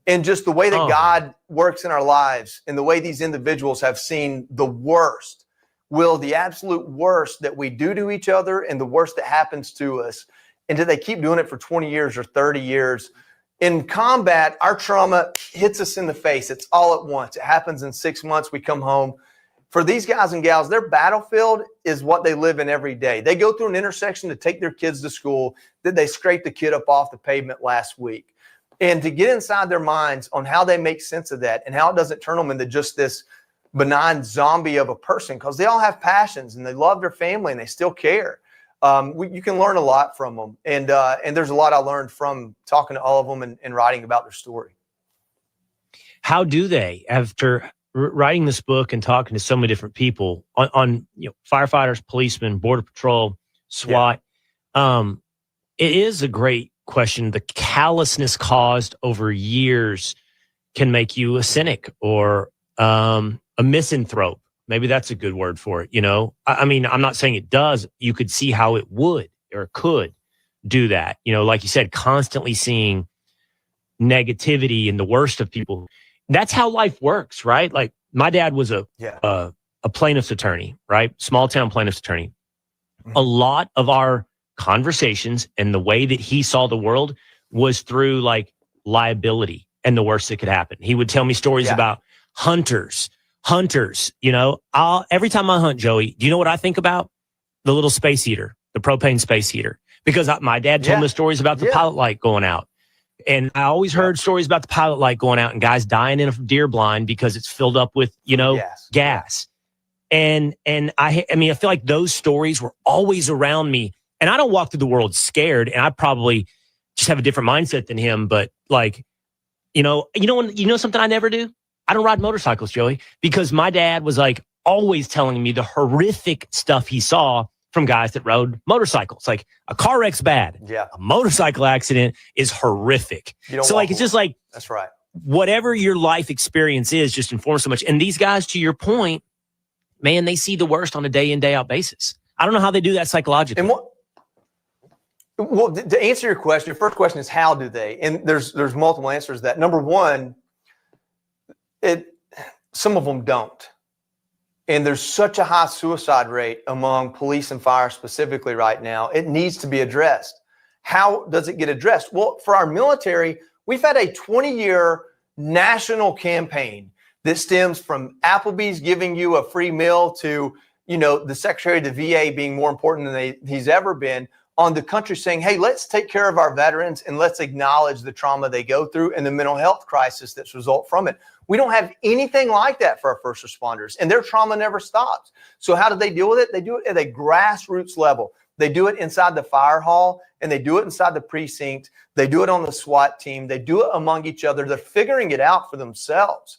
And just the way that God works in our lives and the way these individuals have seen the worst, the absolute worst that we do to each other and the worst that happens to us. And do they keep doing it for 20 years or 30 years? In combat, our trauma hits us in the face. It's all at once. It happens in 6 months. We come home. For these guys and gals, their battlefield is what they live in every day. They go through an intersection to take their kids to school. Did they scrape the kid up off the pavement last week? And to get inside their minds on how they make sense of that and how it doesn't turn them into just this benign zombie of a person, because they all have passions and they love their family and they still care. You can learn a lot from them. And there's a lot I learned from talking to all of them and writing about their story. How do they, after writing this book and talking to so many different people on firefighters, policemen, Border Patrol, SWAT, it is a great question. The callousness caused over years can make you a cynic or a misanthrope. Maybe that's a good word for it. I mean, I'm not saying it does. You could see how it would or could do that. Like you said, constantly seeing negativity and the worst of people. That's how life works, right? Like my dad was a plaintiff's attorney, right? Small town plaintiff's attorney. A lot of our conversations and the way that he saw the world was through like liability and the worst that could happen. He would tell me stories about hunters. Every time I hunt, Joey, do you know what I think about? The little space heater, the propane space heater, because my dad told me stories about the pilot light going out. And I always heard stories about the pilot light going out and guys dying in a deer blind because it's filled up with, gas. And I feel like those stories were always around me. And I don't walk through the world scared, and I probably just have a different mindset than him. But like, something I never do? I don't ride motorcycles, Joey, because my dad was like always telling me the horrific stuff he saw from guys that rode motorcycles. Like a car wreck's bad. Yeah. A motorcycle accident is horrific. So like, it's just like, that's right. Whatever your life experience is just informs so much. And these guys, to your point, man, they see the worst on a day in, day out basis. I don't know how they do that psychologically. Well, to answer your question, your first question is how do they? And there's multiple answers to that. Number one, some of them don't. And there's such a high suicide rate among police and fire specifically right now. It needs to be addressed. How does it get addressed? Well, for our military, we've had a 20-year national campaign that stems from Applebee's giving you a free meal to, the Secretary of the VA being more important than he's ever been, on the country saying, hey, let's take care of our veterans and let's acknowledge the trauma they go through and the mental health crisis that's result from it. We don't have anything like that for our first responders, and their trauma never stops. So how do they deal with it? They do it at a grassroots level. They do it inside the fire hall, and they do it inside the precinct. They do it on the SWAT team. They do it among each other. They're figuring it out for themselves.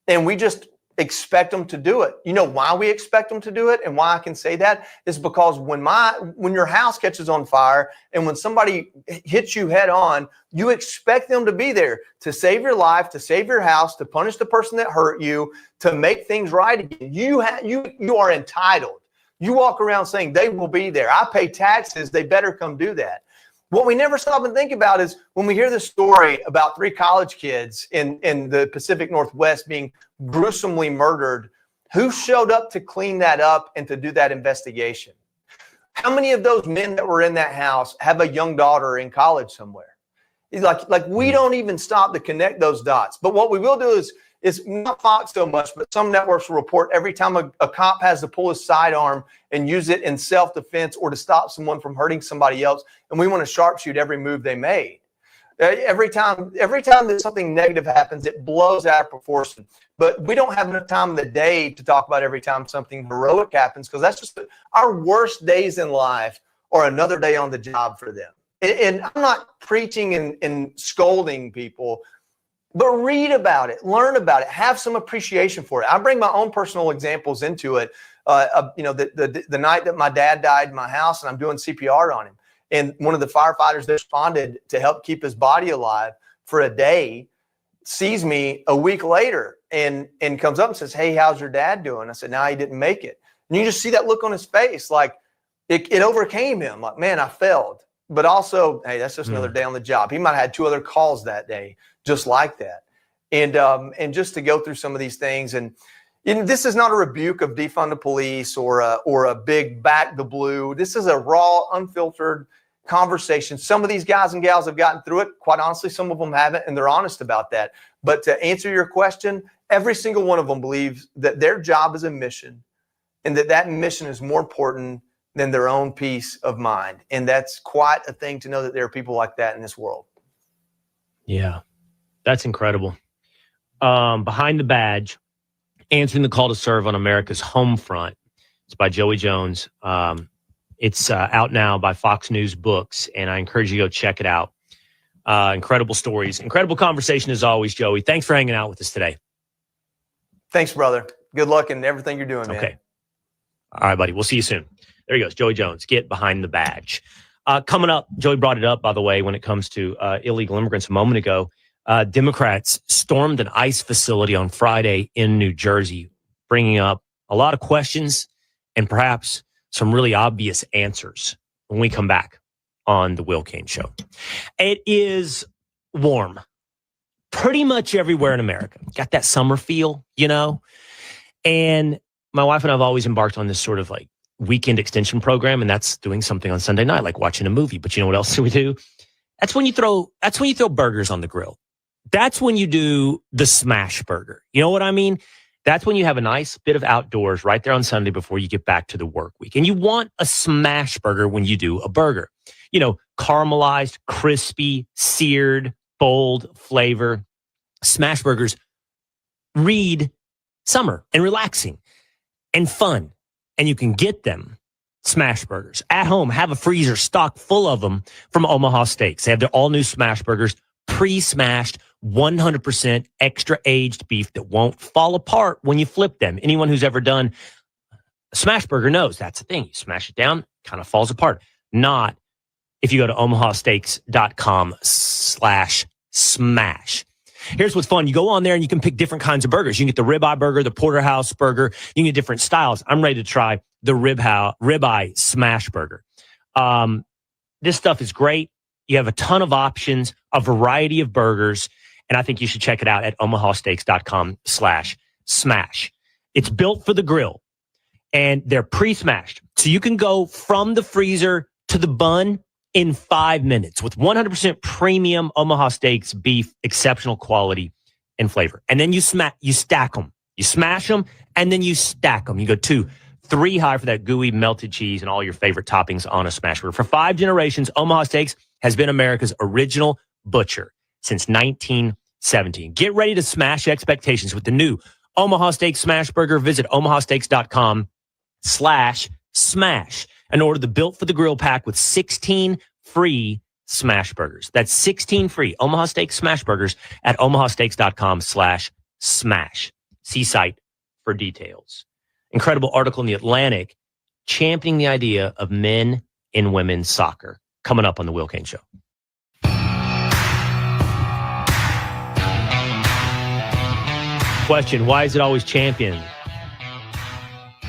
And we just expect them to do it. You know why we expect them to do it, and why I can say that is because when your house catches on fire and when somebody hits you head on, you expect them to be there to save your life, to save your house, to punish the person that hurt you, to make things right again. You are entitled. You walk around saying they will be there. I pay taxes. They better come do that. What we never stop and think about is when we hear this story about 3 college kids in the Pacific Northwest being gruesomely murdered, who showed up to clean that up and to do that investigation? How many of those men that were in that house have a young daughter in college somewhere? Like we don't even stop to connect those dots. But what we will do is not Fox so much, but some networks will report every time a cop has to pull his sidearm and use it in self-defense or to stop someone from hurting somebody else. And we want to sharpshoot every move they made. Every time that something negative happens, it blows out of proportion. But we don't have enough time in the day to talk about every time something heroic happens, because that's just our worst days in life or another day on the job for them. And I'm not preaching and scolding people, but read about it, learn about it, have some appreciation for it. I bring my own personal examples into it. The night that my dad died in my house and I'm doing CPR on him, and one of the firefighters that responded to help keep his body alive for a day sees me a week later and comes up and says, "Hey, how's your dad doing?" I said, "No, he didn't make it." And you just see that look on his face, like it overcame him. Like, man, I failed. But also, hey, that's just another day on the job. He might have had 2 other calls that day, just like that. And just to go through some of these things, and this is not a rebuke of defund the police or a big back the blue. This is a raw, unfiltered conversation. Some of these guys and gals have gotten through it. Quite honestly, some of them haven't, and they're honest about that. But to answer your question, every single one of them believes that their job is a mission, and that mission is more important than their own peace of mind. And that's quite a thing to know that there are people like that in this world. Yeah, that's incredible. Behind the Badge, Answering the Call to Serve on America's Home Front. It's by Joey Jones. It's out now by Fox News Books, and I encourage you to go check it out. Incredible stories, incredible conversation as always, Joey. Thanks for hanging out with us today. Thanks, brother. Good luck in everything you're doing, man. Okay. All right, buddy. We'll see you soon. There he goes, Joey Jones. Get Behind the Badge. Coming up, Joey brought it up, by the way, when it comes to illegal immigrants a moment ago. Democrats stormed an ICE facility on Friday in New Jersey, bringing up a lot of questions and perhaps some really obvious answers when we come back on the Will Cain Show. It is warm pretty much everywhere in America. Got that summer feel, you know? And my wife and I have always embarked on this sort of like weekend extension program, and that's doing something on Sunday night, like watching a movie. But you know what else do we do? That's when you throw burgers on the grill. That's when you do the smash burger. You know what I mean? That's when you have a nice bit of outdoors right there on Sunday before you get back to the work week. And you want a smash burger when you do a burger. You know, caramelized, crispy, seared, bold flavor. Smash burgers read summer and relaxing and fun. And you can get them, smash burgers, at home. Have a freezer stocked full of them from Omaha Steaks. They have their all-new smash burgers, pre-smashed, 100% extra aged beef that won't fall apart when you flip them. Anyone who's ever done a smash burger knows that's the thing. You smash it down, kind of falls apart. Not if you go to omahasteaks.com/smash. Here's what's fun. You go on there and you can pick different kinds of burgers. You can get the ribeye burger, the porterhouse burger. You can get different styles. I'm ready to try the ribeye smash burger. This stuff is great. You have a ton of options, a variety of burgers, and I think you should check it out at omahasteaks.com/smash. It's built for the grill, and they're pre-smashed. So you can go from the freezer to the bun in 5 minutes with 100% premium Omaha Steaks beef, exceptional quality and flavor. And then you stack them. You smash them, and then you stack them. You go 2, 3 high for that gooey melted cheese and all your favorite toppings on a smash burger. For 5 generations, Omaha Steaks has been America's original butcher since 1917. Get ready to smash expectations with the new Omaha Steaks Smash Burger. Visit omahasteaks.com/smash and order the Built for the Grill pack with 16 free smash burgers. That's 16 free Omaha Steaks Smash Burgers at omahasteaks.com/smash. See site for details. Incredible article in The Atlantic championing the idea of men and women's soccer. Coming up on The Will Cain Show. Question, why is it always championed?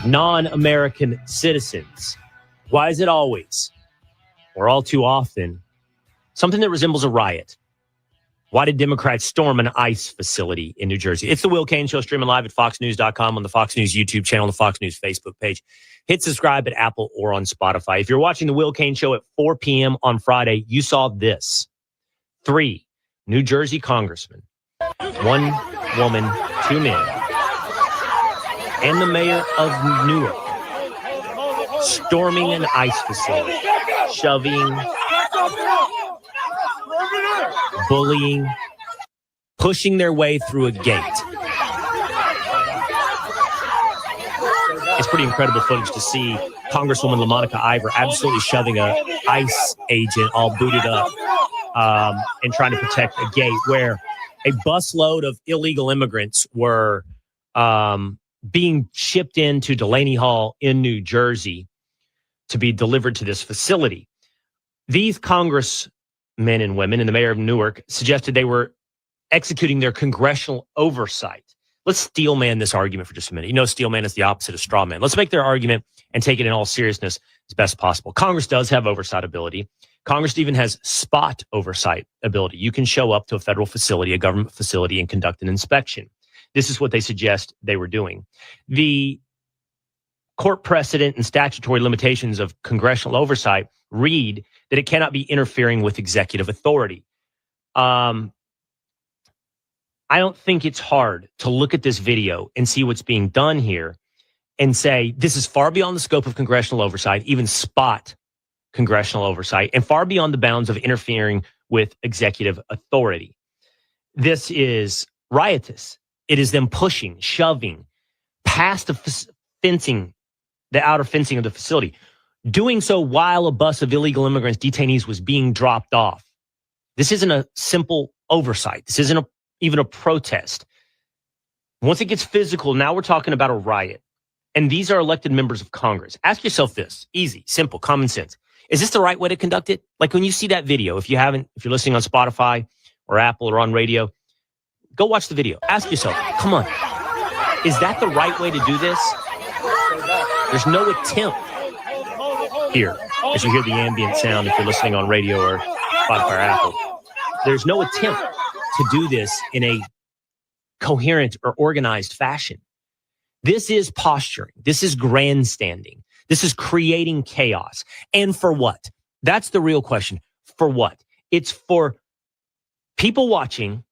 Non-American citizens. Why is it always, or all too often, something that resembles a riot? Why did Democrats storm an ICE facility in New Jersey? It's the Will Cain Show, streaming live at foxnews.com, on the Fox News YouTube channel, on the Fox News Facebook page. Hit subscribe at Apple or on Spotify. If you're watching the Will Cain Show at 4 p.m. on Friday, you saw this. 3 New Jersey congressmen, 1 woman, 2 men, and the mayor of Newark storming an ICE facility, shoving, bullying, pushing their way through a gate. It's pretty incredible footage to see Congresswoman LaMonica Ivor absolutely shoving a ICE agent all booted up and trying to protect a gate where a busload of illegal immigrants were being shipped into Delaney Hall in New Jersey to be delivered to this facility. These congressmen and women and the mayor of Newark suggested they were executing their congressional oversight. Let's steel man this argument for just a minute. You know, steel man is the opposite of straw man. Let's make their argument and take it in all seriousness as best possible. Congress does have oversight ability. Congress even has spot oversight ability. You can show up to a federal facility, a government facility, and conduct an inspection. This is what they suggest they were doing. The court precedent and statutory limitations of congressional oversight read that it cannot be interfering with executive authority. I don't think it's hard to look at this video and see what's being done here and say this is far beyond the scope of congressional oversight, even spot congressional oversight, and far beyond the bounds of interfering with executive authority. This is riotous. It is them pushing, shoving past the fencing, the outer fencing of the facility, doing so while a bus of illegal immigrants, detainees, was being dropped off. This isn't a simple oversight. This isn't even a protest. Once it gets physical, now we're talking about a riot. And these are elected members of Congress. Ask yourself this, easy, simple, common sense. Is this the right way to conduct it? Like when you see that video, if you're listening on Spotify or Apple or on radio, go watch the video. Ask yourself, come on, is that the right way to do this? There's no attempt here, as you hear the ambient sound if you're listening on radio or Spotify or Apple. There's no attempt to do this in a coherent or organized fashion. This is posturing. This is grandstanding. This is creating chaos. And for what? That's the real question. For what? It's for people watching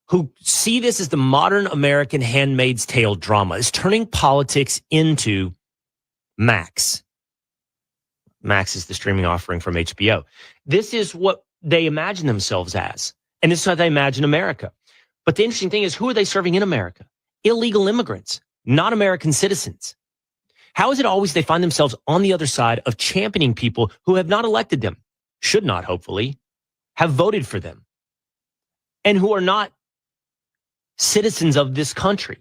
who see this as the modern American Handmaid's Tale drama. It's turning politics into Max. Max is the streaming offering from HBO. This is what they imagine themselves as. And this is how they imagine America. But the interesting thing is, who are they serving in America? Illegal immigrants, not American citizens. How is it always they find themselves on the other side of championing people who have not elected them, should not, hopefully, have voted for them, and who are not citizens of this country?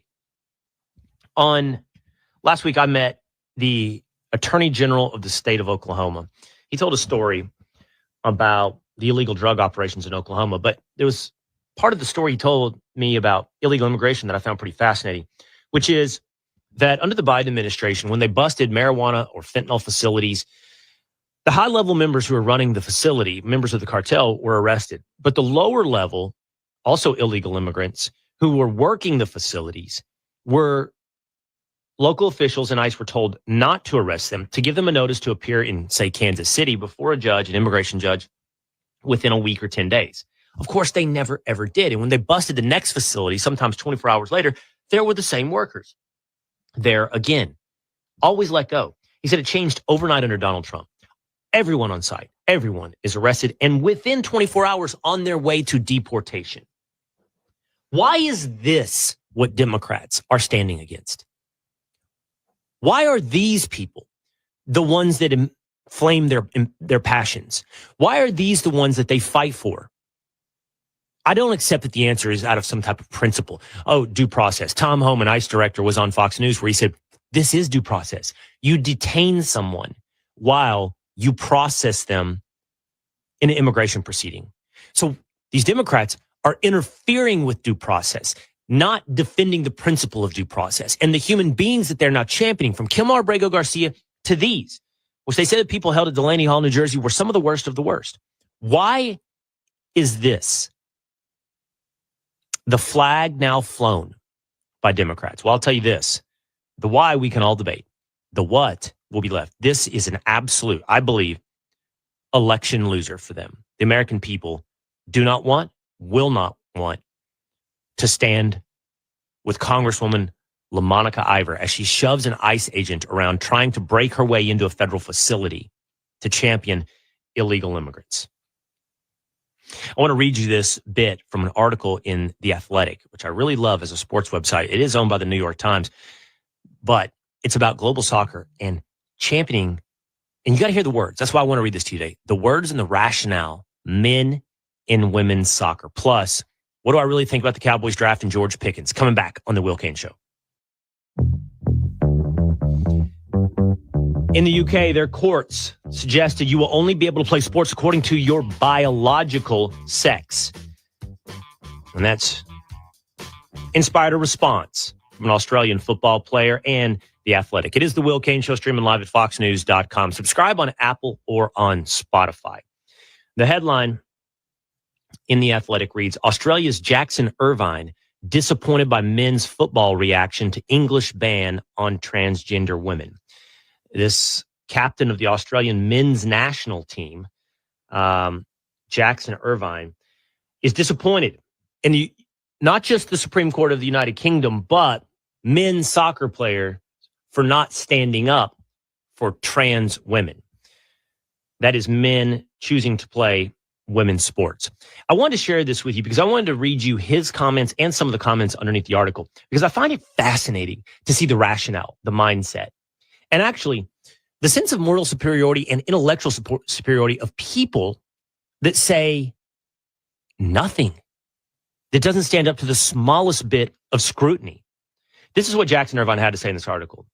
Last week, I met the Attorney General of the state of Oklahoma. He told a story about the illegal drug operations in Oklahoma, but there was part of the story he told me about illegal immigration that I found pretty fascinating, which is that under the Biden administration, when they busted marijuana or fentanyl facilities, the high-level members who were running the facility, members of the cartel, were arrested. But the lower level, also illegal immigrants who were working the facilities, were local officials and ICE were told not to arrest them, to give them a notice to appear in, say, Kansas City before a judge, an immigration judge, within a week or 10 days. Of course, they never, ever did. And when they busted the next facility, sometimes 24 hours later, there were the same workers there again. Always let go. He said it changed overnight under Donald Trump. Everyone on site, everyone is arrested, and within 24 hours on their way to deportation. Why is this what Democrats are standing against? Why are these people the ones that inflame their passions? Why are these the ones that they fight for? I don't accept that the answer is out of some type of principle. Oh, due process. Tom Homan, ICE director, was on Fox News where he said, this is due process. You detain someone while you process them in an immigration proceeding. So these Democrats are interfering with due process, not defending the principle of due process. And the human beings that they're now championing, from 𝗕𝗢𝗡𝗨𝗏 to these, which they said that people held at Delaney Hall, New Jersey, were some of the worst of the worst. Why is this the flag now flown by Democrats? Well, I'll tell you this. The why we can all debate. The what will be left. This is an absolute, I believe, election loser for them. The American people do not want, will not want to stand with Congresswoman LaMonica Ivor as she shoves an ICE agent around trying to break her way into a federal facility to champion illegal immigrants. I want to read you this bit from an article in The Athletic, which I really love as a sports website. It is owned by the New York Times, but it's about global soccer and championing. And you got to hear the words. That's why I want to read this to you today. The words and the rationale, men in women's soccer. Plus, what do I really think about the Cowboys draft and George Pickens? Coming back on The Will Cain Show. In the UK, their courts suggested you will only be able to play sports according to your biological sex. And that's inspired a response from an Australian football player and The Athletic. It is The Will Cain Show, streaming live at foxnews.com. Subscribe on Apple or on Spotify. The headline in The Athletic reads, Australia's Jackson Irvine disappointed by men's football reaction to English ban on transgender women. This captain of the Australian men's national team, Jackson Irvine, is disappointed in not just the Supreme Court of the United Kingdom, but men's soccer player for not standing up for trans women. That is, men choosing to play women's sports. I wanted to share this with you because I wanted to read you his comments and some of the comments underneath the article, because I find it fascinating to see the rationale, the mindset, and actually the sense of moral superiority and intellectual superiority of people that say nothing, that doesn't stand up to the smallest bit of scrutiny. This is what Jackson Irvine had to say in this article.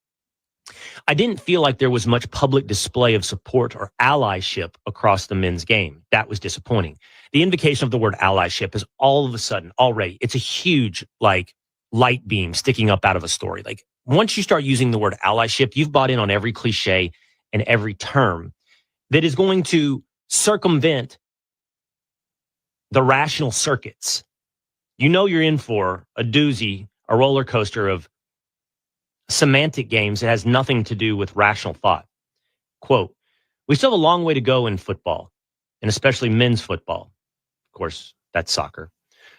I didn't feel like there was much public display of support or allyship across the men's game. That was disappointing. The invocation of the word allyship is all of a sudden already, it's a huge light beam sticking up out of a story. Once you start using the word allyship, you've bought in on every cliche and every term that is going to circumvent the rational circuits. You know you're in for a doozy, a roller coaster of semantic games that has nothing to do with rational thought. Quote, we still have a long way to go in football, and especially men's football. Of course, that's soccer.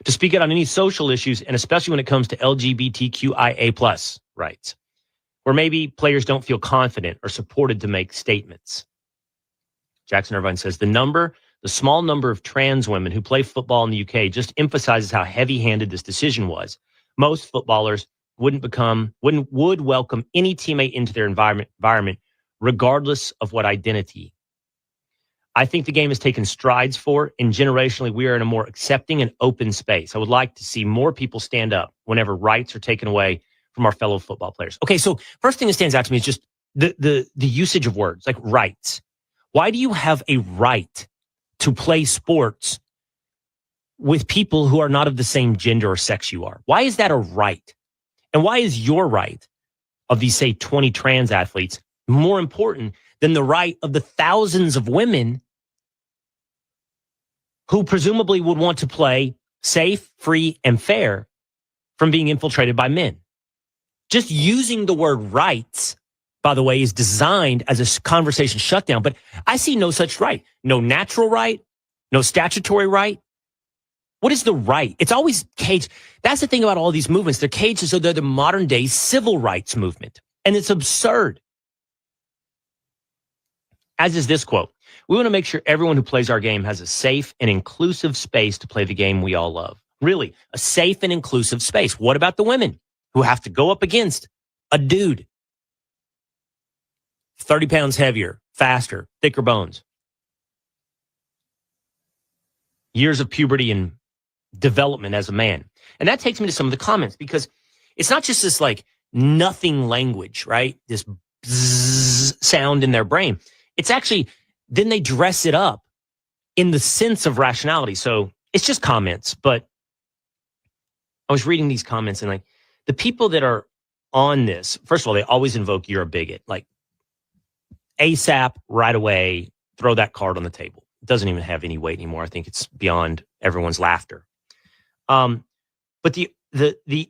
To speak out on any social issues, and especially when it comes to LGBTQIA+ rights, where maybe players don't feel confident or supported to make statements. Jackson Irvine says, the small number of trans women who play football in the UK just emphasizes how heavy-handed this decision was. Most footballers would welcome any teammate into their environment, regardless of what identity. I think the game has taken strides forward, and generationally, we are in a more accepting and open space. I would like to see more people stand up whenever rights are taken away from our fellow football players. Okay, so first thing that stands out to me is just the usage of words, like rights. Why do you have a right to play sports with people who are not of the same gender or sex you are? Why is that a right? And why is your right of these, say, 20 trans athletes more important than the right of the thousands of women who presumably would want to play safe, free, and fair from being infiltrated by men? Just using the word rights, by the way, is designed as a conversation shutdown, but I see no such right. No natural right, no statutory right. What is the right? It's always caged. That's the thing about all these movements. They're caged as though they're the modern day civil rights movement. And it's absurd. As is this quote, we want to make sure everyone who plays our game has a safe and inclusive space to play the game we all love. Really, a safe and inclusive space. What about the women who have to go up against a dude 30 pounds heavier, faster, thicker bones? Years of puberty and development as a man. And that takes me to some of the comments, because it's not just this like nothing language, right? This bzzz sound in their brain. It's actually, then they dress it up in the sense of rationality. So it's just comments, but I was reading these comments and like the people that are on this, first of all, they always invoke you're a bigot, like ASAP, right away, throw that card on the table. It doesn't even have any weight anymore. I think it's beyond everyone's laughter. But the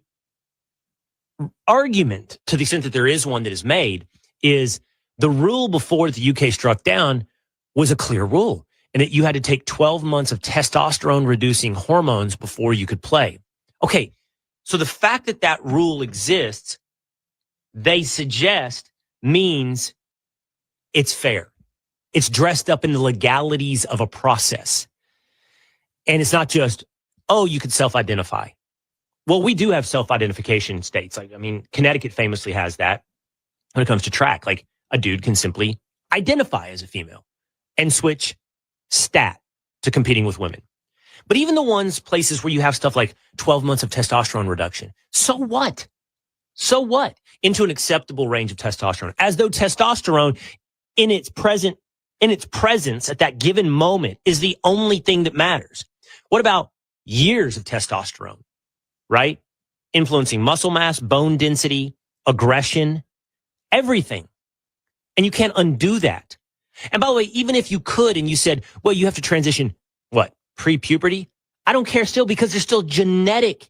argument, to the extent that there is one that is made, is the rule before the UK struck down was a clear rule, and that you had to take 12 months of testosterone-reducing hormones before you could play. Okay, so the fact that that rule exists, they suggest, means it's fair. It's dressed up in the legalities of a process. And it's not just, oh, you could self-identify. Well, we do have self-identification states. Like, I mean, Connecticut famously has that when it comes to track. Like, a dude can simply identify as a female and switch stat to competing with women. But even the places where you have stuff like 12 months of testosterone reduction, so what? So what? Into an acceptable range of testosterone, as though testosterone in its presence at that given moment is the only thing that matters. What about years of testosterone, right? Influencing muscle mass, bone density, aggression, everything. And you can't undo that. And by the way, even if you could and you said, well, you have to transition, what, pre-puberty? I don't care still, because there's still genetic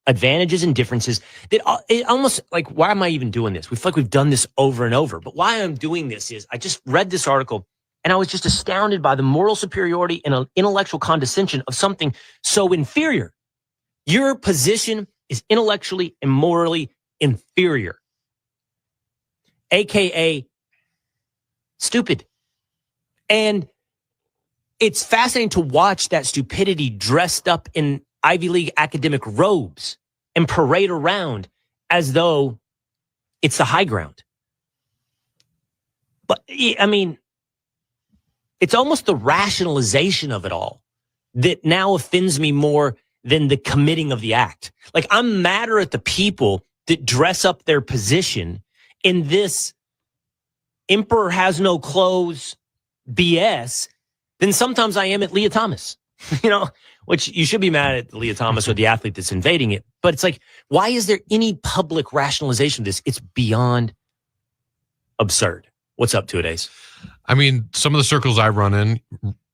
advantages and differences that it almost like, why am I even doing this? We feel like we've done this over and over. But why I'm doing this is I just read this article and I was just astounded by the moral superiority and intellectual condescension of something so inferior. Your position is intellectually and morally inferior, AKA stupid. And it's fascinating to watch that stupidity dressed up in Ivy League academic robes and parade around as though it's the high ground. But I mean, it's almost the rationalization of it all that now offends me more than the committing of the act. Like, I'm madder at the people that dress up their position in this emperor has no clothes BS than sometimes I am at Leah Thomas, which you should be mad at Leah Thomas or the athlete that's invading it. But it's like, why is there any public rationalization of this? It's beyond absurd. What's up, 2-a-days? I mean, some of the circles I run in,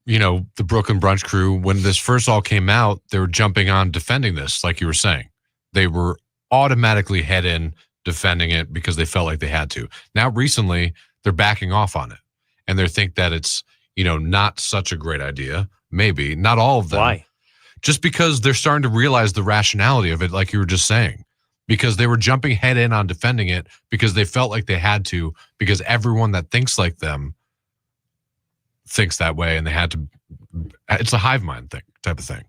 the Brooklyn Brunch crew, when this first all came out, they were jumping on defending this, like you were saying. They were automatically head in defending it because they felt like they had to. Now, recently, they're backing off on it. And they think that it's, not such a great idea. Maybe. Not all of them. Why? Just because they're starting to realize the rationality of it, like you were just saying. Because they were jumping head in on defending it because they felt like they had to, because everyone that thinks like them thinks that way, and they had to. It's a hive mind type of thing.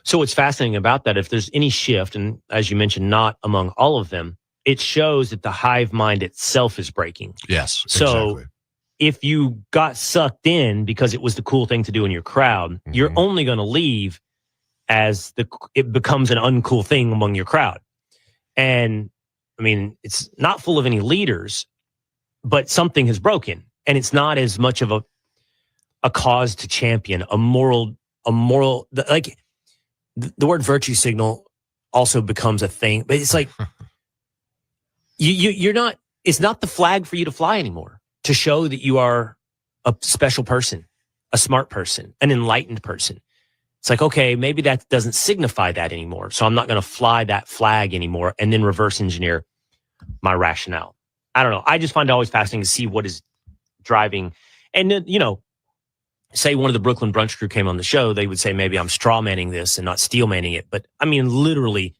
So what's fascinating about that, if there's any shift, and as you mentioned, not among all of them, it shows that the hive mind itself is breaking. Yes. So exactly. If you got sucked in because it was the cool thing to do in your crowd, you're only going to leave as it becomes an uncool thing among your crowd. And I mean, it's not full of any leaders, but something has broken, and it's not as much of a cause to champion, a moral, like the word virtue signal also becomes a thing, but it's like, you're not, it's not the flag for you to fly anymore to show that you are a special person, a smart person, an enlightened person. It's like, okay, maybe that doesn't signify that anymore. So I'm not going to fly that flag anymore and then reverse engineer my rationale. I don't know. I just find it always fascinating to see what is driving. And then, say one of the Brooklyn Brunch crew came on the show, they would say, maybe I'm straw manning this and not steel manning it. But I mean, literally,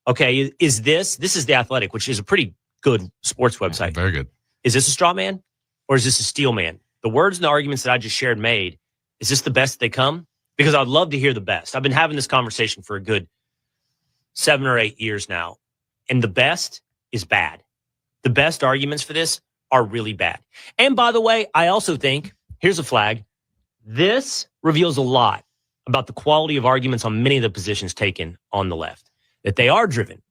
okay, is this is The Athletic, which is a pretty good sports website. Very good. Is this a straw man or is this a steel man? The words and the arguments that I just shared made, is this the best they come? Because I'd love to hear the best. I've been having this conversation for a good 7 or 8 years now. And the best is bad. The best arguments for this are really bad. And by the way, I also think, here's a flag. This reveals a lot about the quality of arguments on many of the positions taken on the left, that they are driven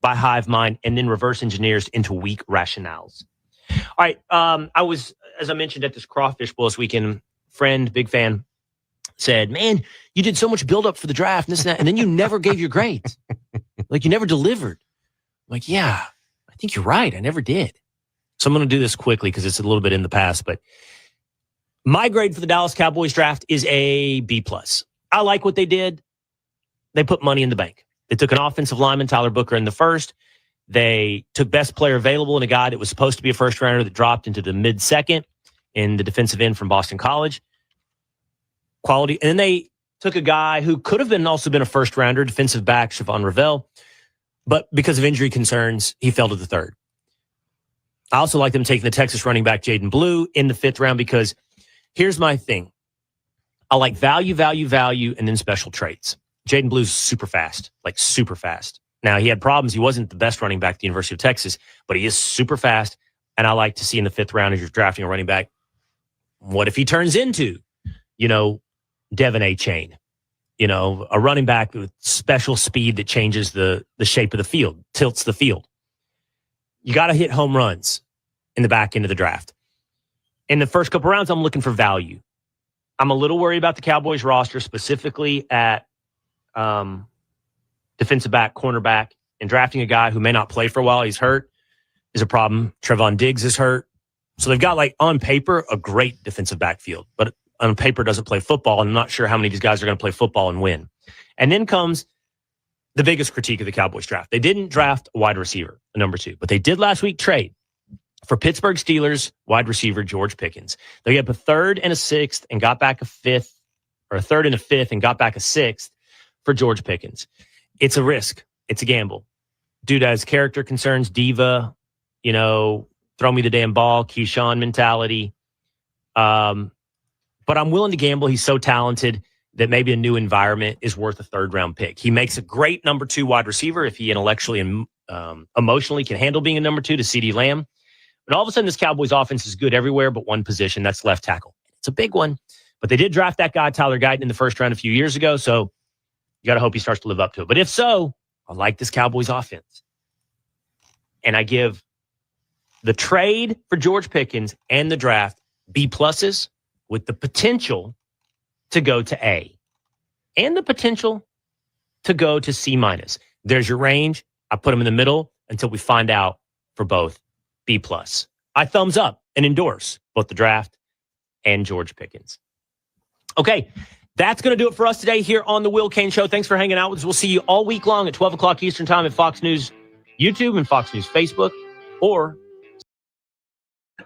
by hive mind and then reverse engineers into weak rationales. All right. I was, as I mentioned, at this crawfish bowl this weekend, friend, big fan, said, man, you did so much buildup for the draft and this and that, and then you never gave your grades. Like, you never delivered. I'm like, yeah, I think you're right. I never did. So I'm going to do this quickly because it's a little bit in the past, but my grade for the Dallas Cowboys draft is a B+. I like what they did. They put money in the bank. They took an offensive lineman, Tyler Booker, in the first. They took best player available in a guy that was supposed to be a first rounder that dropped into the mid-second in the defensive end from Boston College. Quality. And then they took a guy who could have also been a first rounder, defensive back, Siobhan Ravel. But because of injury concerns, he fell to the third. I also like them taking the Texas running back, Jaden Blue, in the 5th round because here's my thing. I like value, and then special traits. Jaden Blue's super fast, like super fast. Now, he had problems. He wasn't the best running back at the University of Texas, but he is super fast. And I like to see in the 5th round, as you're drafting a running back, what if he turns into, Devin A. Chain, a running back with special speed that changes the shape of the field, tilts the field. You got to hit home runs in the back end of the draft. In the first couple rounds, I'm looking for value. I'm a little worried about the Cowboys roster, specifically at defensive back, cornerback, and drafting a guy who may not play for a while. He's hurt is a problem. Trevon Diggs is hurt. So they've got, on paper, a great defensive backfield, but on paper doesn't play football. And I'm not sure how many of these guys are going to play football and win. And then comes the biggest critique of the Cowboys draft. They didn't draft a wide receiver, a number 2, but they did last week trade for Pittsburgh Steelers wide receiver George Pickens. They gave up a 3rd and a 6th and got back a 5th, or a 3rd and a 5th and got back a 6th for George Pickens. It's a risk. It's a gamble. Dude has character concerns, diva, throw me the damn ball, Keyshawn mentality. But I'm willing to gamble. He's so talented that maybe a new environment is worth a 3rd round pick. He makes a great number 2 wide receiver if he intellectually and emotionally can handle being a number 2 to CeeDee Lamb. But all of a sudden, this Cowboys offense is good everywhere but one position. That's left tackle. It's a big one. But they did draft that guy, Tyler Guyton, in the 1st round a few years ago. So you got to hope he starts to live up to it. But if so, I like this Cowboys offense. And I give the trade for George Pickens and the draft B+ with the potential to go to A and the potential to go to C-. There's your range. I put them in the middle until we find out for both B+. I thumbs up and endorse both the draft and George Pickens. Okay, that's going to do it for us today here on The Will Cain Show. Thanks for hanging out with us. We'll see you all week long at 12 o'clock Eastern Time at Fox News YouTube and Fox News Facebook, or a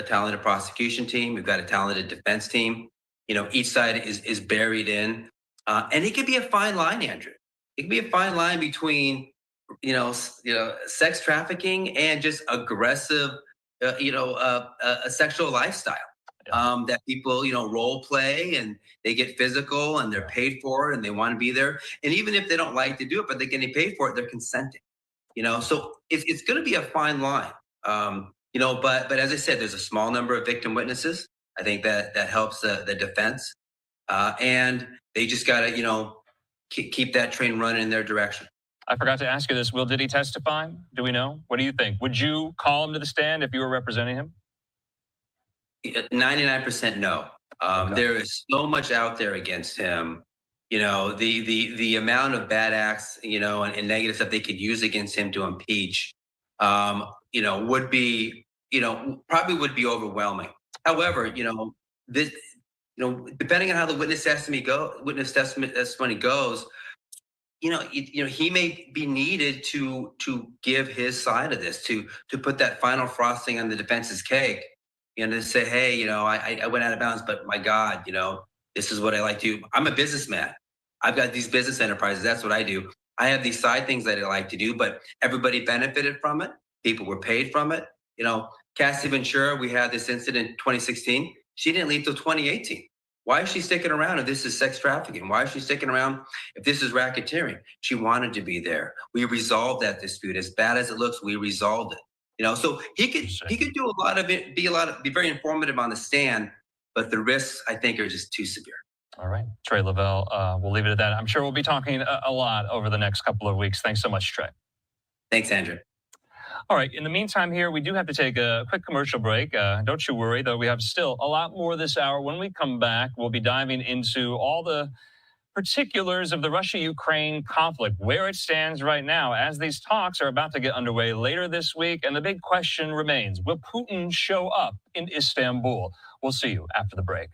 talented prosecution team. We've got a talented defense team. Each side is buried in, and it could be a fine line, Andrew. It could be a fine line between, sex trafficking and just aggressive, a sexual lifestyle. That people, role play and they get physical and they're paid for it and they want to be there. And even if they don't like to do it, but they're getting paid for it, they're consenting. So it's going to be a fine line. But as I said, there's a small number of victim witnesses. I think that helps the defense. And they just got to, keep that train running in their direction. I forgot to ask you this. Will, did he testify? Do we know? What do you think? Would you call him to the stand if you were representing him? 99% no. There is so much out there against him. The amount of bad acts, and negative stuff they could use against him to impeach, would be, probably would be overwhelming. However, this, depending on how the witness testimony goes, he may be needed to give his side of this, to put that final frosting on the defense's cake. To say, hey, I went out of bounds, but my God, this is what I like to do. I'm a businessman. I've got these business enterprises. That's what I do. I have these side things that I like to do, but everybody benefited from it. People were paid from it. Cassie Ventura, we had this incident in 2016. She didn't leave till 2018. Why is she sticking around if this is sex trafficking? Why is she sticking around if this is racketeering? She wanted to be there. We resolved that dispute. As bad as it looks, we resolved it. So he could do a lot of it, be very informative on the stand. but the risks, I think, are just too severe. All right, 𝗕𝗢𝗏𝗏, we'll leave it at that. I'm sure we'll be talking a lot over the next couple of weeks. Thanks so much, Trey. Thanks, Andrew. All right, in the meantime here, we do have to take a quick commercial break. Don't you worry, though, we have still a lot more this hour. When we come back, we'll be diving into all the particulars of the Russia-Ukraine conflict, where it stands right now, as these talks are about to get underway later this week. And the big question remains, will Putin show up in Istanbul? We'll see you after the break.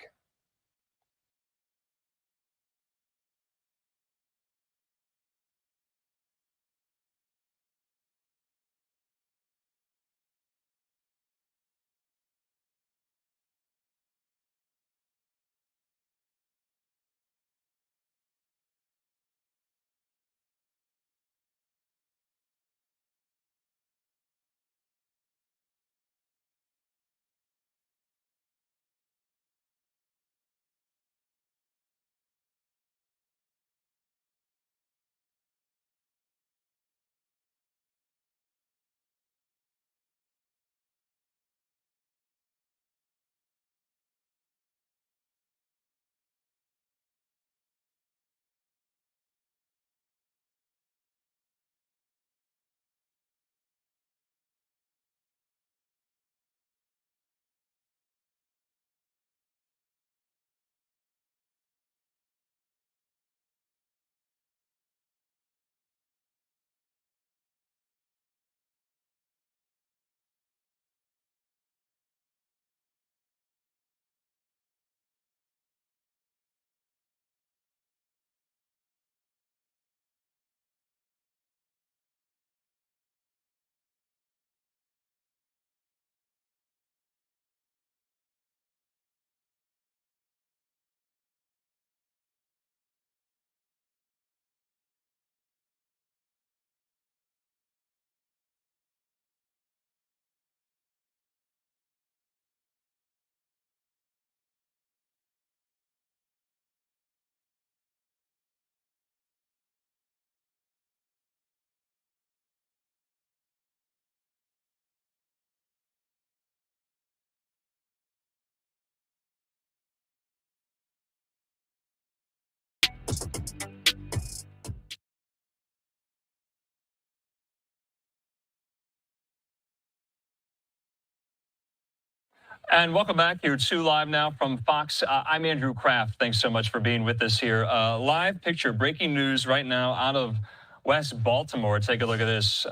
And welcome back. You're live now from Fox. I'm Andrew Kraft. Thanks so much for being with us here. Live picture, breaking news right now out of West Baltimore. Take a look at this.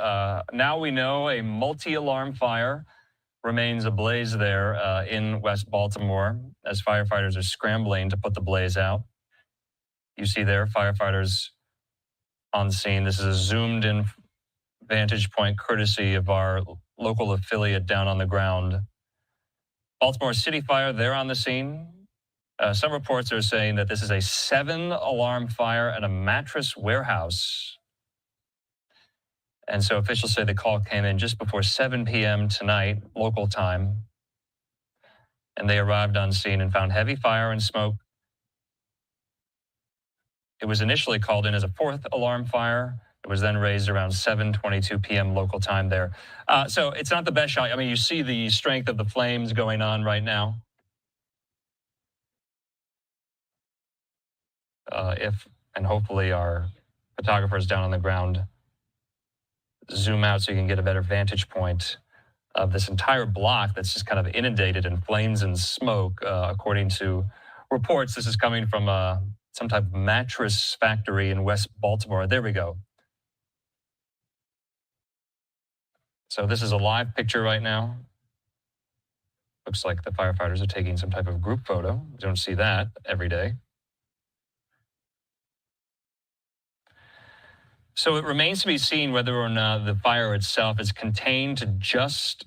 Now we know a multi-alarm fire remains ablaze there in West Baltimore as firefighters are scrambling to put the blaze out. You see there, firefighters on scene. This is a zoomed in vantage point courtesy of our local affiliate down on the ground. Baltimore City Fire, they're on the scene. Some reports are saying that this is a 7-alarm fire at a mattress warehouse. And so officials say the call came in just before 7 p.m. tonight, local time. And they arrived on scene and found heavy fire and smoke. It was initially called in as a 4th alarm fire. It was then raised around 7:22 p.m. local time there. So it's not the best shot. I mean, you see the strength of the flames going on right now. And hopefully our photographers down on the ground zoom out so you can get a better vantage point of this entire block that's just kind of inundated in flames and smoke. According to reports, this is coming from some type of mattress factory in West Baltimore. There we go. So this is a live picture right now. Looks like the firefighters are taking some type of group photo. You don't see that every day. So it remains to be seen whether or not the fire itself is contained to just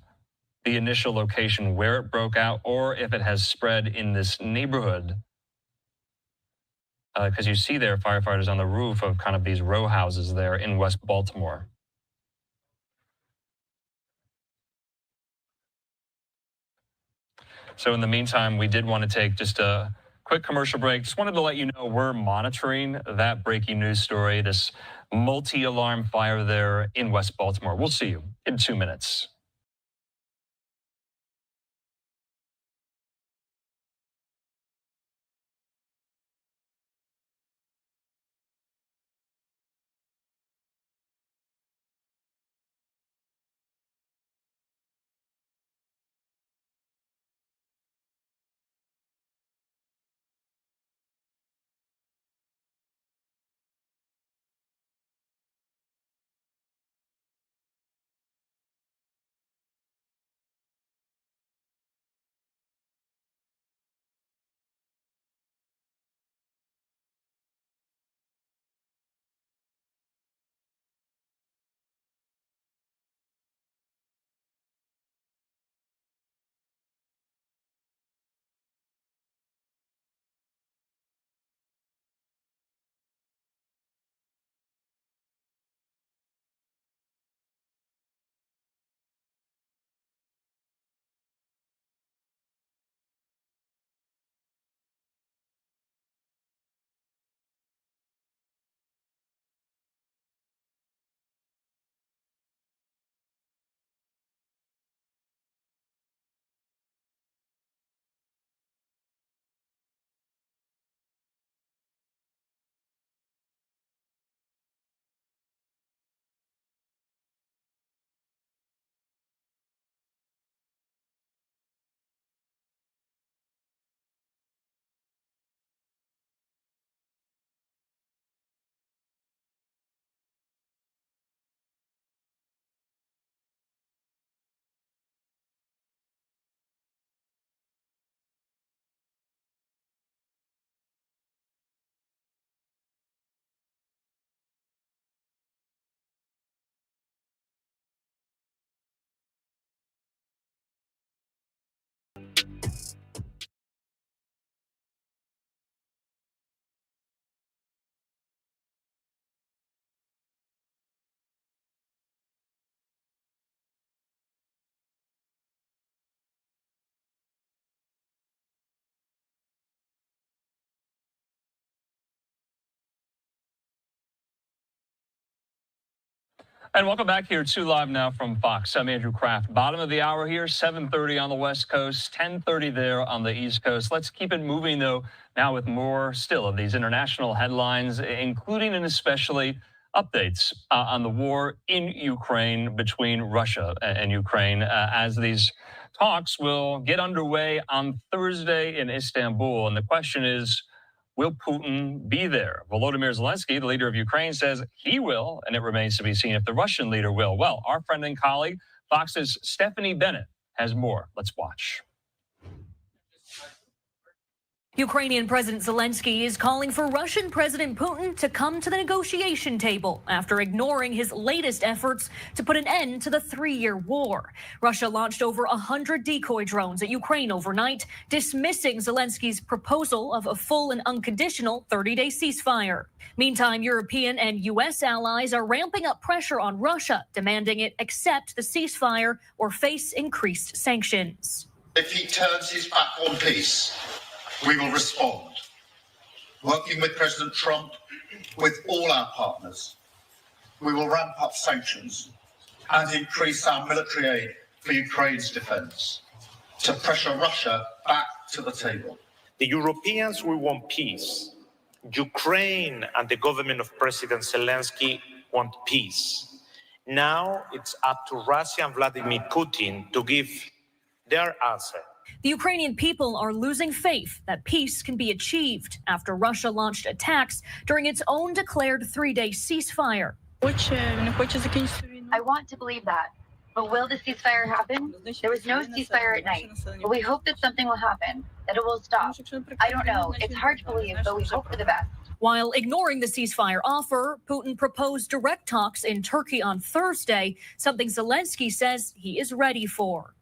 the initial location where it broke out, or if it has spread in this neighborhood. Because you see there firefighters on the roof of kind of these row houses there in West Baltimore. So in the meantime, we did want to take just a quick commercial break. Just wanted to let you know we're monitoring that breaking news story, this multi-alarm fire there in West Baltimore. We'll see you in 2 minutes. And welcome back here to Live Now from Fox. I'm Andrew Kraft. Bottom of the hour here, 7:30 on the West Coast, 10:30 there on the East Coast. Let's keep it moving, though, now with more still of these international headlines, including and especially updates on the war in Ukraine between Russia and Ukraine as these talks will get underway on Thursday in Istanbul. And the question is, will Putin be there? Volodymyr Zelensky, the leader of Ukraine, says he will, and it remains to be seen if the Russian leader will. Well, our friend and colleague, Fox's Stephanie Bennett, has more. Let's watch. Ukrainian President Zelensky is calling for Russian President Putin to come to the negotiation table after ignoring his latest efforts to put an end to the 3-year war. Russia launched over 100 decoy drones at Ukraine overnight, dismissing Zelensky's proposal of a full and unconditional 30-day ceasefire. Meantime, European and U.S. allies are ramping up pressure on Russia, demanding it accept the ceasefire or face increased sanctions. If he turns his back on peace, we will respond, working with President Trump, with all our partners. We will ramp up sanctions and increase our military aid for Ukraine's defense to pressure Russia back to the table. The Europeans will want peace. Ukraine and the government of President Zelensky want peace. Now it's up to Russia and Vladimir Putin to give their answer. The Ukrainian people are losing faith that peace can be achieved after Russia launched attacks during its own declared 3-day ceasefire. I want to believe that, but will the ceasefire happen? There was no ceasefire at night, but we hope that something will happen, that it will stop. I don't know. It's hard to believe, but we hope for the best. While ignoring the ceasefire offer, Putin proposed direct talks in Turkey on Thursday, something Zelensky says he is ready for.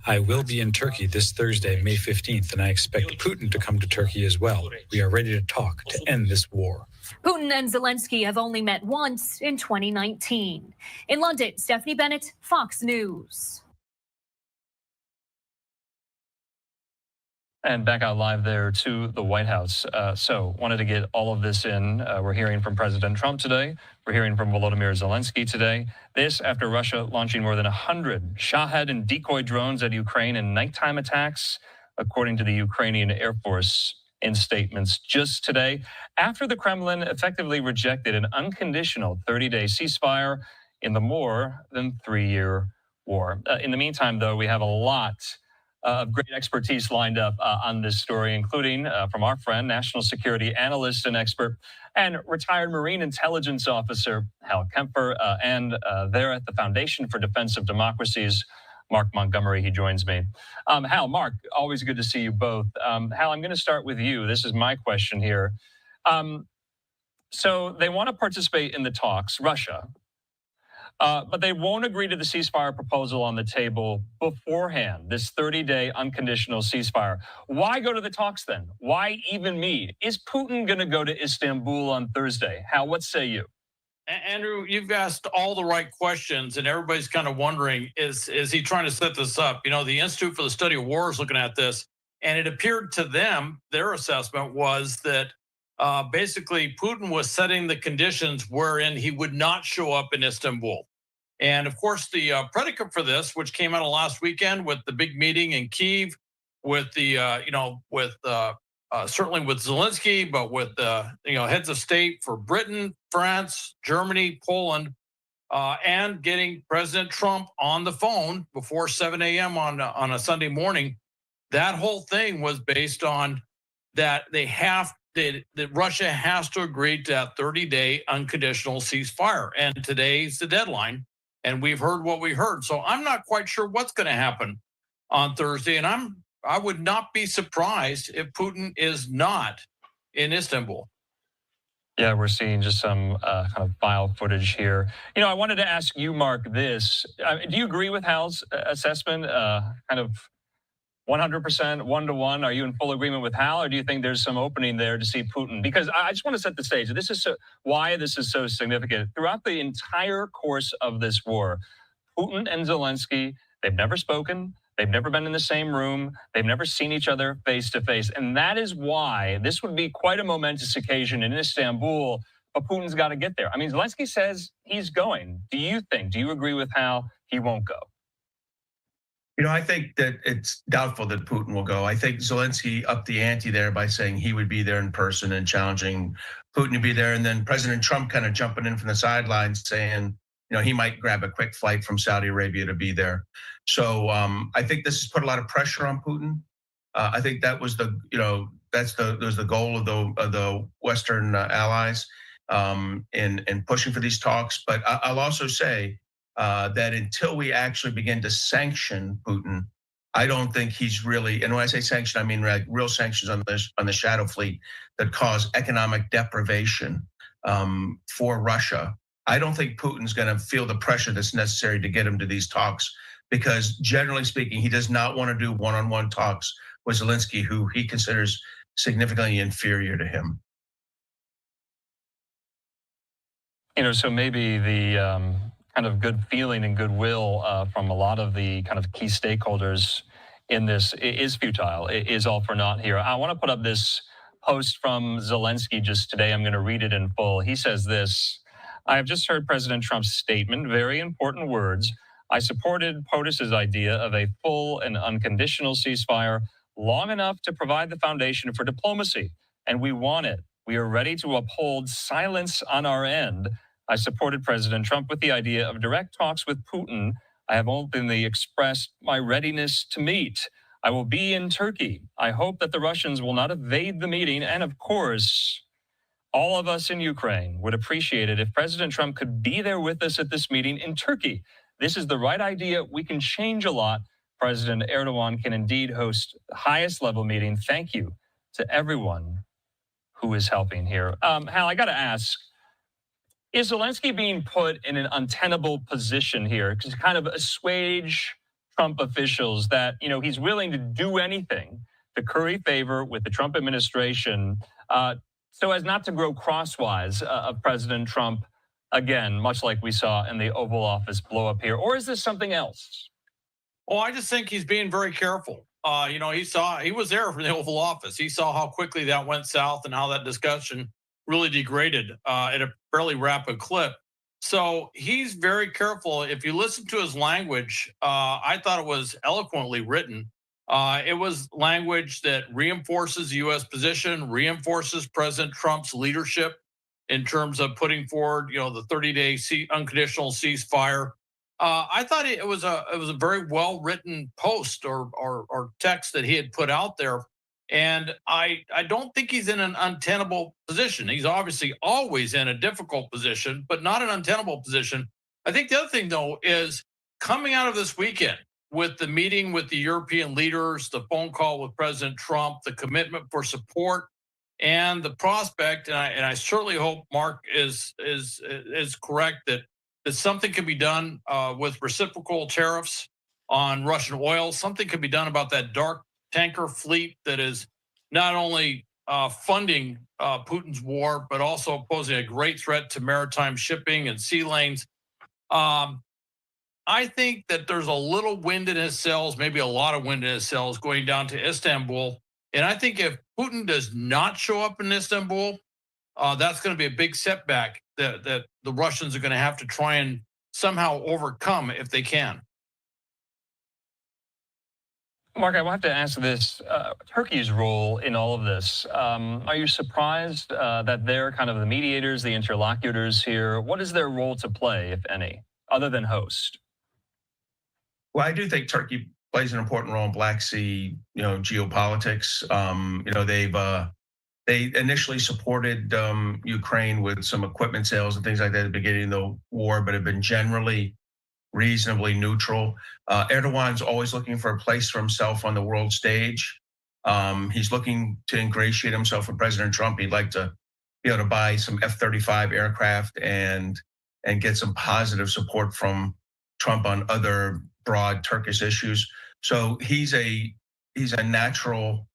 I will be in Turkey this Thursday, May 15th, and I expect Putin to come to Turkey as well. We are ready to talk to end this war. Putin and Zelensky have only met once in 2019. In London, Stephanie Bennett, Fox News. And back out live there to the White House. So wanted to get all of this in. We're hearing from President Trump today. We're hearing from Volodymyr Zelensky today. This after Russia launching more than 100 Shahed and decoy drones at Ukraine in nighttime attacks, according to the Ukrainian Air Force in statements just today, after the Kremlin effectively rejected an unconditional 30-day ceasefire in the more than 3-year war. In the meantime, though, we have a lot of great expertise lined up on this story, including from our friend, national security analyst and expert, and retired Marine intelligence officer Hal Kempfer, and there at the Foundation for Defense of Democracies, Mark Montgomery. He joins me. Hal, Mark, always good to see you both. Hal, I'm going to start with you. This is my question here. So they want to participate in the talks, Russia, but they won't agree to the ceasefire proposal on the table beforehand, this 30-day unconditional ceasefire. Why go to the talks then? Why even meet? Is Putin going to go to Istanbul on Thursday? Hal, what say you? Andrew, you've asked all the right questions, and everybody's kind of wondering, is he trying to set this up? You know, the Institute for the Study of War is looking at this, and it appeared to them, their assessment was that basically Putin was setting the conditions wherein he would not show up in Istanbul. And of course, the predicate for this, which came out of last weekend with the big meeting in Kyiv, with the, certainly with Zelensky, but with heads of state for Britain, France, Germany, Poland, and getting President Trump on the phone before 7 a.m. on a Sunday morning. That whole thing was based on that that Russia has to agree to that 30-day unconditional ceasefire. And today's the deadline. And we've heard what we heard. So I'm not quite sure what's going to happen on Thursday. And I would not be surprised if Putin is not in Istanbul. Yeah, we're seeing just some kind of file footage here. You know, I wanted to ask you, Mark, this. Do you agree with Hal's assessment? Kind of 100%, 1-to-1? Are you in full agreement with Hal, or do you think there's some opening there to see Putin? Because I just want to set the stage. This is why this is so significant. Throughout the entire course of this war, Putin and Zelensky, they've never spoken. They've never been in the same room. They've never seen each other face to face. And that is why this would be quite a momentous occasion in Istanbul, but Putin's got to get there. I mean, Zelensky says he's going. Do you agree with how he won't go? I think that it's doubtful that Putin will go. I think Zelensky upped the ante there by saying he would be there in person and challenging Putin to be there. And then President Trump kind of jumping in from the sidelines saying, he might grab a quick flight from Saudi Arabia to be there. So I think this has put a lot of pressure on Putin. I think that was the goal of the Western allies in pushing for these talks. But I'll also say that until we actually begin to sanction Putin, I don't think he's really, and when I say sanction, I mean like real sanctions on the shadow fleet that cause economic deprivation for Russia. I don't think Putin's going to feel the pressure that's necessary to get him to these talks, because generally speaking, he does not want to do one-on-one talks with Zelensky, who he considers significantly inferior to him. So maybe the kind of good feeling and goodwill from a lot of the kind of key stakeholders in this is futile. It is all for naught here. I want to put up this post from Zelensky just today. I'm going to read it in full. He says this: I have just heard President Trump's statement, very important words. I supported POTUS's idea of a full and unconditional ceasefire long enough to provide the foundation for diplomacy, and we want it. We are ready to uphold silence on our end. I supported President Trump with the idea of direct talks with Putin. I have openly expressed my readiness to meet. I will be in Turkey. I hope that the Russians will not evade the meeting, and of course, all of us in Ukraine would appreciate it if President Trump could be there with us at this meeting in Turkey. This is the right idea. We can change a lot. President Erdogan can indeed host the highest level meeting. Thank you to everyone who is helping here. Hal, I got to ask, is Zelensky being put in an untenable position here to kind of assuage Trump officials that, he's willing to do anything to curry favor with the Trump administration so as not to grow crosswise of President Trump again, much like we saw in the Oval Office blow up here? Or is this something else? Well, I just think he's being very careful. He was there for the Oval Office. He saw how quickly that went south and how that discussion really degraded at a fairly rapid clip. So he's very careful. If you listen to his language, I thought it was eloquently written. It was language that reinforces the U.S. position, reinforces President Trump's leadership in terms of putting forward, the 30-day unconditional ceasefire. I thought it was a very well written post or text that he had put out there, and I don't think he's in an untenable position. He's obviously always in a difficult position, but not an untenable position. I think the other thing though is coming out of this weekend with the meeting with the European leaders, the phone call with President Trump, the commitment for support, and the prospect, and I certainly hope Mark is correct that something can be done with reciprocal tariffs on Russian oil. Something can be done about that dark tanker fleet that is not only funding Putin's war, but also posing a great threat to maritime shipping and sea lanes. I think that there's a little wind in his sails, maybe a lot of wind in his sails going down to Istanbul. And I think if Putin does not show up in Istanbul, that's going to be a big setback that the Russians are going to have to try and somehow overcome if they can. Mark, I will have to ask this, Turkey's role in all of this. Are you surprised that they're kind of the mediators, the interlocutors here? What is their role to play, if any, other than host? Well, I do think Turkey plays an important role in Black Sea, geopolitics. They initially supported Ukraine with some equipment sales and things like that at the beginning of the war, but have been generally reasonably neutral. Erdogan's always looking for a place for himself on the world stage. He's looking to ingratiate himself with President Trump. He'd like to be able to buy some F-35 aircraft and get some positive support from Trump on other broad Turkish issues. So he's a natural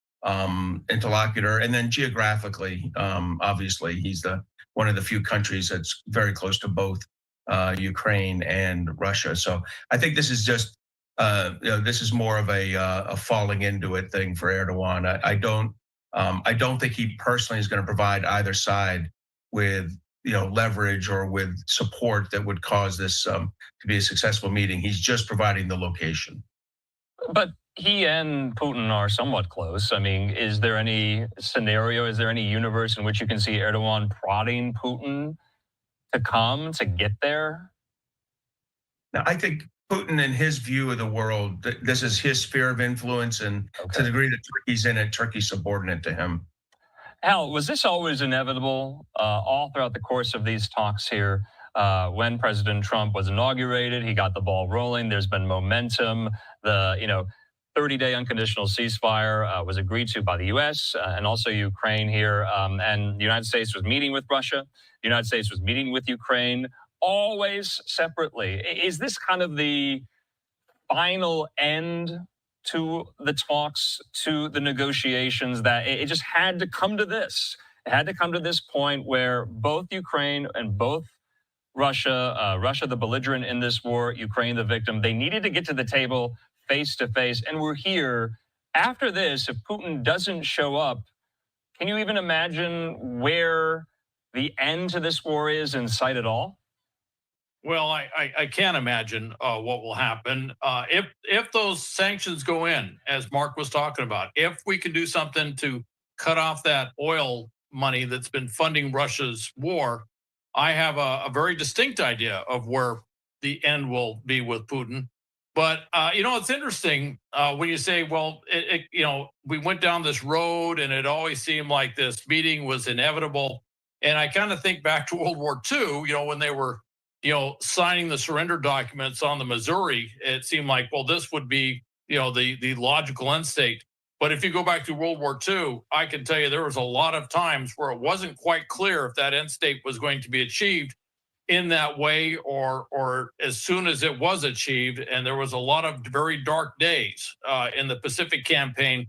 interlocutor, and then geographically, obviously, he's one of the few countries that's very close to both Ukraine and Russia. So I think this is just this is more of a falling into it thing for Erdogan. I don't think he personally is going to provide either side with leverage or with support that would cause this to be a successful meeting. He's just providing the location. But he and Putin are somewhat close. I mean, is there any scenario, is there any universe in which you can see Erdogan prodding Putin to come, to get there? Now, I think Putin, in his view of the world, this is his sphere of influence, and to the degree that Turkey's in it, Turkey's subordinate to him. Al, was this always inevitable all throughout the course of these talks here? When President Trump was inaugurated, he got the ball rolling. There's been momentum. The 30-day unconditional ceasefire was agreed to by the U.S. And also Ukraine here. And the United States was meeting with Russia. The United States was meeting with Ukraine, always separately. Is this kind of the final end to the talks, to the negotiations, that it just had to come to this? It had to come to this point where both Ukraine and both Russia, Russia the belligerent in this war, Ukraine the victim, they needed to get to the table face to face. And we're here. After this, if Putin doesn't show up, can you even imagine where the end to this war is in sight at all? Well, I can't imagine what will happen if those sanctions go in, as Mark was talking about. If we can do something to cut off that oil money that's been funding Russia's war, I have a very distinct idea of where the end will be with Putin. But it's interesting when you say, well, we went down this road and it always seemed like this meeting was inevitable. And I kind of think back to World War II, when they were signing the surrender documents on the Missouri. It seemed like, well, this would be, the logical end state. But if you go back to World War II, I can tell you there was a lot of times where it wasn't quite clear if that end state was going to be achieved in that way or as soon as it was achieved. And there was a lot of very dark days in the Pacific campaign.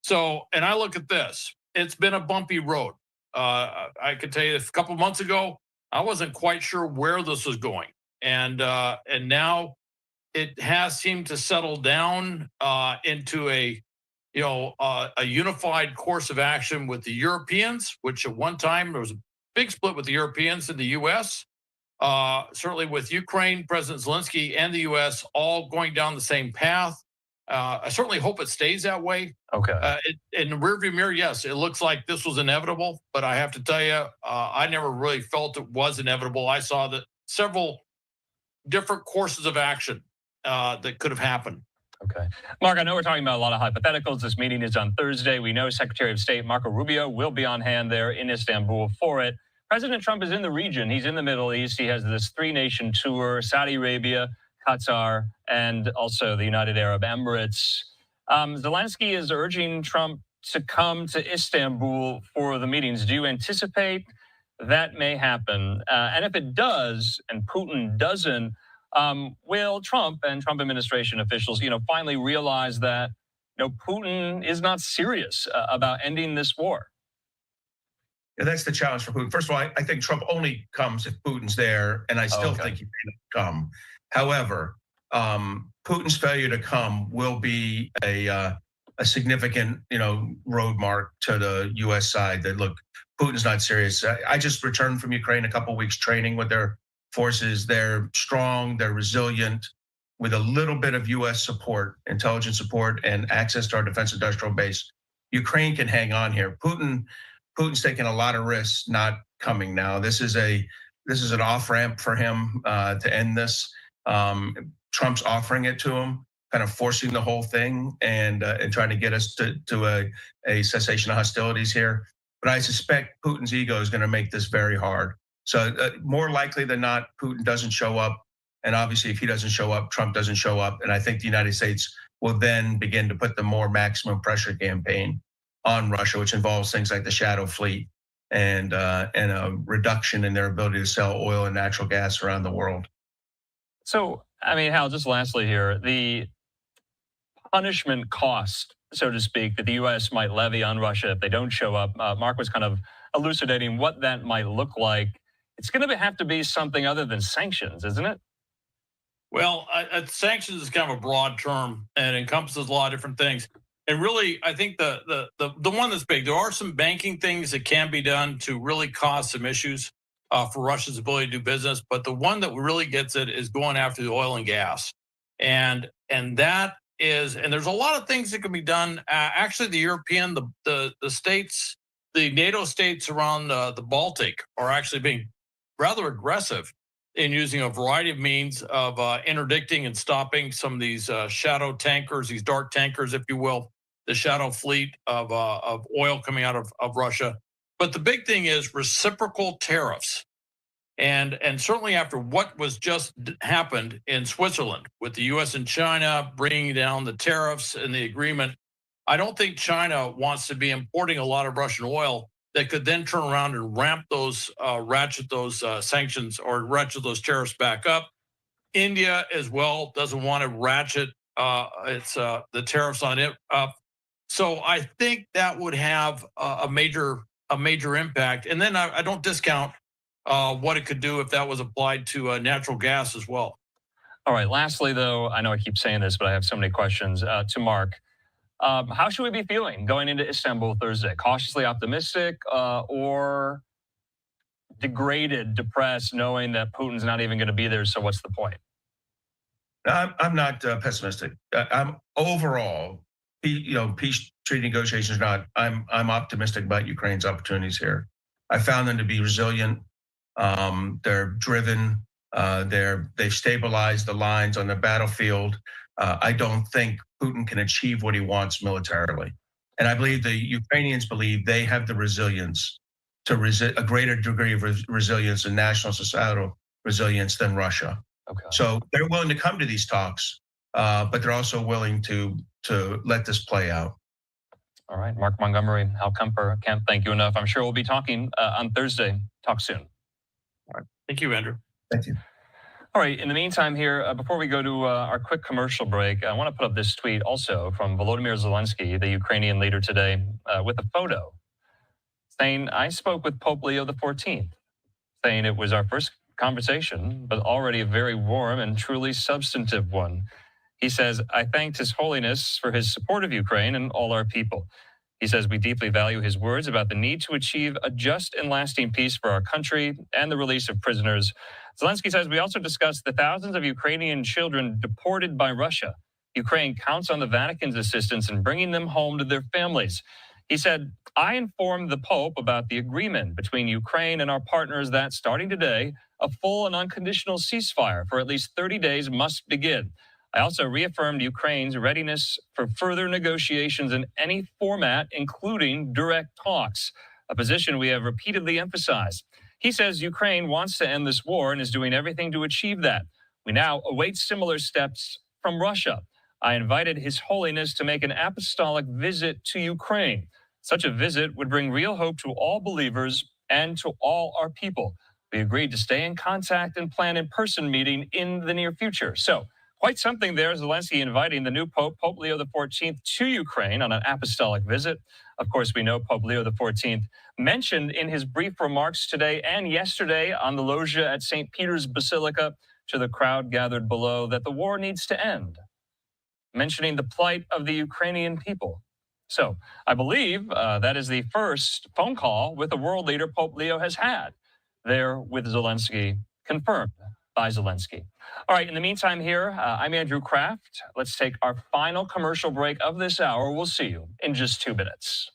So, and I look at this, it's been a bumpy road. I could tell you a couple of months ago, I wasn't quite sure where this was going, and now it has seemed to settle down into a unified course of action with the Europeans, which at one time there was a big split with the Europeans and the U.S. Certainly with Ukraine, President Zelensky and the U.S. all going down the same path. I certainly hope it stays that way. Okay. In the rearview mirror, yes, it looks like this was inevitable, but I have to tell you, I never really felt it was inevitable. I saw that several different courses of action that could have happened. Okay. Mark, I know we're talking about a lot of hypotheticals. This meeting is on Thursday. We know Secretary of State Marco Rubio will be on hand there in Istanbul for it. President Trump is in the region. He's in the Middle East. He has this 3-nation tour, Saudi Arabia, Qatar, and also the United Arab Emirates. Zelensky is urging Trump to come to Istanbul for the meetings. Do you anticipate that may happen? And if it does, and Putin doesn't, will Trump and Trump administration officials, finally realize that, Putin is not serious about ending this war? Yeah, that's the challenge for Putin. First of all, I think Trump only comes if Putin's there, and I still think he may not come. However, Putin's failure to come will be a significant, road mark to the U.S. side that, look, Putin's not serious. I just returned from Ukraine a couple of weeks training with their forces. They're strong, they're resilient. With a little bit of U.S. support, intelligence support, and access to our defense industrial base, Ukraine can hang on here. Putin's taking a lot of risks not coming now. This is an off-ramp for him to end this. Trump's offering it to him, kind of forcing the whole thing and trying to get us to a cessation of hostilities here. But I suspect Putin's ego is going to make this very hard. So more likely than not, Putin doesn't show up. And obviously, if he doesn't show up, Trump doesn't show up. And I think the United States will then begin to put the more maximum pressure campaign on Russia, which involves things like the shadow fleet and a reduction in their ability to sell oil and natural gas around the world. So, Hal, just lastly here, the punishment cost, so to speak, that the U.S. might levy on Russia if they don't show up, Mark was kind of elucidating what that might look like. It's going to have to be something other than sanctions, isn't it? Well, sanctions is kind of a broad term and encompasses a lot of different things. And really, I think the one that's big, there are some banking things that can be done to really cause some issues. for Russia's ability to do business. But the one that really gets it is going after the oil and gas, and that is, and there's a lot of things that can be done. Actually, the European, the states, the NATO states around the Baltic are actually being rather aggressive in using a variety of means of interdicting and stopping some of these shadow tankers, these dark tankers, if you will, the shadow fleet of oil coming out of Russia. But the big thing is reciprocal tariffs. And certainly after what was just happened in Switzerland with the U.S. and China bringing down the tariffs and the agreement, I don't think China wants to be importing a lot of Russian oil that could then turn around and ratchet those sanctions or ratchet those tariffs back up. India as well doesn't want to ratchet the tariffs on it up. So I think that would have a major impact. And then I don't discount what it could do if that was applied to natural gas as well. All right. Lastly, though, I know I keep saying this, but I have so many questions to Mark. How should we be feeling going into Istanbul Thursday? Cautiously optimistic or degraded, depressed, knowing that Putin's not even going to be there? So what's the point? I'm not pessimistic. I'm overall, peace treaty negotiations. I'm optimistic about Ukraine's opportunities here. I found them to be resilient. They're driven. They've stabilized the lines on the battlefield. I don't think Putin can achieve what he wants militarily. And I believe the Ukrainians believe they have the resilience to a greater degree of resilience and national societal resilience than Russia. Okay. So they're willing to come to these talks, but they're also willing to let this play out. All right, Mark Montgomery, 𝗙𝘂𝘁𝗂𝗏, can't thank you enough. I'm sure we'll be talking on Thursday. Talk soon. All right. Thank you, Andrew. Thank you. All right, in the meantime here, before we go to our quick commercial break, I want to put up this tweet also from Volodymyr Zelensky, the Ukrainian leader today, with a photo saying, I spoke with Pope Leo XIV, saying it was our first conversation, but already a very warm and truly substantive one. He says, I thanked His Holiness for his support of Ukraine and all our people. He says, we deeply value his words about the need to achieve a just and lasting peace for our country and the release of prisoners. Zelensky says, we also discussed the thousands of Ukrainian children deported by Russia. Ukraine counts on the Vatican's assistance in bringing them home to their families. He said, I informed the Pope about the agreement between Ukraine and our partners that starting today, a full and unconditional ceasefire for at least 30 days must begin. I also reaffirmed Ukraine's readiness for further negotiations in any format, including direct talks, a position we have repeatedly emphasized. He says Ukraine wants to end this war and is doing everything to achieve that. We now await similar steps from Russia. I invited His Holiness to make an apostolic visit to Ukraine. Such a visit would bring real hope to all believers and to all our people. We agreed to stay in contact and plan in-person meeting in the near future. So, quite something there. Zelensky inviting the new Pope, Pope Leo XIV, to Ukraine on an apostolic visit. Of course, we know Pope Leo XIV mentioned in his brief remarks today and yesterday on the loggia at St. Peter's Basilica to the crowd gathered below that the war needs to end, mentioning the plight of the Ukrainian people. So I believe that is the first phone call with a world leader Pope Leo has had there with Zelensky, confirmed by Zelensky. All right, in the meantime here, I'm Andrew Kraft. Let's take our final commercial break of this hour. We'll see you in just 2 minutes.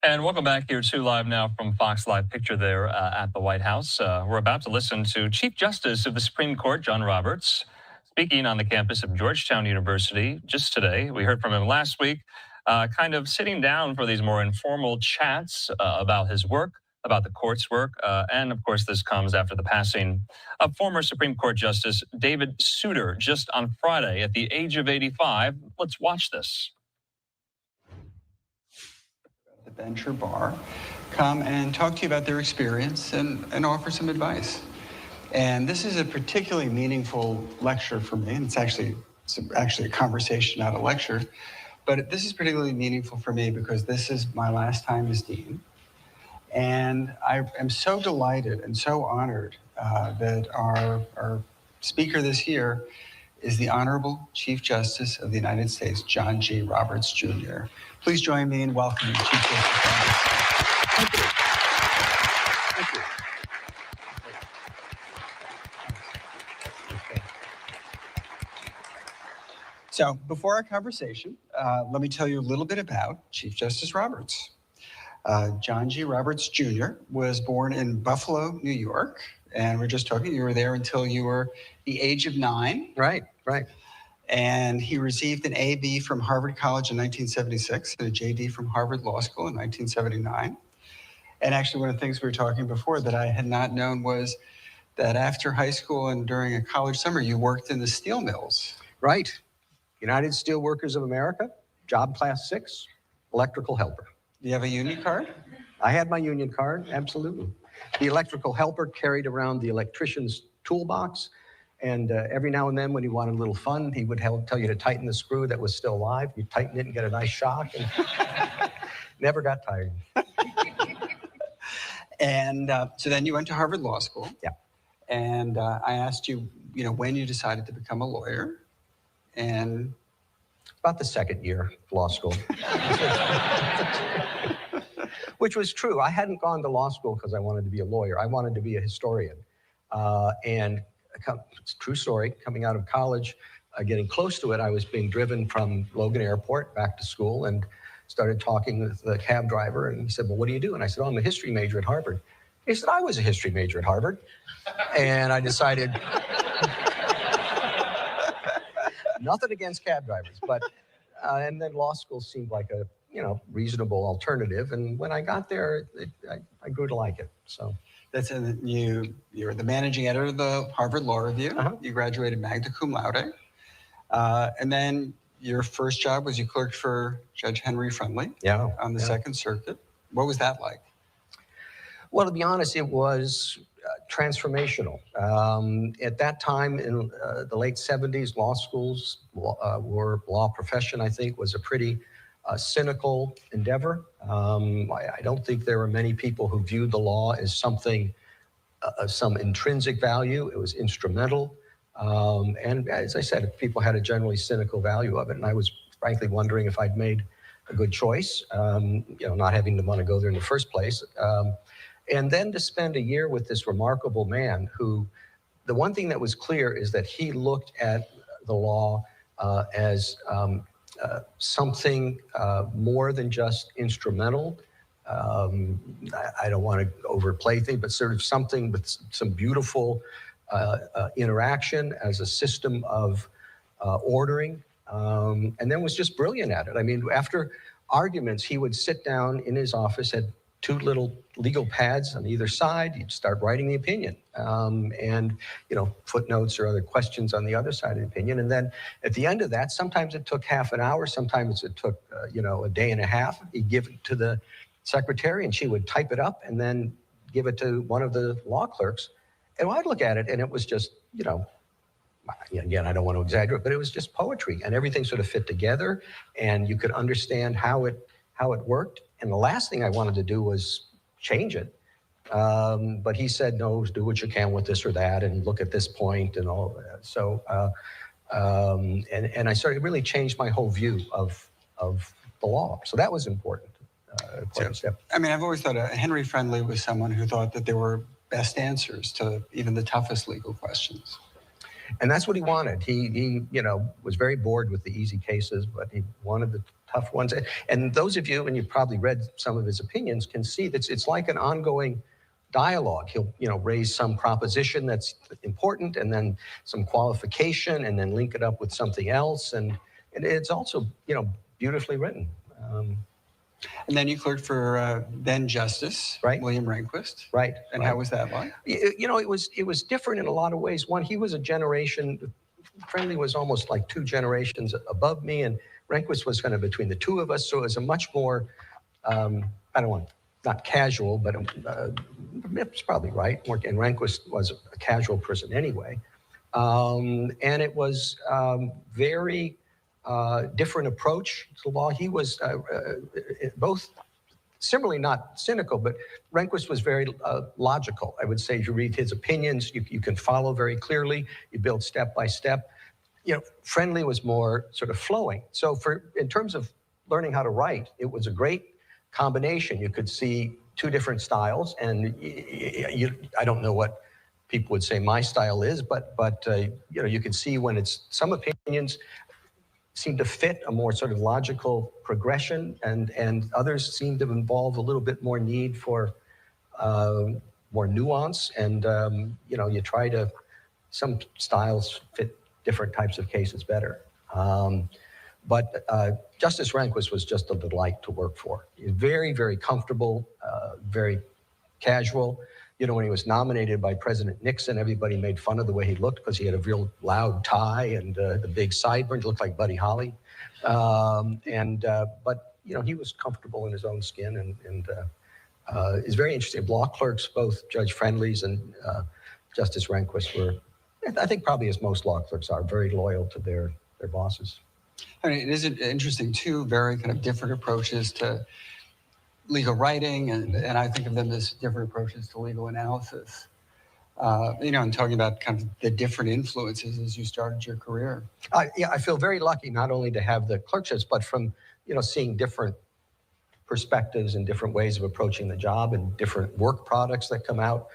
And welcome back here to Live Now from Fox Live Picture there at the White House. We're about to listen to Chief Justice of the Supreme Court, John Roberts, speaking on the campus of Georgetown University just today. We heard from him last week, kind of sitting down for these more informal chats about his work, about the court's work. And of course, this comes after the passing of former Supreme Court Justice David Souter just on Friday at the age of 85. Let's watch this. The bench or bar come and talk to you about their experience and offer some advice. And this is a particularly meaningful lecture for me, and it's actually a conversation, not a lecture. But this is particularly meaningful for me because this is my last time as dean. And I am so delighted and so honored that our speaker this year is the Honorable Chief Justice of the United States, John G. Roberts, Jr. Please join me in welcoming Chief Justice Roberts. Thank you. Thank you. So before our conversation, let me tell you a little bit about Chief Justice Roberts. John G. Roberts, Jr. was born in Buffalo, New York. And we're just talking, you were there until you were the age of 9. Right. And he received an A.B. from Harvard College in 1976 and a J.D. from Harvard Law School in 1979. And actually, one of the things we were talking before that I had not known was that after high school and during a college summer, you worked in the steel mills. Right. United Steelworkers of America, job class 6, electrical helper. Do you have a union card? I had my union card, absolutely. The electrical helper carried around the electrician's toolbox. And every now and then when he wanted a little fun, he would tell you to tighten the screw that was still live. You tighten it and get a nice shock. And never got tired. And so then you went to Harvard Law School. Yeah. And I asked you, when you decided to become a lawyer. And about the second year of law school. Which was true. I hadn't gone to law school because I wanted to be a lawyer. I wanted to be a historian. And it's a true story. Coming out of college, getting close to it, I was being driven from Logan Airport back to school and started talking with the cab driver. And he said, well, what do you do? And I said, oh, I'm a history major at Harvard. He said, I was a history major at Harvard. And I decided, nothing against cab drivers, but, and then law school seemed like a, reasonable alternative. And when I got there, I grew to like it, so. That's you're the managing editor of the Harvard Law Review. You graduated magna cum laude. And then your first job was you clerked for Judge Henry Friendly on the Second Circuit. What was that like? Well, to be honest, it was transformational. At that time in the late 70s, law schools law profession, I think, was a pretty cynical endeavor. I don't think there were many people who viewed the law as something, some intrinsic value. It was instrumental. And as I said, people had a generally cynical value of it. And I was frankly wondering if I'd made a good choice, not having to want to go there in the first place. And then to spend a year with this remarkable man who, the one thing that was clear is that he looked at the law as something more than just instrumental. I don't want to overplay things, but sort of something with some beautiful interaction as a system of ordering, and then was just brilliant at it. I mean, after arguments, he would sit down in his office, had 2 little legal pads on either side. You'd start writing the opinion, and footnotes or other questions on the other side of the opinion. And then at the end of that, sometimes it took half an hour, sometimes it took a day and a half. He'd give it to the secretary, and she would type it up and then give it to one of the law clerks. And I'd look at it, and it was just again, I don't want to exaggerate, but it was just poetry, and everything sort of fit together, and you could understand how it worked. And the last thing I wanted to do was change it. But he said, no, do what you can with this or that and look at this point and all of that. So, and I started really changed my whole view of the law. So that was important. I mean, I've always thought Henry Friendly was someone who thought that there were best answers to even the toughest legal questions. And that's what he wanted. He was very bored with the easy cases, but he wanted the tough ones. And those of you, and you've probably read some of his opinions, can see that it's like an ongoing dialogue. He'll, raise some proposition that's important, and then some qualification, and then link it up with something else. And it's also, beautifully written. And then you clerked for then Justice William Rehnquist. Right. And how was that like? It was different in a lot of ways. One, he was a generation. Friendly was almost like 2 generations above me, and Rehnquist was kind of between the two of us. So it was a much more, not casual, but it's probably right. And Rehnquist was a casual person anyway. And it was very different approach to law. He was both similarly not cynical, but Rehnquist was very logical. I would say if you read his opinions, you can follow very clearly. You build step by step. Friendly was more sort of flowing. So in terms of learning how to write, it was a great combination. You could see 2 different styles, and I don't know what people would say my style is, but you can see when it's some opinions seem to fit a more sort of logical progression, and others seem to involve a little bit more need for more nuance. And you try to, some styles fit different types of cases better. But Justice Rehnquist was just a delight to work for. He was very, very comfortable, very casual. When he was nominated by President Nixon, everybody made fun of the way he looked because he had a real loud tie and the big sideburns. Looked like Buddy Holly. But he was comfortable in his own skin, and is very interesting. Law clerks, both Judge Friendly's and Justice Rehnquist, were, I think, probably as most law clerks are, very loyal to their bosses. I mean, it is interesting, 2 very kind of different approaches to legal writing, and I think of them as different approaches to legal analysis. And talking about kind of the different influences as you started your career. I feel very lucky not only to have the clerkships, but from seeing different perspectives and different ways of approaching the job and different work products that come out.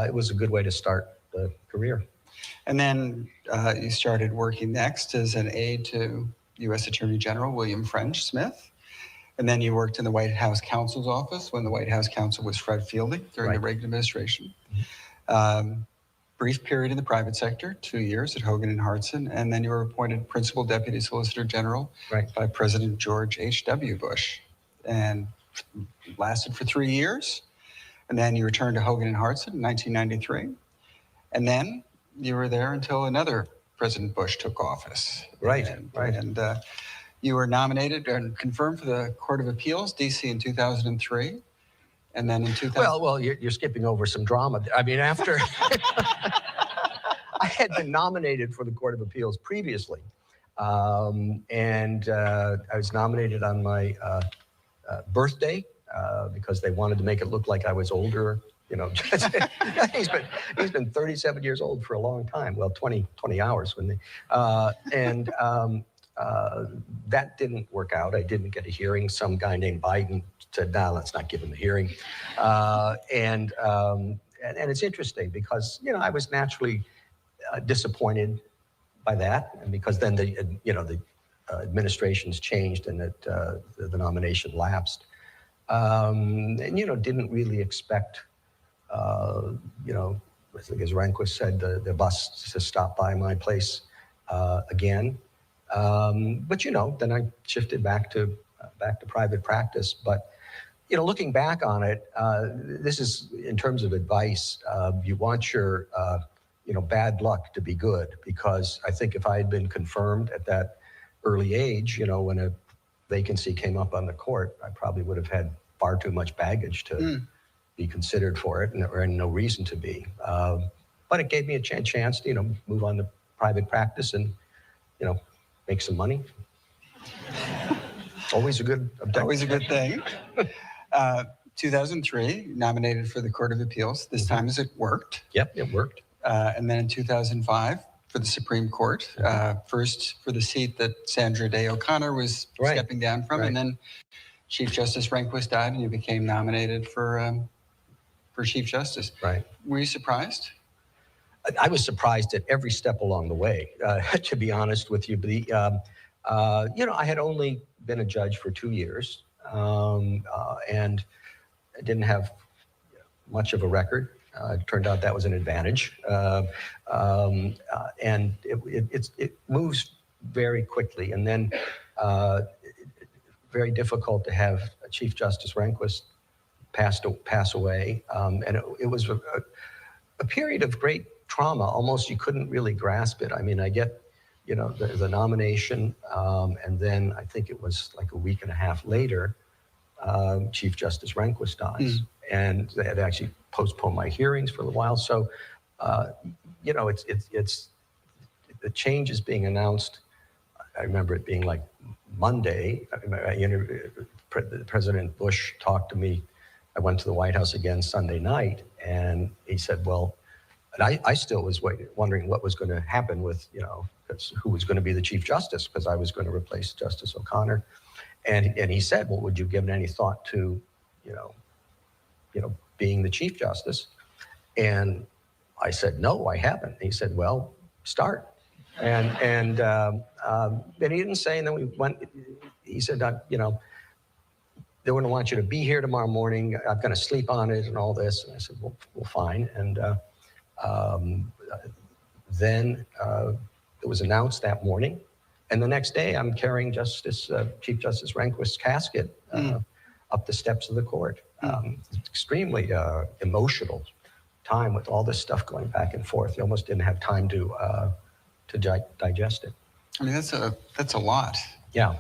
It was a good way to start the career. And then you started working next as an aide to U.S. Attorney General William French Smith. And then you worked in the White House counsel's office when the White House counsel was Fred Fielding during the Reagan administration. Brief period in the private sector, 2 years at Hogan and Hartson, and then you were appointed Principal Deputy Solicitor General by President George H.W. Bush, and lasted for 3 years. And then you returned to Hogan and Hartson in 1993, and then you were there until another President Bush took office. And you were nominated and confirmed for the Court of Appeals, D.C. in 2003. And then in 2000... Well, you're skipping over some drama. I mean, after... I had been nominated for the Court of Appeals previously. And I was nominated on my birthday because they wanted to make it look like I was older. He's been 37 years old for a long time. Well, 20 hours when they... that didn't work out. I didn't get a hearing. Some guy named Biden said, "No, let's not give him a hearing." And it's interesting because I was naturally disappointed by that, and because then the administrations changed and that the nomination lapsed, and didn't really expect I think as Rehnquist said, the bus to stop by my place again. But then I shifted back to private practice. But looking back on it, this is in terms of advice. You want your bad luck to be good, because I think if I had been confirmed at that early age, when a vacancy came up on the court, I probably would have had far too much baggage to be considered for it, and no reason to be. But it gave me a chance to move on to private practice and make some money. Always a good objective. Always a good thing. 2003, nominated for the Court of Appeals. This time as it worked. Yep, it worked. And then in 2005 for the Supreme Court, first for the seat that Sandra Day O'Connor was stepping down from, and then Chief Justice Rehnquist died, and you became nominated for Chief Justice. Right. Were you surprised? I was surprised at every step along the way, to be honest with you. But I had only been a judge for 2 years, and I didn't have much of a record. It turned out that was an advantage, and it moves very quickly. And then, very difficult to have Chief Justice Rehnquist pass away, and it was a period of great trauma. Almost you couldn't really grasp it. I mean, I get, the nomination, and then I think it was like a week and a half later, Chief Justice Rehnquist dies, and they had actually postponed my hearings for a while. So, it's the change is being announced. I remember it being like Monday. President Bush talked to me. I went to the White House again Sunday night, and he said, well, and I still was wondering what was going to happen with, who was going to be the Chief Justice, because I was going to replace Justice O'Connor. And he said, well, would you give any thought to, being the Chief Justice? And I said, no, I haven't. He said, well, start. And he didn't say, and then we went, he said, they wouldn't want you to be here tomorrow morning. I'm going to sleep on it and all this. And I said, well, fine. And then it was announced that morning. And the next day, I'm carrying Chief Justice Rehnquist's casket up the steps of the court. Extremely emotional time with all this stuff going back and forth. You almost didn't have time to digest it. I mean, that's a lot. Yeah.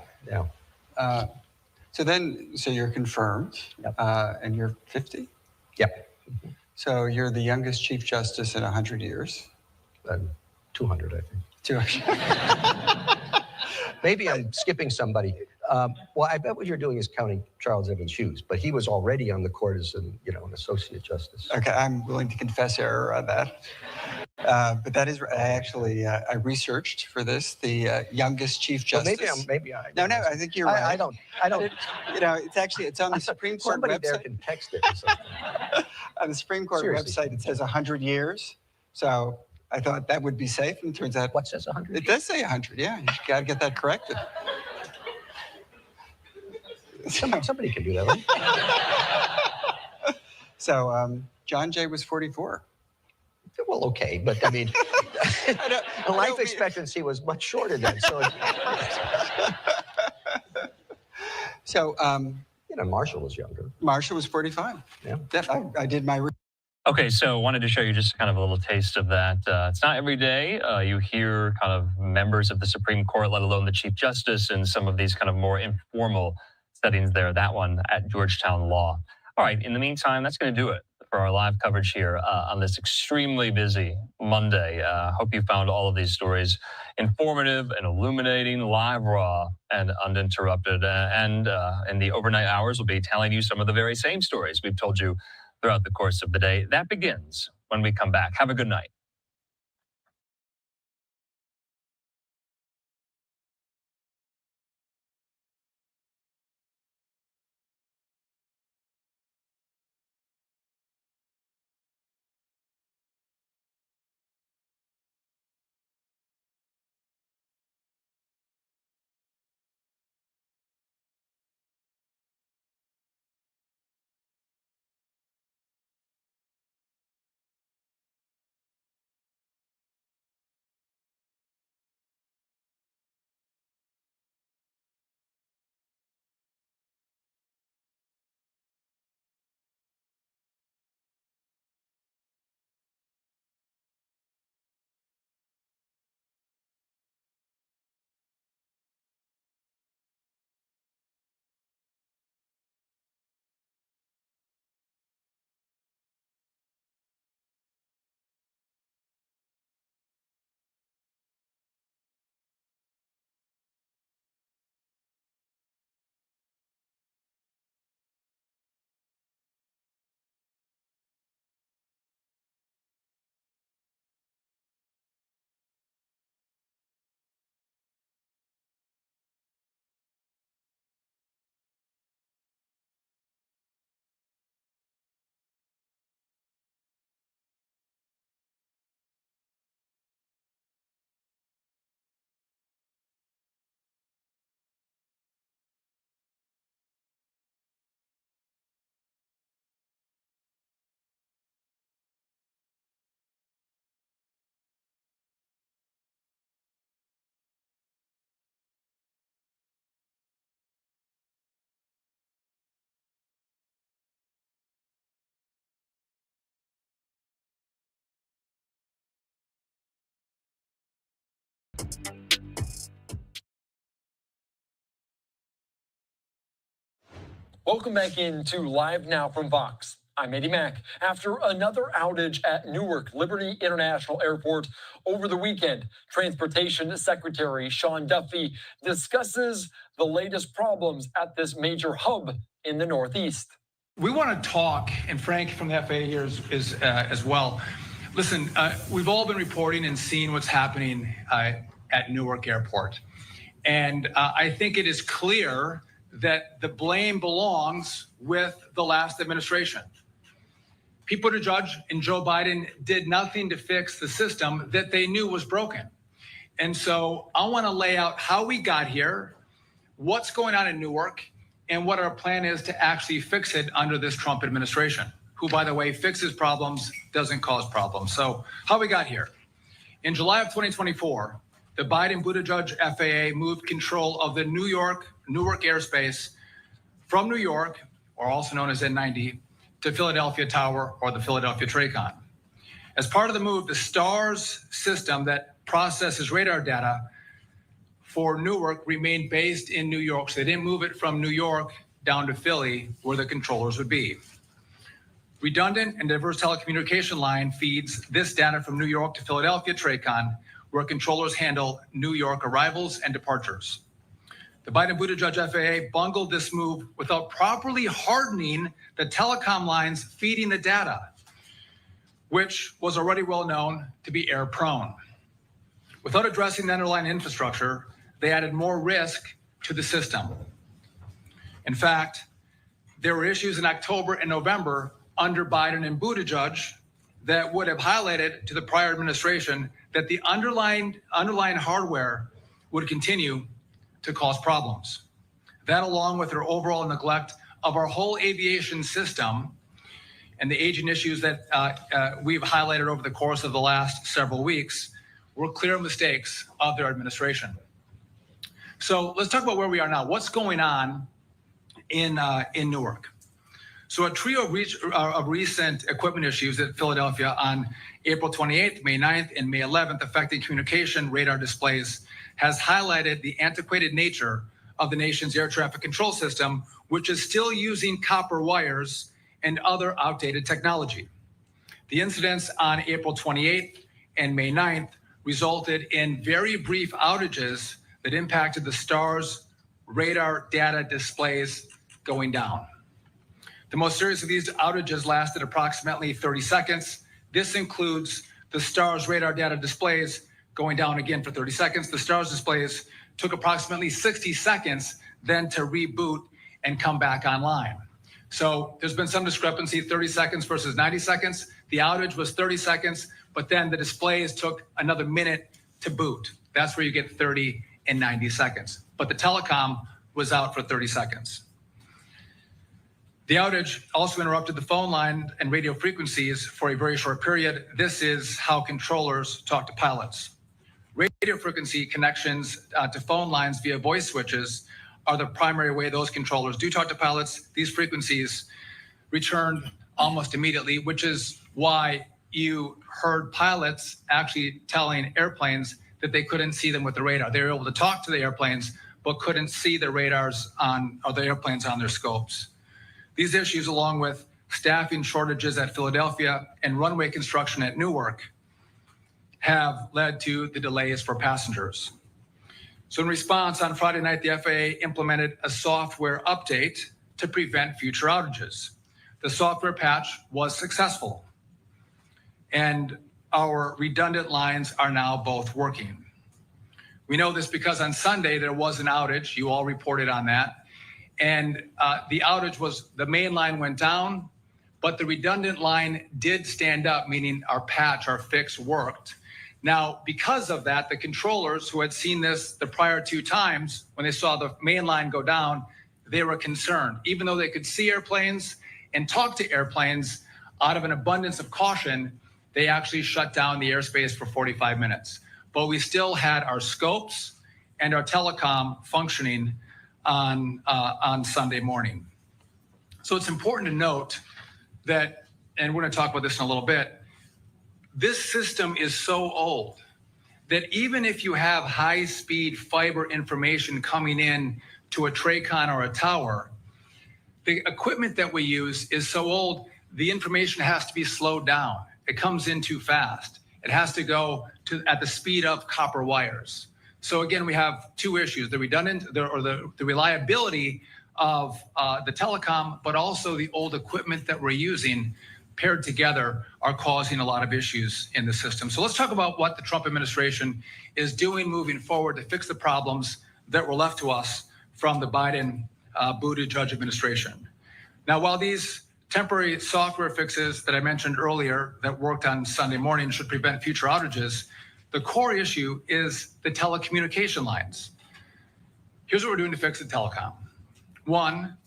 So you're confirmed, and you're 50? Yep. So you're the youngest Chief Justice in 100 years? 200, I think. 200. Maybe I'm skipping somebody. Well, I bet what you're doing is counting Charles Evans Hughes, but he was already on the court as an associate justice. Okay, I'm willing to confess error on that. But that is, I researched for this, the youngest Chief Justice. Well, No, I think you're right. I don't. It's on the Supreme Court Somebody website. there can text it or something. On the Supreme Court Seriously. website, it says 100 years. So I thought that would be safe, and it turns out. What says 100? It does say 100, yeah. You got to get that corrected. Somebody can do that, right? So John Jay was 44. Well, okay, but I mean, the life expectancy was much shorter then. So, Marshall was younger. Marshall was 45. Yeah. I did my. Okay, so wanted to show you just kind of a little taste of that. It's not every day you hear kind of members of the Supreme Court, let alone the Chief Justice, in some of these kind of more informal settings there. That one at Georgetown Law. All right, in the meantime, that's going to do it for our live coverage here on this extremely busy Monday. Hope you found all of these stories informative and illuminating, live, raw, and uninterrupted. And in the overnight hours, we'll be telling you some of the very same stories we've told you throughout the course of the day. That begins when we come back. Have a good night. Welcome back into Live Now from Fox. I'm Eddie Mack. After another outage at Newark Liberty International Airport over the weekend, Transportation Secretary Sean Duffy discusses the latest problems at this major hub in the Northeast. We want to talk, and Frank from the FAA here is as well. Listen, we've all been reporting and seeing what's happening at Newark Airport. And I think it is clear that the blame belongs with the last administration. Pete Buttigieg and Joe Biden did nothing to fix the system that they knew was broken. And so I want to lay out how we got here, what's going on in Newark, and what our plan is to actually fix it under this Trump administration, who, by the way, fixes problems, doesn't cause problems. So how we got here. In July of 2024, the Biden-Buttigieg FAA moved control of the Newark airspace from New York, or also known as N90, to Philadelphia Tower or the Philadelphia TRACON. As part of the move, the STARS system that processes radar data for Newark remained based in New York. So they didn't move it from New York down to Philly, where the controllers would be. Redundant and diverse telecommunication line feeds this data from New York to Philadelphia TRACON, where controllers handle New York arrivals and departures. The Biden-Buttigieg FAA bungled this move without properly hardening the telecom lines feeding the data, which was already well known to be error prone. Without addressing the underlying infrastructure, they added more risk to the system. In fact, there were issues in October and November under Biden and Buttigieg that would have highlighted to the prior administration that the underlying hardware would continue to cause problems. That, along with their overall neglect of our whole aviation system and the aging issues that we've highlighted over the course of the last several weeks, were clear mistakes of their administration. So let's talk about where we are now. What's going on in Newark? So a trio of recent equipment issues at Philadelphia on April 28th, May 9th, and May 11th affecting communication radar displays has highlighted the antiquated nature of the nation's air traffic control system, which is still using copper wires and other outdated technology. The incidents on April 28th and May 9th resulted in very brief outages that impacted the STARS radar data displays going down. The most serious of these outages lasted approximately 30 seconds. This includes the STARS radar data displays going down again for 30 seconds. The STARS displays took approximately 60 seconds then to reboot and come back online. So there's been some discrepancy, 30 seconds versus 90 seconds. The outage was 30 seconds, but then the displays took another minute to boot. That's where you get 30 and 90 seconds. But the telecom was out for 30 seconds. The outage also interrupted the phone line and radio frequencies for a very short period. This is how controllers talk to pilots. Radio frequency connections to phone lines via voice switches are the primary way those controllers do talk to pilots. These frequencies returned almost immediately, which is why you heard pilots actually telling airplanes that they couldn't see them with the radar. They were able to talk to the airplanes, but couldn't see the radars or the airplanes on their scopes. These issues, along with staffing shortages at Philadelphia and runway construction at Newark, have led to the delays for passengers. So in response, on Friday night, the FAA implemented a software update to prevent future outages. The software patch was successful, and our redundant lines are now both working. We know this because on Sunday there was an outage. You all reported on that. And the outage was, the main line went down, but the redundant line did stand up, meaning our patch, our fix worked. Now, because of that, the controllers who had seen this the prior two times, when they saw the main line go down, they were concerned. Even though they could see airplanes and talk to airplanes, out of an abundance of caution, they actually shut down the airspace for 45 minutes. But we still had our scopes and our telecom functioning on Sunday morning. So it's important to note that, and we're going to talk about this in a little bit, this system is so old that even if you have high-speed fiber information coming in to a TRACON or a tower, the equipment that we use is so old, the information has to be slowed down. It comes in too fast. It has to go at the speed of copper wires. So again, we have two issues: the reliability of the telecom, but also the old equipment that we're using paired together are causing a lot of issues in the system. So let's talk about what the Trump administration is doing moving forward to fix the problems that were left to us from the Biden-Buttigieg administration. Now, while these temporary software fixes that I mentioned earlier that worked on Sunday morning should prevent future outages, the core issue is the telecommunication lines. Here's what we're doing to fix the telecom. One,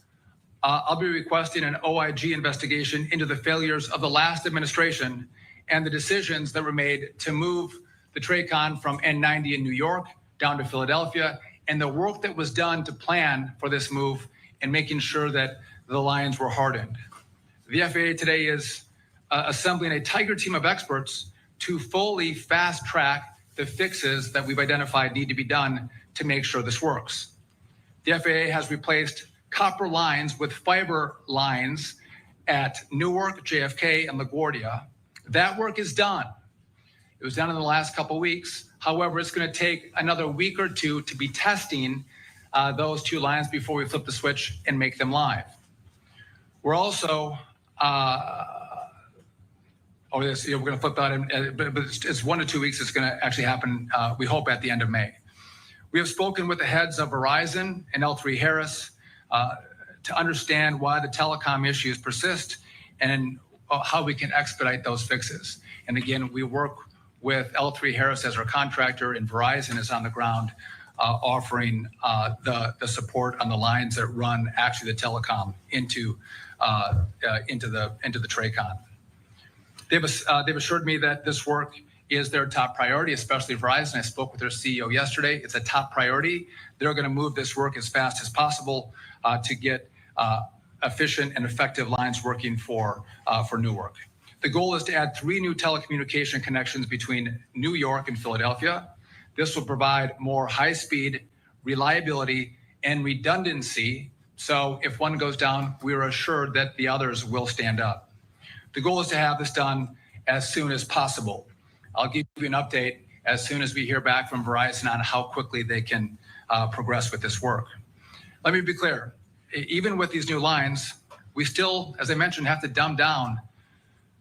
I'll be requesting an OIG investigation into the failures of the last administration and the decisions that were made to move the TRACON from N90 in New York down to Philadelphia, and the work that was done to plan for this move and making sure that the lines were hardened. The FAA today is assembling a tiger team of experts to fully fast track the fixes that we've identified need to be done to make sure this works. The FAA has replaced copper lines with fiber lines at Newark, JFK, and LaGuardia. That work is done. It was done in the last couple of weeks. However, it's going to take another week or two to be testing those two lines before we flip the switch and make them live. We're also, we're going to flip that, but it's 1 to 2 weeks. It's going to actually happen, we hope, at the end of May. We have spoken with the heads of Verizon and L3Harris to understand why the telecom issues persist and how we can expedite those fixes. And again, we work with L3Harris as our contractor, and Verizon is on the ground offering the support on the lines that run actually the telecom into the TRACON. They've assured me that this work is their top priority, especially Verizon. I spoke with their CEO yesterday. It's a top priority. They're going to move this work as fast as possible to get efficient and effective lines working for Newark. The goal is to add 3 new telecommunication connections between New York and Philadelphia. This will provide more high-speed, reliability, and redundancy. So if one goes down, we are assured that the others will stand up. The goal is to have this done as soon as possible. I'll give you an update as soon as we hear back from Verizon on how quickly they can progress with this work. Let me be clear. Even with these new lines, we still, as I mentioned, have to dumb down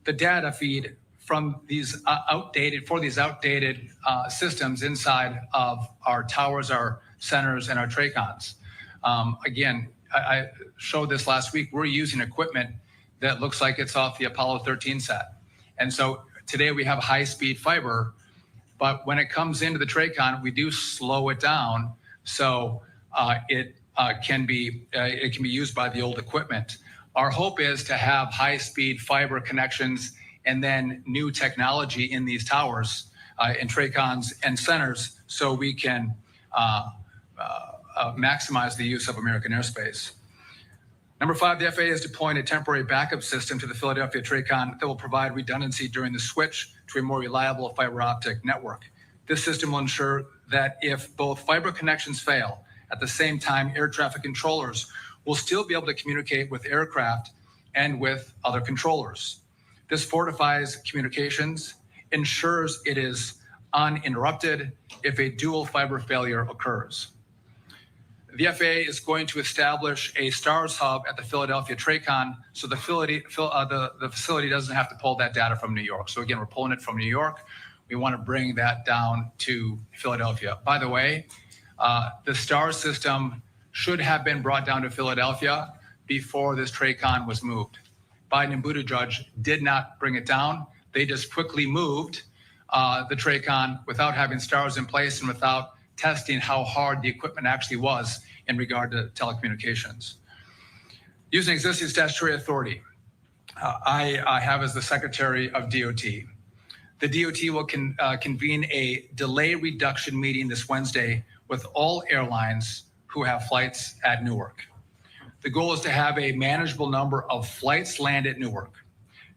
the data feed from these outdated systems inside of our towers, our centers, and our TRACONs. Again, I showed this last week. We're using equipment that looks like it's off the Apollo 13 set. And so today we have high-speed fiber, but when it comes into the TRACON, we do slow it down so it can be used by the old equipment. Our hope is to have high-speed fiber connections and then new technology in these towers, in TRACONs and centers, so we can maximize the use of American airspace. Number 5, the FAA is deploying a temporary backup system to the Philadelphia TRACON that will provide redundancy during the switch to a more reliable fiber optic network. This system will ensure that if both fiber connections fail, at the same time, air traffic controllers will still be able to communicate with aircraft and with other controllers. This fortifies communications, ensures it is uninterrupted if a dual fiber failure occurs. The FAA is going to establish a STARS hub at the Philadelphia TRACON so the facility doesn't have to pull that data from New York. So again, we're pulling it from New York. We want to bring that down to Philadelphia. By the way, the STARS system should have been brought down to Philadelphia before this TRACON was moved. Biden and Buttigieg did not bring it down. They just quickly moved the TRACON without having STARS in place and without testing how hard the equipment actually was in regard to telecommunications. Using existing statutory authority, I have as the Secretary of DOT. The DOT will convene a delay reduction meeting this Wednesday with all airlines who have flights at Newark. The goal is to have a manageable number of flights land at Newark.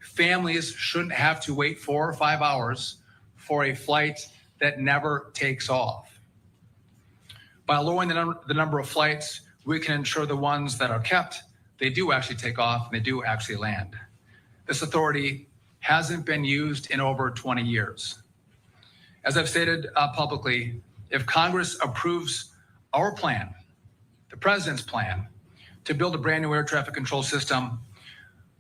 Families shouldn't have to wait 4 or 5 hours for a flight that never takes off. By lowering the number of flights, we can ensure the ones that are kept, they do actually take off and they do actually land. This authority hasn't been used in over 20 years. As I've stated publicly, if Congress approves our plan, the president's plan, to build a brand new air traffic control system,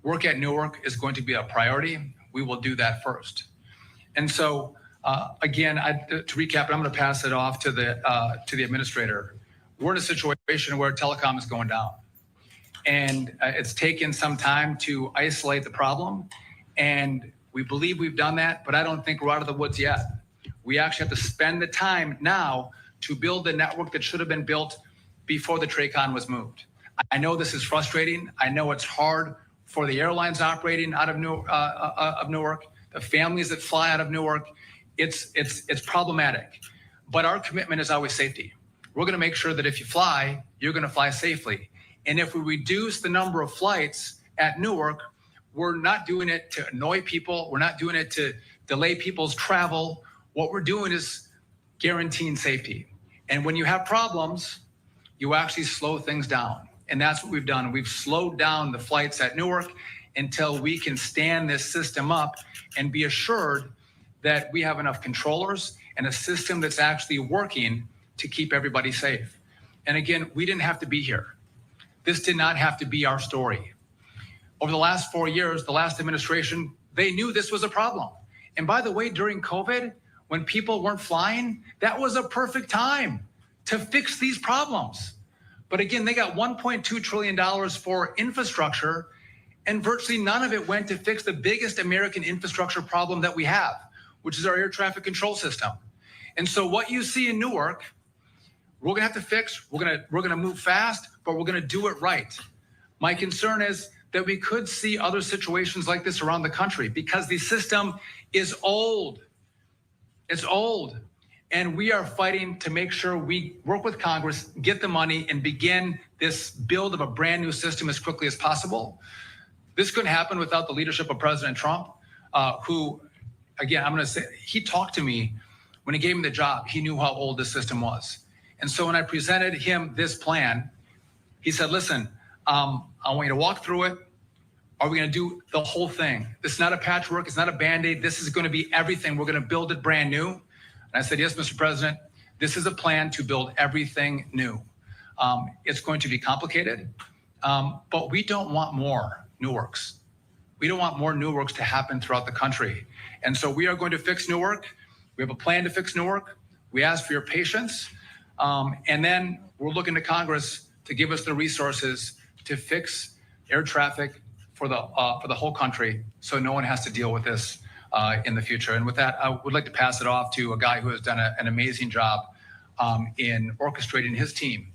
work at Newark is going to be a priority. We will do that first. And so, again, to recap, I'm going to pass it off to the administrator. We're in a situation where telecom is going down. And it's taken some time to isolate the problem. And we believe we've done that, but I don't think we're out of the woods yet. We actually have to spend the time now to build the network that should have been built before the TRACON was moved. I know this is frustrating. I know it's hard for the airlines operating out of Newark, the families that fly out of Newark. It's problematic, but our commitment is always safety. We're going to make sure that if you fly, you're going to fly safely. And if we reduce the number of flights at Newark, we're not doing it to annoy people. We're not doing it to delay people's travel. What we're doing is guaranteeing safety. And when you have problems, you actually slow things down. And that's what we've done. We've slowed down the flights at Newark until we can stand this system up and be assured that we have enough controllers and a system that's actually working to keep everybody safe. And again, we didn't have to be here. This did not have to be our story. Over the last 4 years, the last administration, they knew this was a problem. And by the way, during COVID, when people weren't flying, that was a perfect time to fix these problems. But again, they got $1.2 trillion for infrastructure, and virtually none of it went to fix the biggest American infrastructure problem that we have, which is our air traffic control system. And so what you see in Newark, we're gonna have to fix, we're gonna move fast, but we're gonna do it right. My concern is that we could see other situations like this around the country because the system is old. It's old. And we are fighting to make sure we work with Congress, get the money, and begin this build of a brand new system as quickly as possible. This couldn't happen without the leadership of President Trump, who, again, I'm gonna say, he talked to me when he gave me the job. He knew how old this system was. And so when I presented him this plan, he said, listen, I want you to walk through it. Are we gonna do the whole thing? This is not a patchwork, it's not a Band-Aid. This is gonna be everything. We're gonna build it brand new. And I said, yes, Mr. President, this is a plan to build everything new. It's going to be complicated, but we don't want more Newarks. We don't want more Newarks to happen throughout the country. And so we are going to fix Newark. We have a plan to fix Newark. We ask for your patience. And then we're looking to Congress to give us the resources to fix air traffic for the whole country so no one has to deal with this in the future. And with that, I would like to pass it off to a guy who has done an amazing job in orchestrating his team,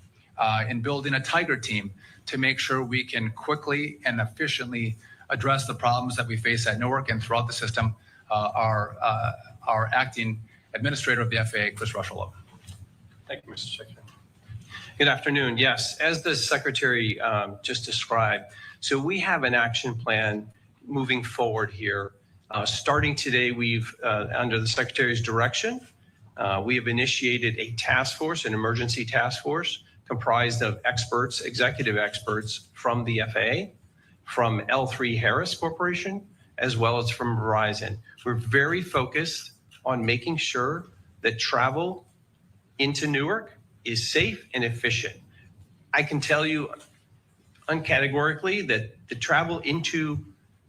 in building a tiger team to make sure we can quickly and efficiently address the problems that we face at Newark and throughout the system. Our acting administrator of the FAA, Chris Rushlow. Thank you, Mr. Secretary. Good afternoon. Yes, as the Secretary just described, so we have an action plan moving forward here. Starting today, we've, under the Secretary's direction, we have initiated a task force, an emergency task force, comprised of experts, executive experts from the FAA, from L3Harris Corporation, as well as from Verizon. We're very focused on making sure that travel into Newark is safe and efficient. I can tell you uncategorically that the travel into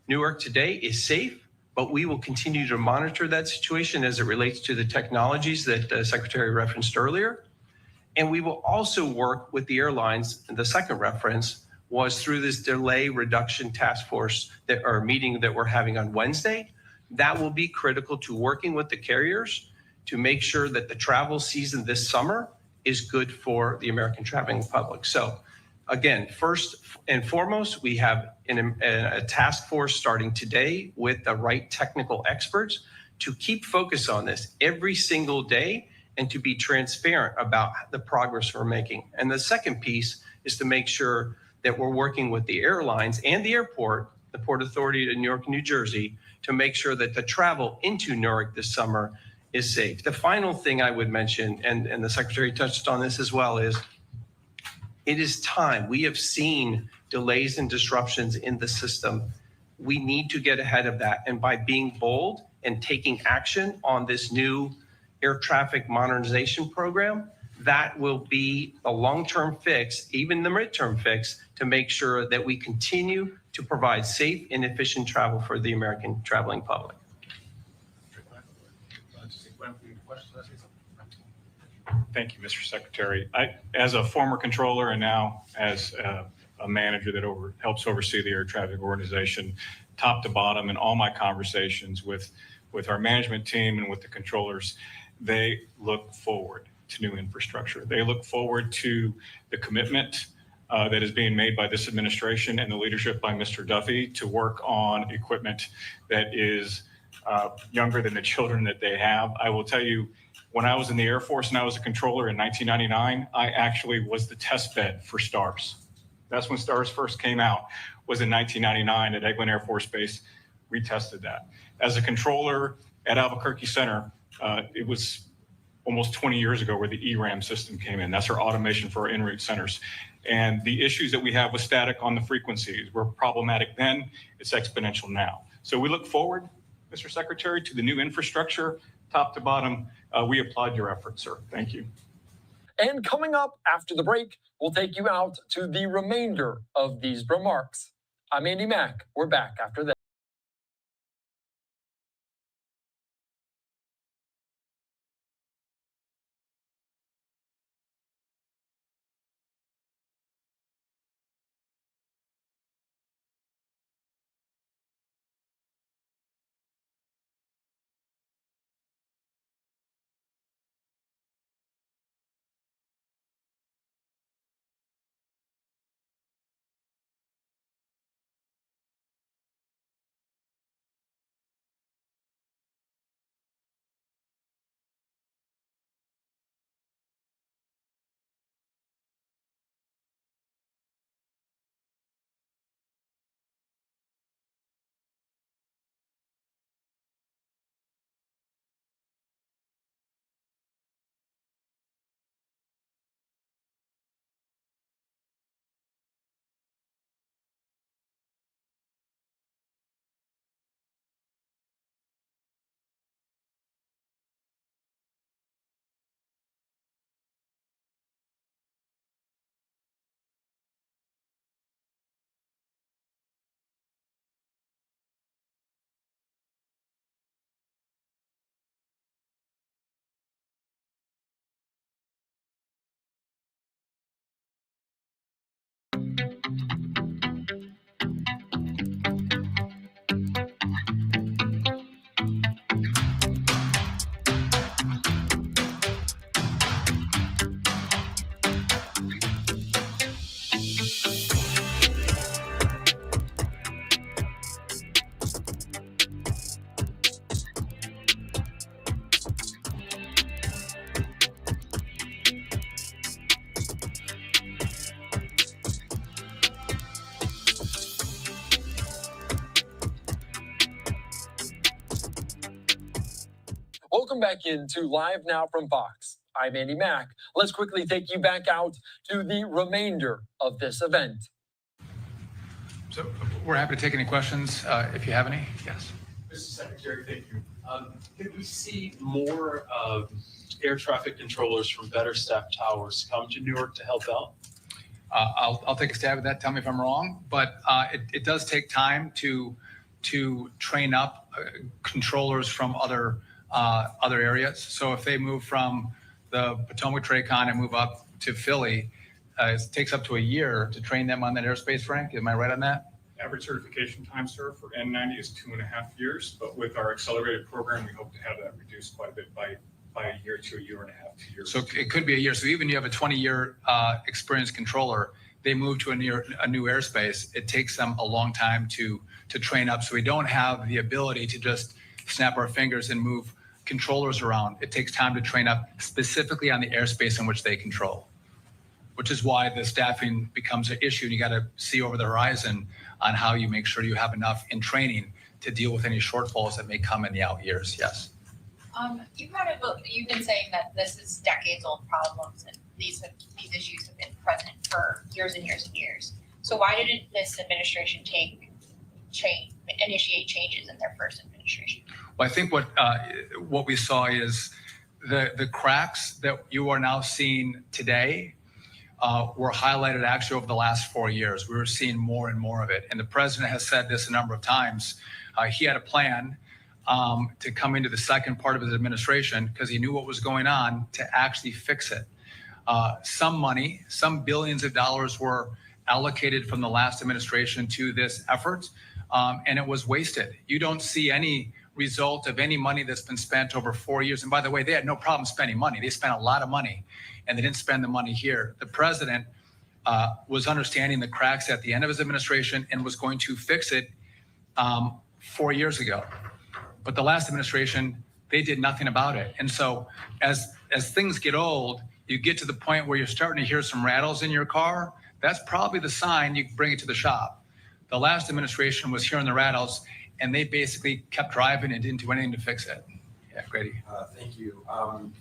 Newark today is safe, but we will continue to monitor that situation as it relates to the technologies that the Secretary referenced earlier. And we will also work with the airlines. The second reference was through this delay reduction task force meeting that we're having on Wednesday. That will be critical to working with the carriers to make sure that the travel season this summer is good for the American traveling public. So again, first and foremost, we have a task force starting today with the right technical experts to keep focus on this every single day and to be transparent about the progress we're making. And the second piece is to make sure that we're working with the airlines and the airport, the Port Authority of Newark, New Jersey, to make sure that the travel into Newark this summer is safe. The final thing I would mention, and the Secretary touched on this as well, is it is time. We have seen delays and disruptions in the system. We need to get ahead of that. And by being bold and taking action on this new air traffic modernization program, that will be a long-term fix, even the midterm fix, to make sure that we continue to provide safe and efficient travel for the American traveling public. Thank you, Mr. Secretary. As a former controller and now as a manager that helps oversee the air traffic organization, top to bottom, in all my conversations with our management team and with the controllers, they look forward to new infrastructure. They look forward to the commitment that is being made by this administration and the leadership by Mr. Duffy to work on equipment that is younger than the children that they have. I will tell you, when I was in the Air Force and I was a controller in 1999, I actually was the test bed for STARS. That's when STARS first came out, was in 1999 at Eglin Air Force Base. We tested that. As a controller at Albuquerque Center, it was almost 20 years ago where the ERAM system came in. That's our automation for our en route centers. And the issues that we have with static on the frequencies were problematic then, it's exponential now. So we look forward, Mr. Secretary, to the new infrastructure, top to bottom. We applaud your efforts, sir. Thank you. And coming up after the break, we'll take you out to the remainder of these remarks. I'm Andy Mack. We're back after that. Welcome back into Live Now from Fox. I'm Andy Mack. Let's quickly take you back out to the remainder of this event. So we're happy to take any questions if you have any. Yes. Mr. Secretary, thank you. Could we see more air traffic controllers from better staffed towers come to Newark to help out? I'll take a stab at that. Tell me if I'm wrong, but it does take time to train up controllers from other areas. So if they move from the Potomac TRACON and move up to Philly, it takes up to a year to train them on that airspace, Frank. Am I right on that? Average certification time, sir, for N90 is 2.5 years, but with our accelerated program, we hope to have that reduced quite a bit by a year to a year and a half, 2 years. So it could be a year. So even you have a 20-year experienced controller, they move to a new airspace. It takes them a long time to train up. So we don't have the ability to just snap our fingers and move controllers around. It takes time to train up specifically on the airspace in which they control, which is why the staffing becomes an issue. And you got to see over the horizon on how you make sure you have enough in training to deal with any shortfalls that may come in the out years. Yes. You've been saying that this is decades-old problems, and these issues have been present for years and years and years. So why didn't this administration initiate changes in their first administration? Well, I think what we saw is the cracks that you are now seeing today were highlighted actually over the last 4 years. We were seeing more and more of it. And the president has said this a number of times. He had a plan to come into the second part of his administration because he knew what was going on to actually fix it. Some money, some billions of dollars were allocated from the last administration to this effort, and it was wasted. You don't see any result of any money that's been spent over 4 years. And by the way, they had no problem spending money. They spent a lot of money, and they didn't spend the money here. The president was understanding the cracks at the end of his administration and was going to fix it 4 years ago. But the last administration, they did nothing about it. And so as things get old, you get to the point where you're starting to hear some rattles in your car. That's probably the sign you bring it to the shop. The last administration was hearing the rattles, and they basically kept driving and didn't do anything to fix it. Yeah, Grady. Thank you.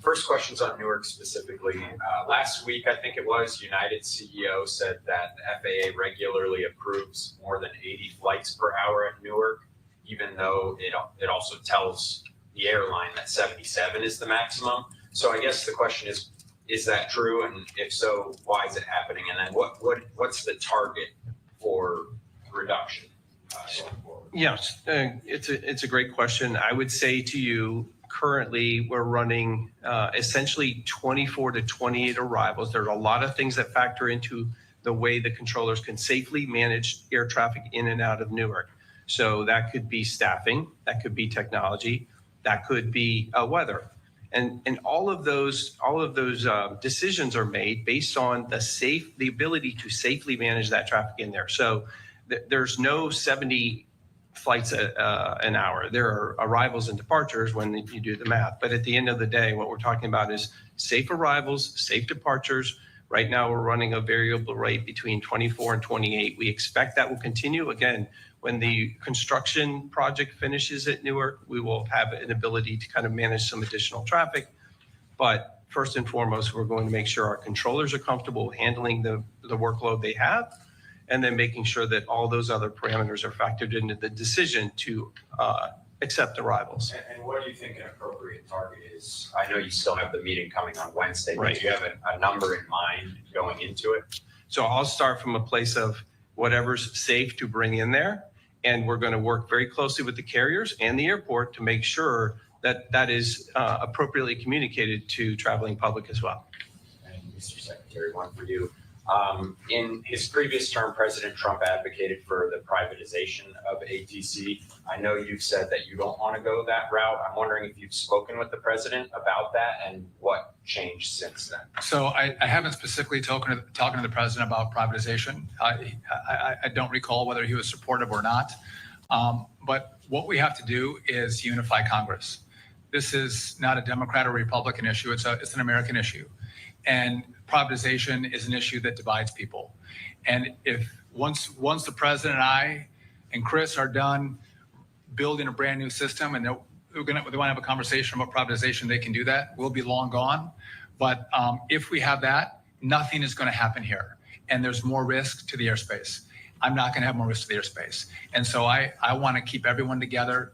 First question's on Newark specifically. Last week, I think it was, United CEO said that the FAA regularly approves more than 80 flights per hour at Newark, even though it also tells the airline that 77 is the maximum. So I guess the question is that true? And if so, why is it happening? And then what's the target for reduction going forward? Yes, it's a great question. I would say to you, currently we're running essentially 24 to 28 arrivals. There are a lot of things that factor into the way the controllers can safely manage air traffic in and out of Newark. So that could be staffing, that could be technology, that could be weather. And all of those decisions are made based on the ability to safely manage that traffic in there. So there's no 70 flights an hour. There are arrivals and departures when you do the math. But at the end of the day, what we're talking about is safe arrivals, safe departures. Right now, we're running a variable rate between 24 and 28. We expect that will continue. Again, when the construction project finishes at Newark, we will have an ability to kind of manage some additional traffic. But first and foremost, we're going to make sure our controllers are comfortable handling the workload they have, and then making sure that all those other parameters are factored into the decision to accept arrivals. And what do you think an appropriate target is? I know you still have the meeting coming on Wednesday, Right. but do you have a number in mind going into it? So I'll start from a place of whatever's safe to bring in there. And we're going to work very closely with the carriers and the airport to make sure that that is appropriately communicated to traveling public as well. And Mr. Secretary, one for you. In his previous term, President Trump advocated for the privatization of ATC. I know you've said that you don't want to go that route. I'm wondering if you've spoken with the president about that and what changed since then. So I haven't specifically talking to the president about privatization. I don't recall whether he was supportive or not. But what we have to do is unify Congress. This is not a Democrat or Republican issue. It's an American issue. And privatization is an issue that divides people. And if once the president and I and Chris are done building a brand new system, and they want to have a conversation about privatization, they can do that. We'll be long gone. But if we have that, nothing is going to happen here. And there's more risk to the airspace. I'm not going to have more risk to the airspace. And so I want to keep everyone together,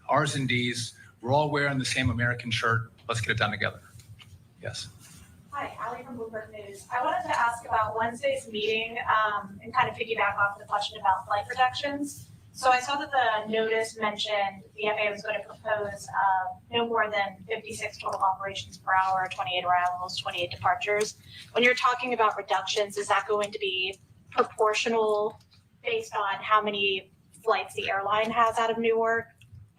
R's and D's. We're all wearing the same American shirt. Let's get it done together. Yes. Hi, Allie from Bloomberg News. I wanted to ask about Wednesday's meeting and kind of piggyback off the question about flight reductions. So I saw that the notice mentioned the FAA was going to propose no more than 56 total operations per hour, 28 arrivals, 28 departures. When you're talking about reductions, is that going to be proportional based on how many flights the airline has out of Newark?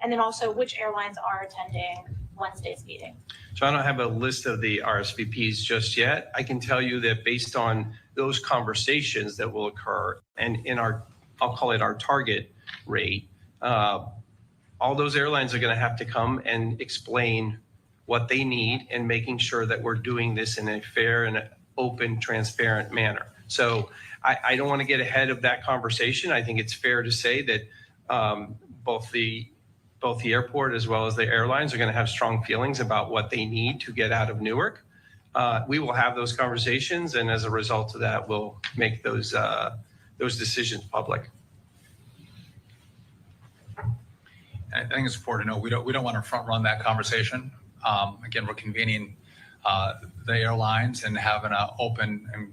And then also which airlines are attending Wednesday's meeting? So I don't have a list of the RSVPs just yet. I can tell you that based on those conversations that will occur and in our, I'll call it our target rate, all those airlines are going to have to come and explain what they need and making sure that we're doing this in a fair and open, transparent manner. So I don't want to get ahead of that conversation. I think it's fair to say that both both the airport as well as the airlines are going to have strong feelings about what they need to get out of Newark. We will have those conversations, and as a result of that, we'll make those decisions public. I think it's important to know we don't want to front run that conversation. Again, we're convening the airlines and having an open and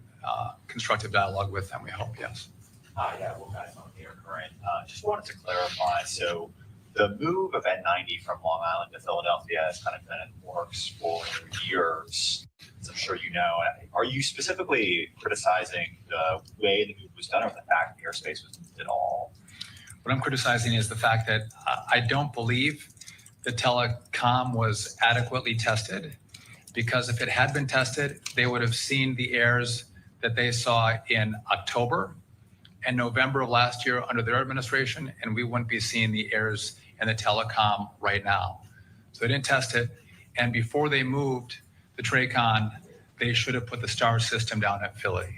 constructive dialogue with them. We hope, yes. Yeah, well, guys, I'm here, Corinne. Just wanted to clarify. So the move of N90 from Long Island to Philadelphia has kind of been in the works for years, as I'm sure you know. Are you specifically criticizing the way the move was done, or the fact the airspace was moved at all? What I'm criticizing is the fact that I don't believe the telecom was adequately tested, because if it had been tested, they would have seen the errors that they saw in October and November of last year under their administration, and we wouldn't be seeing the errors in the telecom right now. So they didn't test it, and before they moved the TRACON, they should have put the STAR system down at Philly.